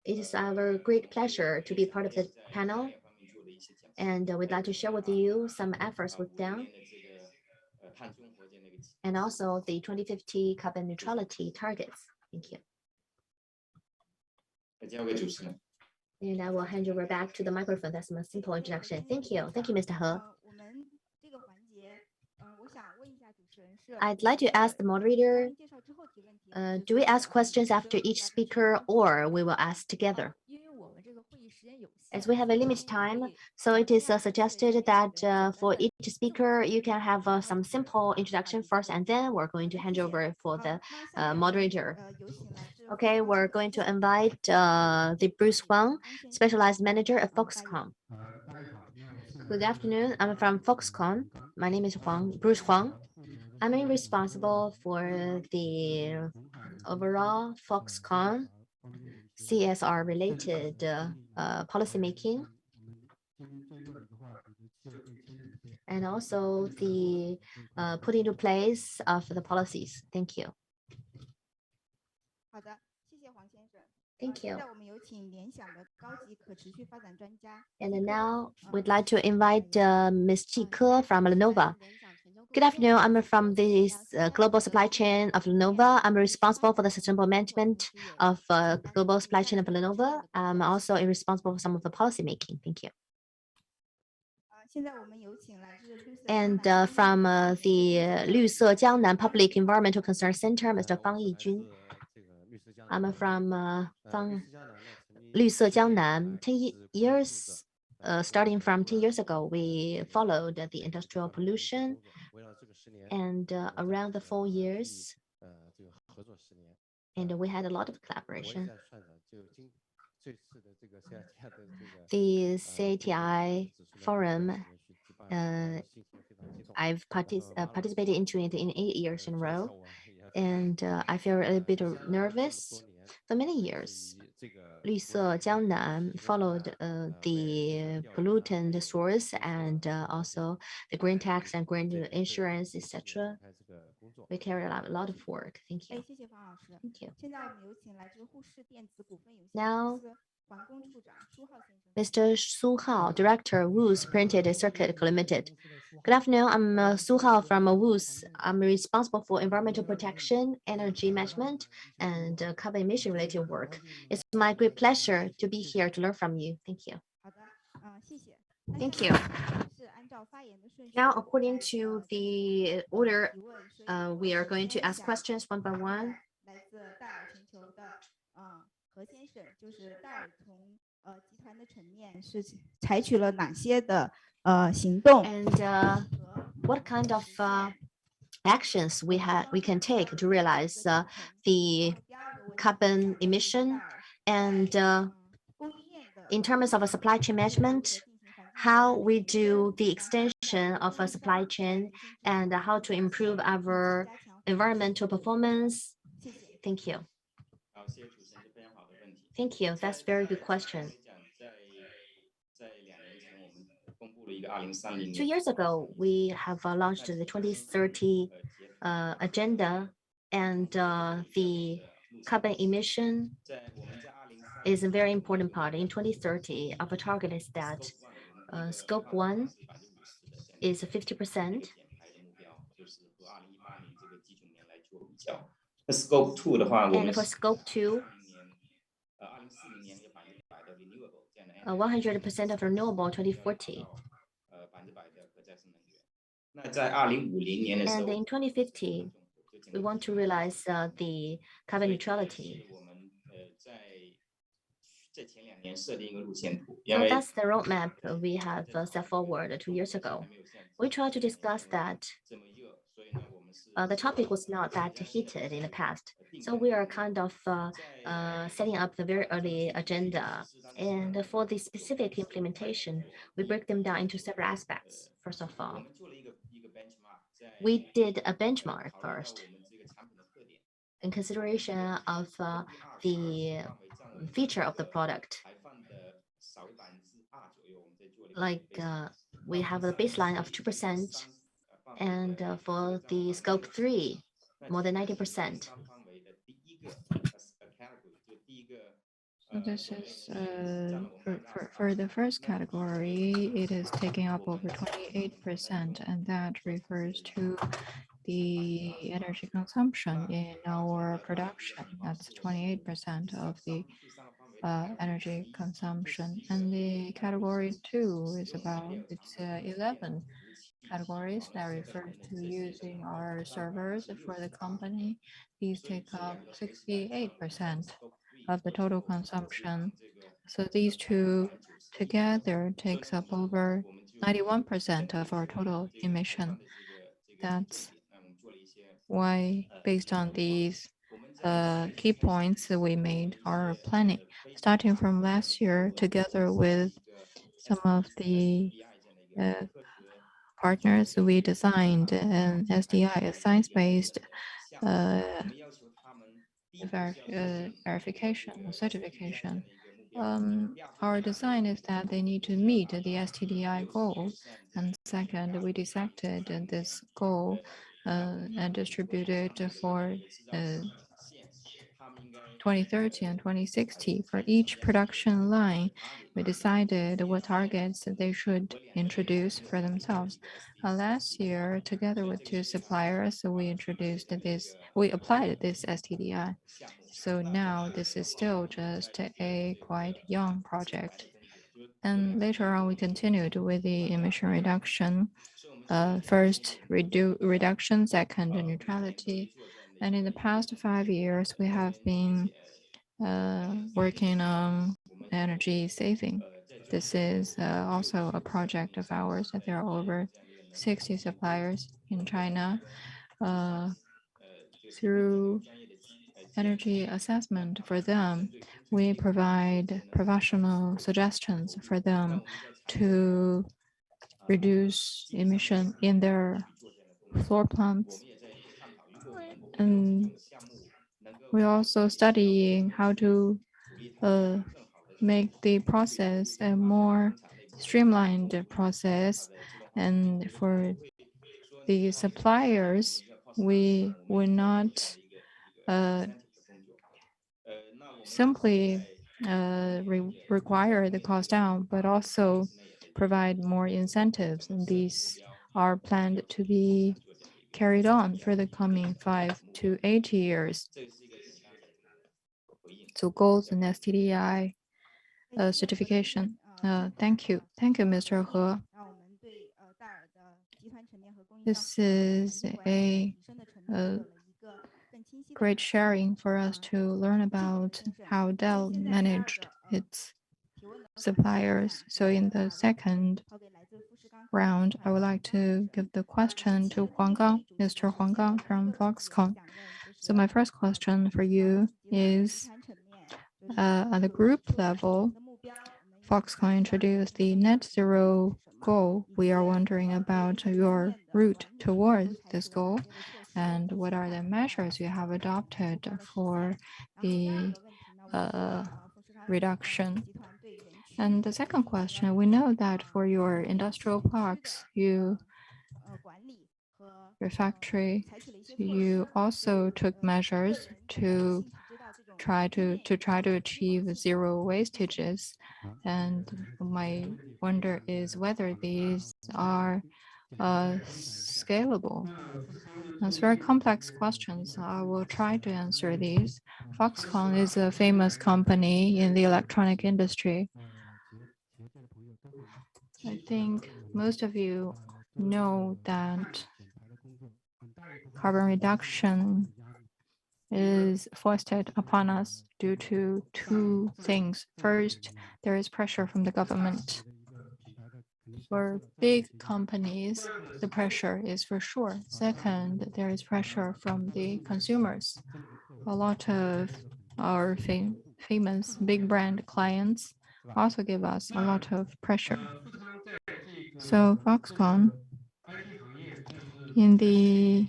it is our great pleasure to be part of the panel, and we'd like to share with you some efforts we've done, and also the 2050 carbon neutrality targets. Thank you. And I will hand over back to the microphone. That's my simple introduction. Thank you. Thank you, Mr. He. I'd like to ask the moderator, do we ask questions after each speaker or we will ask together? As we have a limited time, so it is suggested that for each speaker, you can have some simple introduction first, and then we're going to hand over for the moderator. Okay, we're going to invite the Bruce Huang, Specialized Manager of Foxconn. Good afternoon, I'm from Foxconn. My name is Bruce Huang. I'm responsible for the overall Foxconn CSR-related policymaking, and also the putting into place of the policies. Thank you. Thank you. And now we'd like to invite Ms. Zhiqi from Lenovo. Good afternoon. I'm from the global supply chain of Lenovo. I'm responsible for the sustainable management of global supply chain of Lenovo. I'm also responsible for some of the policy making. Thank you. And from the 绿色江南 Public Environmental Concern Center, Mr. Fang Yijun. I'm from Feng 绿色江南. 10 years, starting from 10 years ago, we followed the industrial pollution, and around the 4 years, and we had a lot of collaboration. The CIETI forum, I've participated into it in 8 years in a row, and I feel a little bit nervous For many years, 绿色江南 followed the pollutant source and also the green tax and green insurance, etc. We carried out a lot of work. Thank you. 谢谢方老师。 Thank you. 现在我们有请来自沪市电子股份有限 Now, 公司环工处长舒浩先生。 Mr. Su Hao, Director, Woos Printed Circuit Limited. Good afternoon. I'm Su Hao from Woos. I'm responsible for environmental protection, energy management, and carbon emission related work. It's my great pleasure to be here to learn from you. Thank you. 好的，谢谢。 Thank you. Now, according to the order, we are going to ask questions one by one. 来自戴尔全球的何先生，就是戴尔从集团的层面是采取了哪些的行动 And what kind of actions we can take to realize the carbon emission, and in terms of a supply chain management, how we do the extension of a supply chain and how to improve our environmental performance. Thank you. Thank you. That's a very good question. 2 years ago, we have launched the 2030 agenda, and the carbon emission is a very important part. In 2030, our target is that scope 1 is 50%. Scope 2 的话， and for scope 2, 100% of renewable 2040. 那在2050年的时候 And in 2050, we want to realize the carbon neutrality. 我们在前2年设定一个路线图， So that's the roadmap we have set forward 2 years ago. We tried to discuss that. The topic was not that heated in the past, so we are kind of setting up the very early agenda. And for the specific implementation, we break them down into several aspects. First of all, we did a benchmark first in consideration of the feature of the product. Like we have a baseline of 2%, and for the scope 3, more than 90%. So this is for the first category, it is taking up over 28%, and that refers to the energy consumption in our production. That's 28% of the energy consumption. And the category 2 is about 11 categories that refers to using our servers for the company. These take up 68% of the total consumption. So these two together takes up over 91% of our total emission. That's why, based on these key points that we made our planning, starting from last year, together with some of the partners, we designed an SDI, a science-based verification or certification. Our design is that they need to meet the STDI goal. And second, we dissected this goal and distributed for 2030 and 2060. For each production line, we decided what targets they should introduce for themselves. Last year, together with 2 suppliers, we applied this STDI. So now this is still just a quite young project. And later on, we continued with the emission reduction. First, reduction, second, neutrality. And in the past 5 years, we have been working on energy saving. This is also a project of ours. There are over 60 suppliers in China. Through energy assessment for them, we provide professional suggestions for them to reduce emission in their floor plants. And we're also studying how to make the process a more streamlined process. And for the suppliers, we will not simply require the cost down, but also provide more incentives. And these are planned to be carried on for the coming 5 to 8 years. So goals and STDI certification. Thank you. Thank you, Mr. He. This is a great sharing for us to learn about how Dell managed its suppliers. So in the second round, I would like to give the question to Huanggang, Mr. Huanggang from Foxconn. So my first question for you is, at the group level, Foxconn introduced the net zero goal. We are wondering about your route towards this goal and what are the measures you have adopted for the reduction. And the second question, we know that for your industrial parks, your factory, you also took measures to try to achieve zero wastages. And my wonder is whether these are scalable. That's very complex questions. I will try to answer these. Foxconn is a famous company in the electronic industry. I think most of you know that carbon reduction is foisted upon us due to two things. First, there is pressure from the government. For big companies, the pressure is for sure. Second, there is pressure from the consumers. A lot of our famous big brand clients also give us a lot of pressure. So Foxconn in the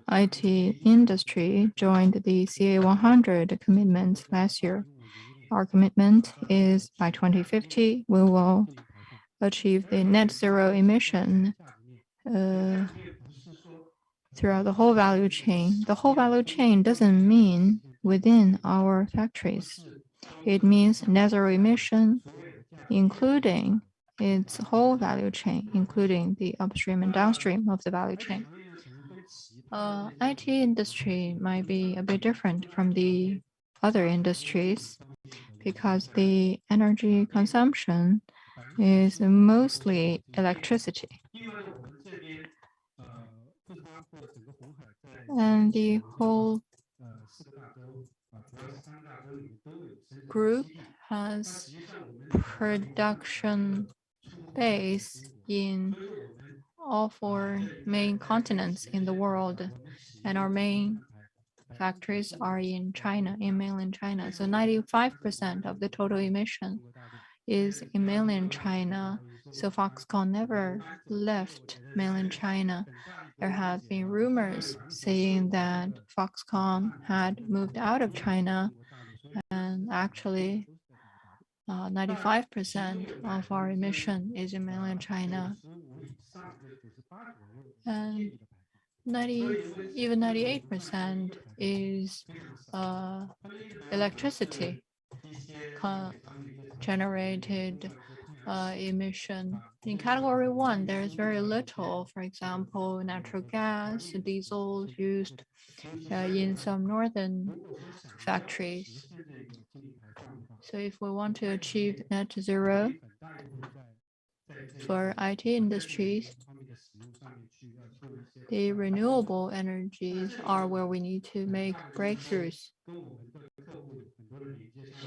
IT industry joined the CA100 commitment last year. Our commitment is by 2050, we will achieve the net zero emission throughout the whole value chain. The whole value chain doesn't mean within our factories. It means net zero emission, including its whole value chain, including the upstream and downstream of the value chain. IT industry might be a bit different from the other industries because the energy consumption is mostly electricity. And the whole group has production base in all 4 main continents in the world, and our main factories are in China, in mainland China. So 95% of the total emission is in mainland China. So Foxconn never left mainland China. There have been rumors saying that Foxconn had moved out of China, and actually 95% of our emission is in mainland China. And even 98% is electricity generated emission. In category 1, there is very little, for example, natural gas, diesel used in some northern factories. So if we want to achieve net zero for IT industries, the renewable energies are where we need to make breakthroughs.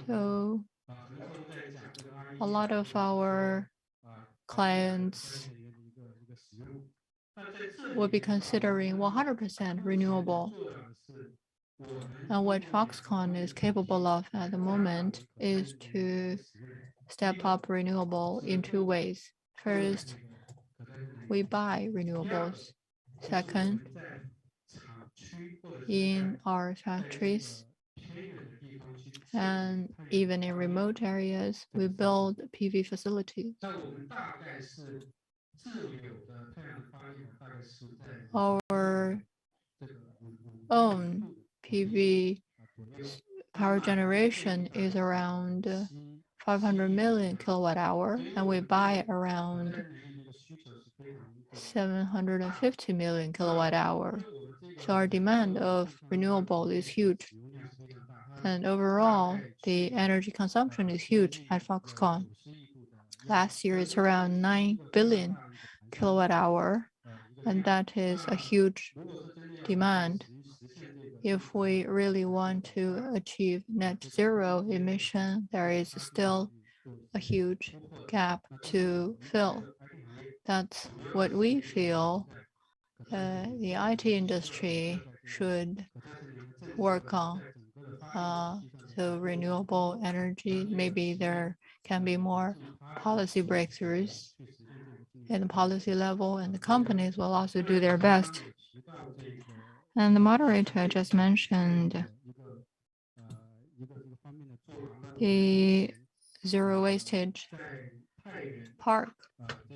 So a lot of our clients will be considering 100% renewable. And what Foxconn is capable of at the moment is to step up renewable in 2 ways. First, we buy renewables. Second, in our factories, And even in remote areas, we build PV facilities. Our own PV power generation is around 500 million kilowatt hour, and we buy around 750 million kilowatt hour. So our demand of renewable is huge. And overall, the energy consumption is huge at Foxconn. Last year, it's around 9 billion kilowatt hour, and that is a huge demand. If we really want to achieve net zero emission, there is still a huge gap to fill. That's what we feel the IT industry should work on. So renewable energy, maybe there can be more policy breakthroughs in the policy level, and the companies will also do their best. And the moderator just mentioned the zero wastage park.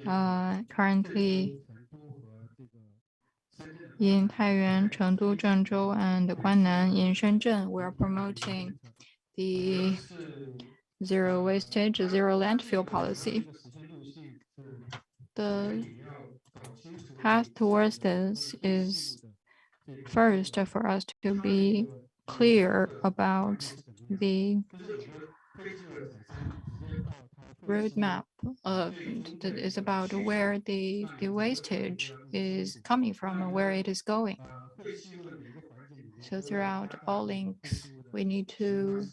Currently, in Taiyuan, Chengdu, Zhengzhou, and Guannan in Shenzhen, we are promoting the zero wastage, zero landfill policy. The path towards this is first for us to be clear about the roadmap that is about where the wastage is coming from and where it is going. So throughout all links, we need to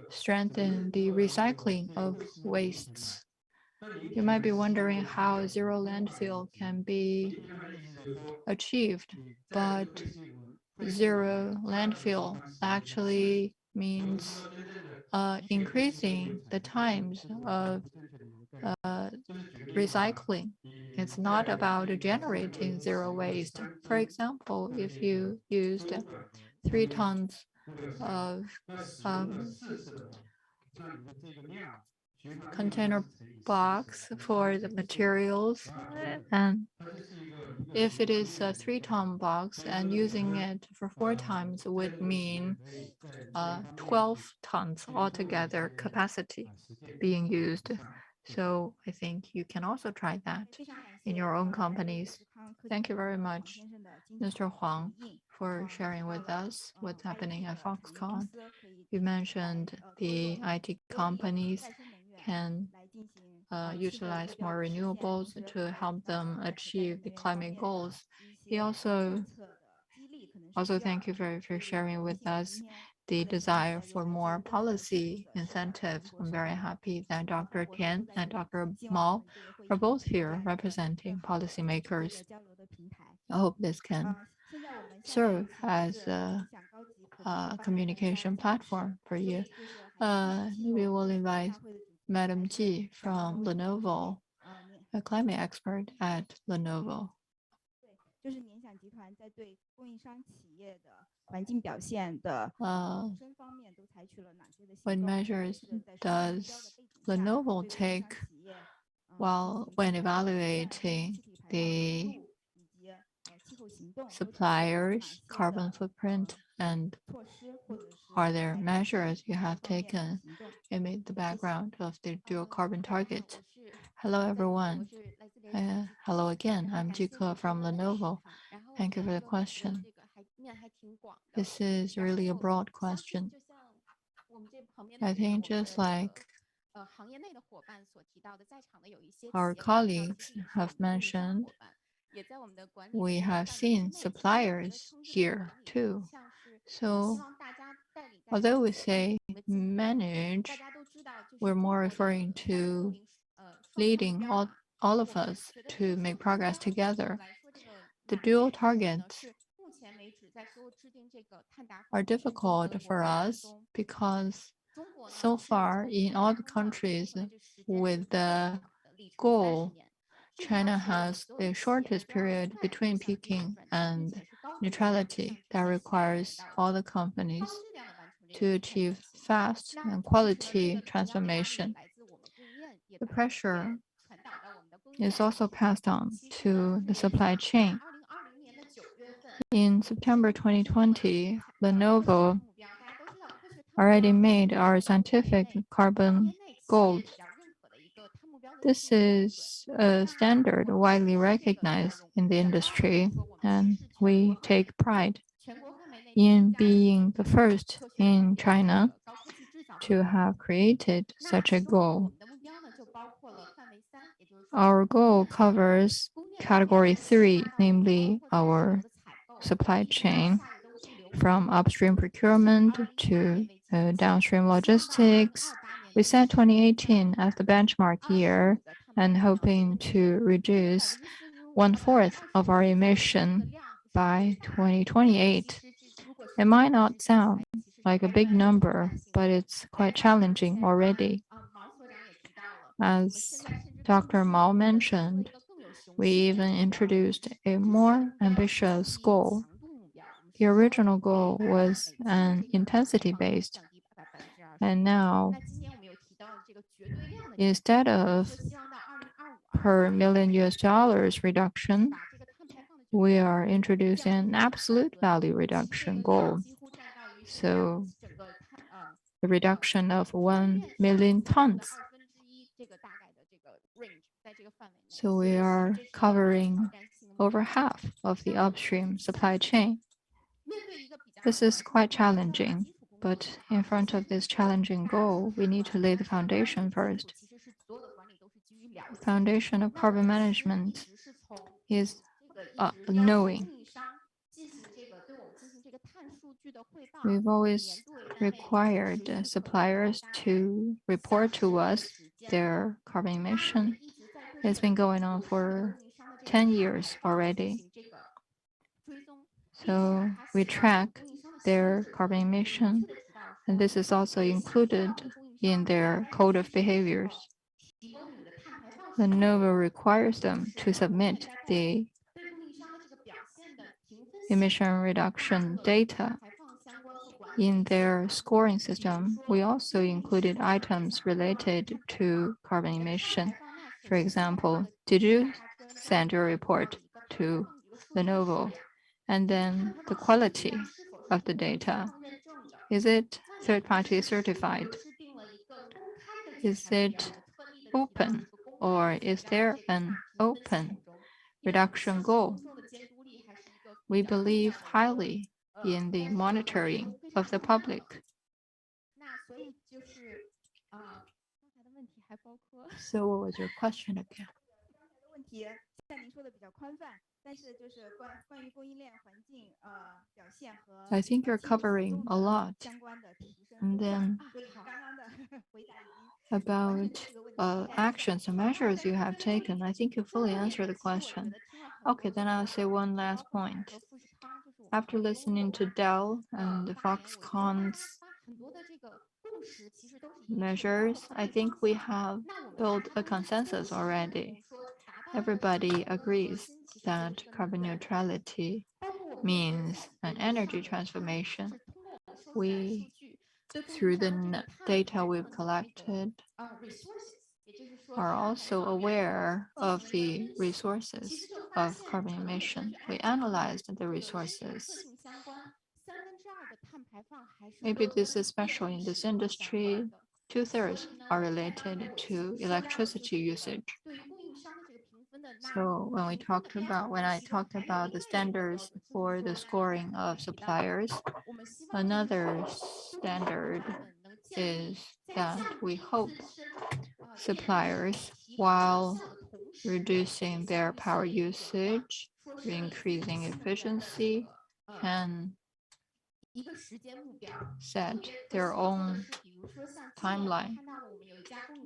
strengthen the recycling of wastes. You might be wondering how zero landfill can be achieved, but zero landfill actually means increasing the times of recycling. It's not about generating zero waste. For example, if you used 3 tons of container box for the materials, and if it is a 3-ton box and using it for 4 times would mean 12 tons altogether capacity being used. So I think you can also try that in your own companies. Thank you very much, Mr. Huang, for sharing with us what's happening at Foxconn. You mentioned the IT companies can utilize more renewables to help them achieve the climate goals. He also thank you for sharing with us the desire for more policy incentives. I'm very happy that Dr. Tian and Dr. Mao are both here representing policymakers. I hope this can serve as a communication platform for you. Maybe we'll invite Madam Ji from Lenovo, a climate expert at Lenovo. What measures does Lenovo take when evaluating the suppliers' carbon footprint, and are there measures you have taken amid the background of the dual carbon target? Hello, everyone. Hello again. I'm Jieqing from Lenovo. Thank you for the question. This is really a broad question. I think just like our colleagues have mentioned, we have seen suppliers here too. So although we say manage, we're more referring to leading all of us to make progress together. The dual targets are difficult for us because so far in all the countries with the goal, China has the shortest period between peaking and neutrality that requires all the companies to achieve fast and quality transformation. The pressure is also passed on to the supply chain. In September 2020, Lenovo already made our scientific carbon goals. This is a standard widely recognized in the industry, and we take pride in being the first in China to have created such a goal. Our goal covers category 3, namely our supply chain, from upstream procurement to downstream logistics. We set 2018 as the benchmark year and hoping to reduce 1/4 of our emission by 2028. It might not sound like a big number, but it's quite challenging already. As Dr. Mao mentioned, we even introduced a more ambitious goal. The original goal was an intensity-based, and now, instead of per million US dollars reduction, we are introducing an absolute value reduction goal. So the reduction of 1 million tons. So we are covering over half of the upstream supply chain. This is quite challenging, but in front of this challenging goal, we need to lay the foundation first. The foundation of carbon management is knowing. We've always required suppliers to report to us their carbon emission. It's been going on for 10 years already. So we track their carbon emission, and this is also included in their code of behaviors. Lenovo requires them to submit the emission reduction data. In their scoring system, we also included items related to carbon emission. For example, did you send your report to Lenovo? And then the quality of the data. Is it third-party certified? Is it open, or is there an open reduction goal? We believe highly in the monitoring of the public. So what was your question again? I think you're covering a lot. And then about actions and measures you have taken, I think you fully answered the question. Okay, then I'll say one last point. After listening to Dell and Foxconn's measures, I think we have built a consensus already. Everybody agrees that carbon neutrality means an energy transformation. We, through the data we've collected, are also aware of the resources of carbon emission. We analyzed the resources. Maybe this is special in this industry. 2/3 are related to electricity usage. So when I talked about the standards for the scoring of suppliers, another standard is that we hope suppliers, while reducing their power usage, increasing efficiency, can set their own timeline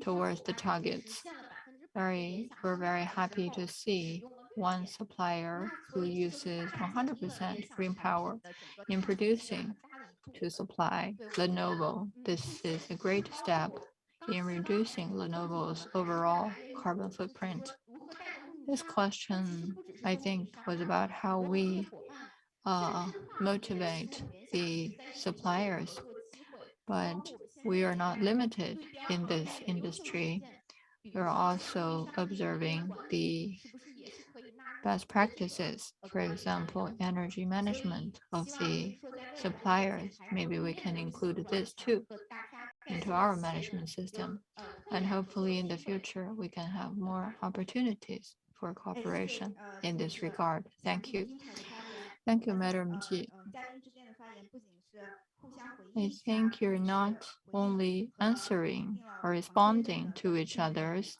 towards the targets. We're very happy to see one supplier who uses 100% green power in producing to supply Lenovo. This is a great step in reducing Lenovo's overall carbon footprint. This question, I think, was about how we motivate the suppliers But we are not limited in this industry. We're also observing the best practices, for example, energy management of the suppliers. Maybe we can include this too into our management system. And hopefully in the future, we can have more opportunities for cooperation in this regard. Thank you. Thank you, Madam Ji. I think you're not only answering or responding to each other's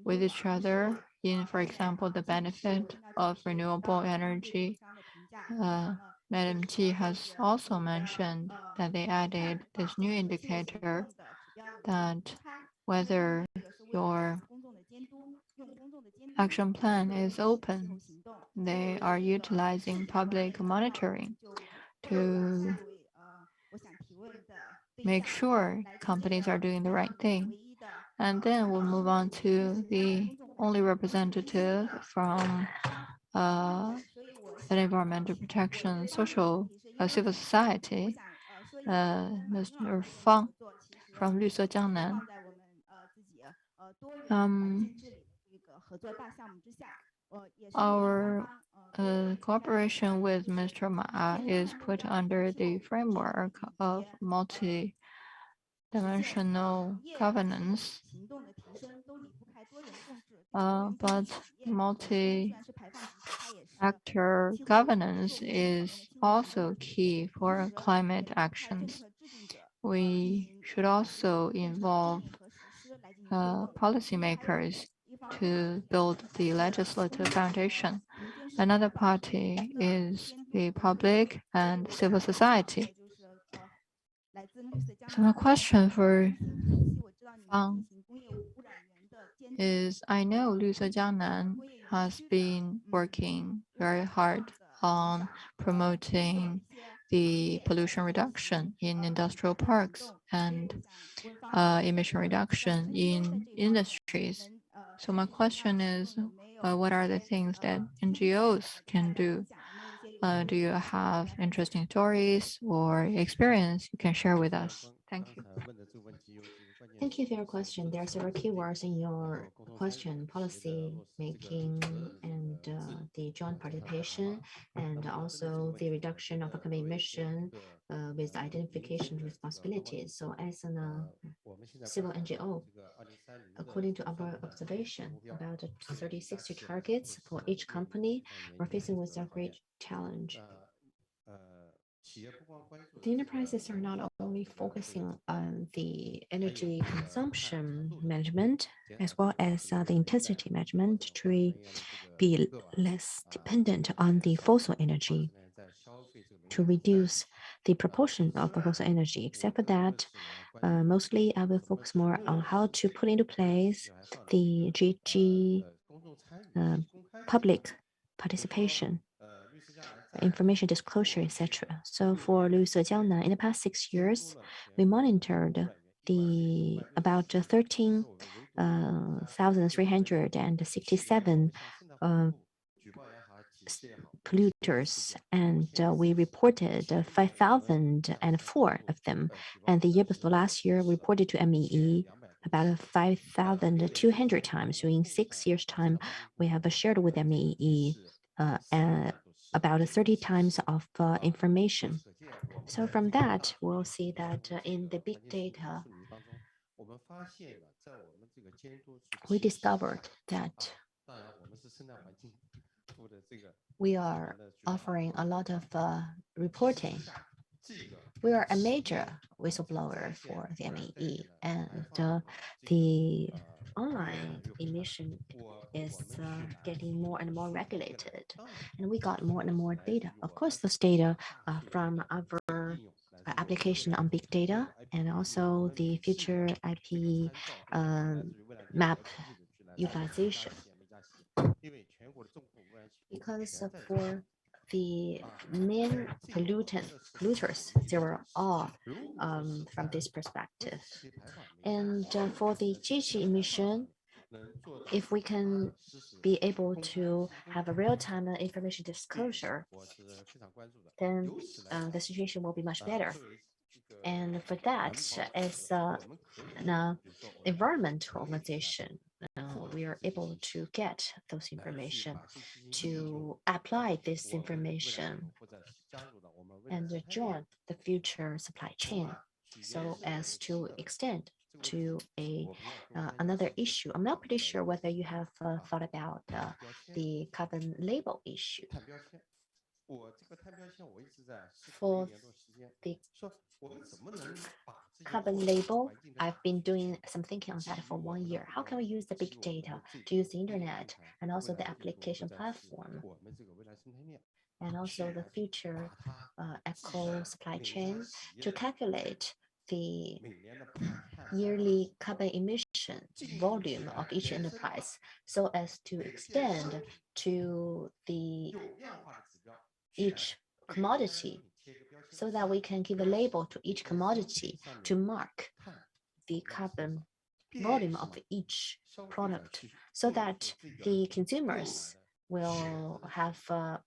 with each other in, for example, the benefit of renewable energy. Madam T has also mentioned that they added this new indicator that whether your action plan is open, they are utilizing public monitoring to make sure companies are doing the right thing. And then we'll move on to the only representative from an environmental protection, civil society, Mr. Feng from 绿色江南. Our cooperation with Mr. Ma is put under the framework of multi-dimensional governance, but multi-actor governance is also key for climate actions. We should also involve policymakers to build the legislative foundation. Another party is the public and civil society. So my question for Fang is, I know 绿色江南 has been working very hard on promoting the pollution reduction in industrial parks and emission reduction in industries. So my question is, what are the things that NGOs can do? Do you have interesting stories or experience you can share with us? Thank you. Thank you for your question. There are several keywords in your question: policy making and the joint participation, and also the reduction of carbon emission with identification responsibilities. So as a civil NGO, according to our observation, about 30-60 targets for each company, we're facing with a great challenge. The enterprises are not only focusing on the energy consumption management, as well as the intensity management to be less dependent on the fossil energy, to reduce the proportion of fossil energy. Except for that, mostly I will focus more on how to put into place the public participation, information disclosure, etc. So for 绿色江南, in the past 6 years, we monitored about 13,367 polluters, and we reported 5,004 of them. And the year before last year, we reported to MEE about 5,200 times. So in 6 years' time, we have shared with MEE about 30 times of information. So from that, we'll see that in the big data, we discovered that we are offering a lot of reporting. We are a major whistleblower for the MEE, and the online emission is getting more and more regulated, and we got more and more data. Of course, those data from our application on big data and also the future IP map utilization. Because for the main polluters, they were all from this perspective. And for the Ziqi emission, if we can be able to have a real-time information disclosure, then the situation will be much better. And for that, as an environmental organization, we are able to get those information, to apply this information and join the future supply chain, so as to extend to another issue. I'm not pretty sure whether you have thought about the carbon label issue. For the carbon label, I've been doing some thinking on that for 1 year. How can we use the big data to use the internet and also the application platform and also the future eco supply chain to calculate the yearly carbon emission volume of each enterprise, so as to extend to each commodity, so that we can give a label to each commodity to mark the carbon volume of each product, so that the consumers will have a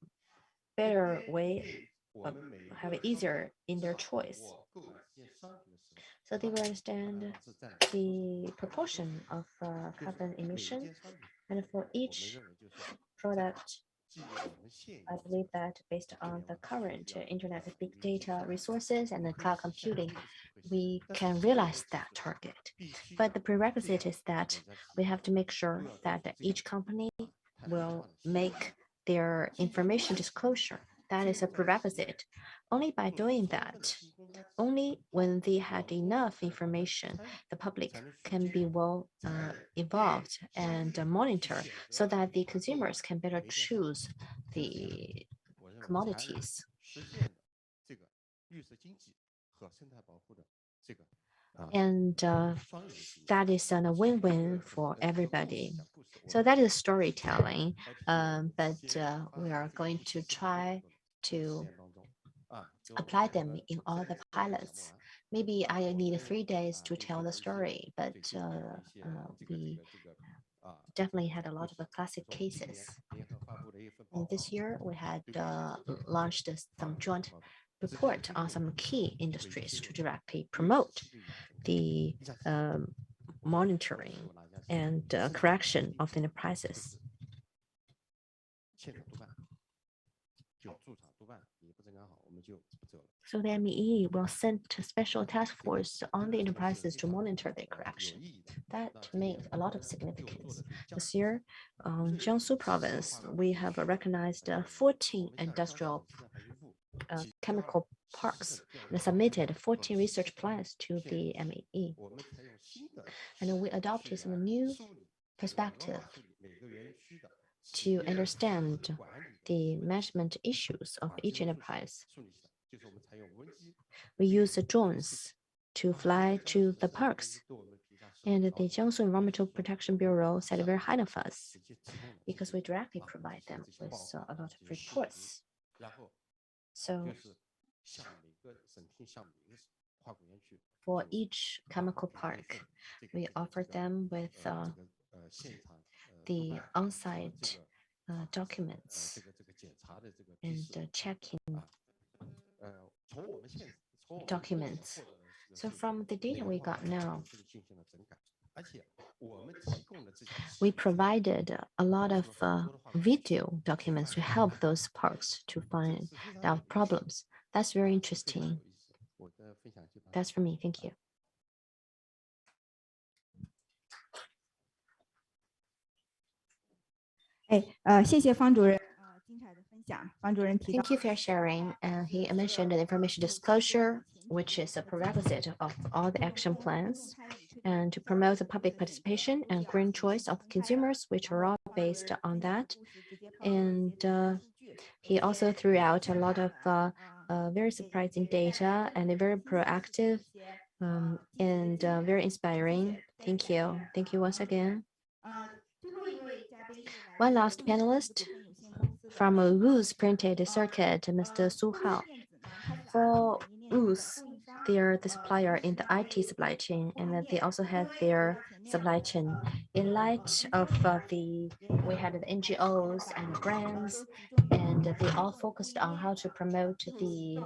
better way, have it easier in their choice. So they will understand the proportion of carbon emission, and for each product, I believe that based on the current internet big data resources and the cloud computing, we can realize that target. But the prerequisite is that we have to make sure that each company will make their information disclosure. That is a prerequisite. Only by doing that, only when they had enough information, the public can be well involved and monitor, so that the consumers can better choose the commodities. And that is a win-win for everybody. So that is storytelling, but we are going to try to apply them in all the pilots. Maybe I need 3 days to tell the story, but we definitely had a lot of classic cases. And this year we had launched some joint report on some key industries to directly promote the monitoring and correction of the prices. So the ME will send a special task force on the enterprises to monitor the correction. That makes a lot of significance. This year, Jiangsu province, we have recognized 14 industrial chemical parks and submitted 14 research plans to the ME. And we adopted some new perspective to understand the management issues of each enterprise. We use the drones to fly to the parks, and the Jiangsu Environmental Protection Bureau said very high of us because we directly provide them with a lot of reports. So for each chemical park, we offered them with the on-site documents and checking documents. So from the data we got now, we provided a lot of video documents to help those parks to find out problems. That's very interesting. That's for me. Thank you. Thank you for sharing. He mentioned the information disclosure, which is a prerequisite of all the action plans, and to promote the public participation and green choice of consumers, which are all based on that. And he also threw out a lot of very surprising data and very proactive and very inspiring. Thank you. Thank you once again. One last panelist from a Wu's printed circuit, Mr. Su Hao. For Wu's, They are the supplier in the IT supply chain, and then they also have their supply chain. In light of we had the NGOs and grants, and they all focused on how to promote the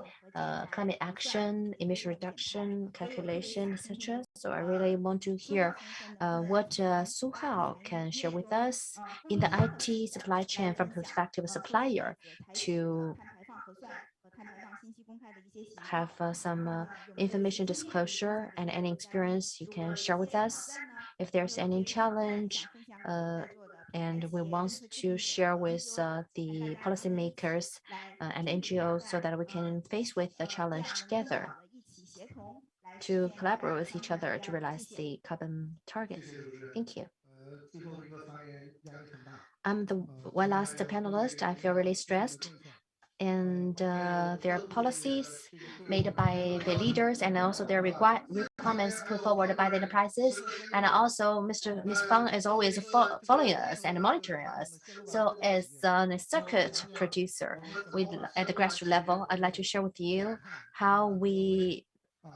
climate action, emission reduction, calculation, etc. So I really want to hear what Su Hao can share with us in the IT supply chain from perspective of supplier to have some information disclosure and any experience you can share with us. If there's any challenge, and we want to share with the policymakers and NGOs so that we can face with the challenge together to collaborate with each other to realize the carbon targets. Thank you. I'm the one last panelist. I feel really stressed. And their policies made by the leaders and also their requirements put forward by the enterprises. And also Ms. Feng is always following us and monitoring us. So as a circuit producer at the grassroots level, I'd like to share with you how we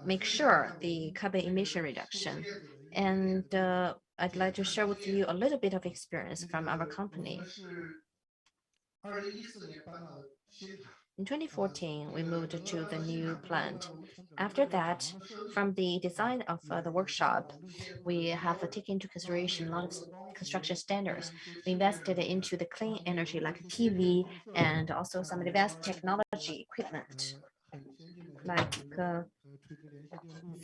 make sure the carbon emission reduction. And I'd like to share with you a little bit of experience from our company. In 2014, we moved to the new plant. After that, from the design of the workshop, we have taken into consideration a lot of construction standards. We invested into the clean energy like PV and also some advanced technology equipment like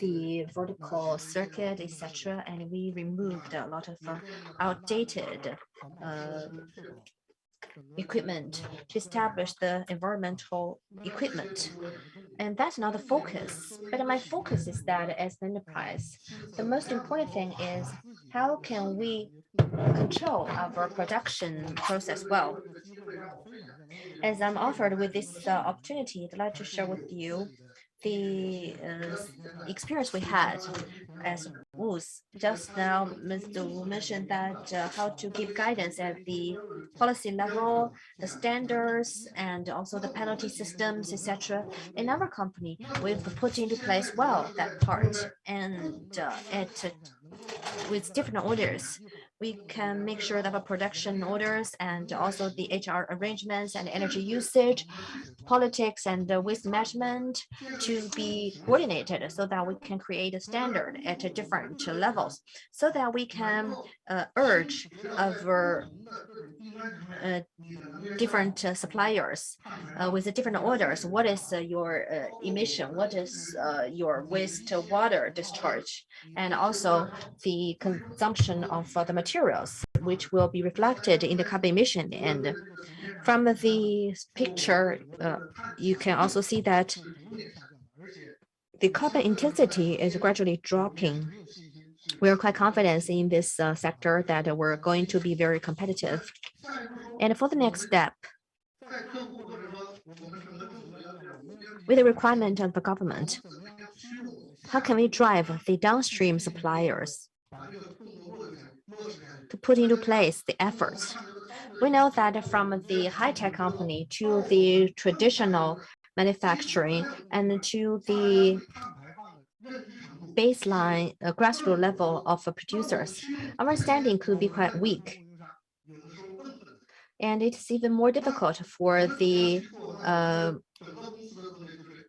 the vertical circuit, etc. And we removed a lot of outdated equipment to establish the environmental equipment. And that's not the focus. But my focus is that as an enterprise, the most important thing is how can we control our production process well. As I'm offered with this opportunity, I'd like to share with you the experience we had as WUS. Just now, Mr. Wu mentioned that how to give guidance at the policy level, the standards, and also the penalty systems, etc. In our company, we've put into place well that part, and with different orders, we can make sure that our production orders and also the HR arrangements and energy usage, politics and waste management to be coordinated so that we can create a standard at different levels so that we can urge our different suppliers with the different orders. What is your emission? What is your wastewater discharge? And also the consumption of the materials, which will be reflected in the carbon emission. And from the picture, you can also see that the carbon intensity is gradually dropping. We are quite confident in this sector that we're going to be very competitive. And for the next step, with the requirement of the government, how can we drive the downstream suppliers to put into place the efforts? We know that from the high-tech company to the traditional manufacturing and to the baseline grassroots level of producers, our standing could be quite weak. And it's even more difficult for the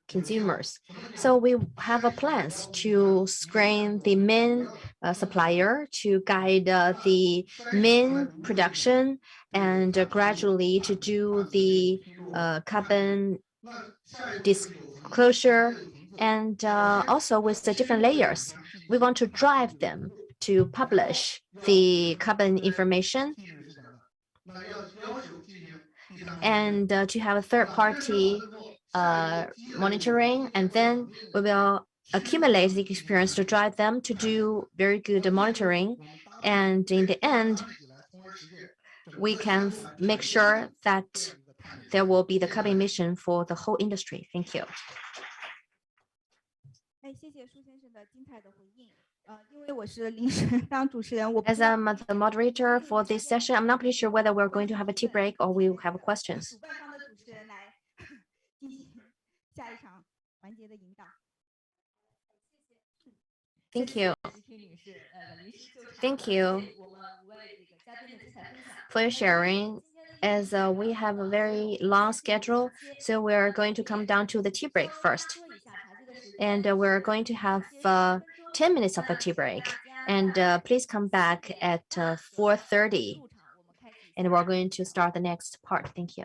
consumers. So we have plans to screen the main supplier to guide the main production and gradually to do the carbon disclosure and also with the different layers. We want to drive them to publish the carbon information and to have a third-party monitoring, and then we will accumulate the experience to drive them to do very good monitoring. And in the end, we can make sure that there will be the carbon emission for the whole industry. Thank you. As I'm the moderator for this session, I'm not pretty sure whether we're going to have a tea break or we will have questions. Thank you. Thank you for your sharing. As we have a very long schedule, so we're going to come down to the tea break first. And we're going to have 10 minutes of a tea break. And please come back at 4:30. And we're going to start the next part. Thank you.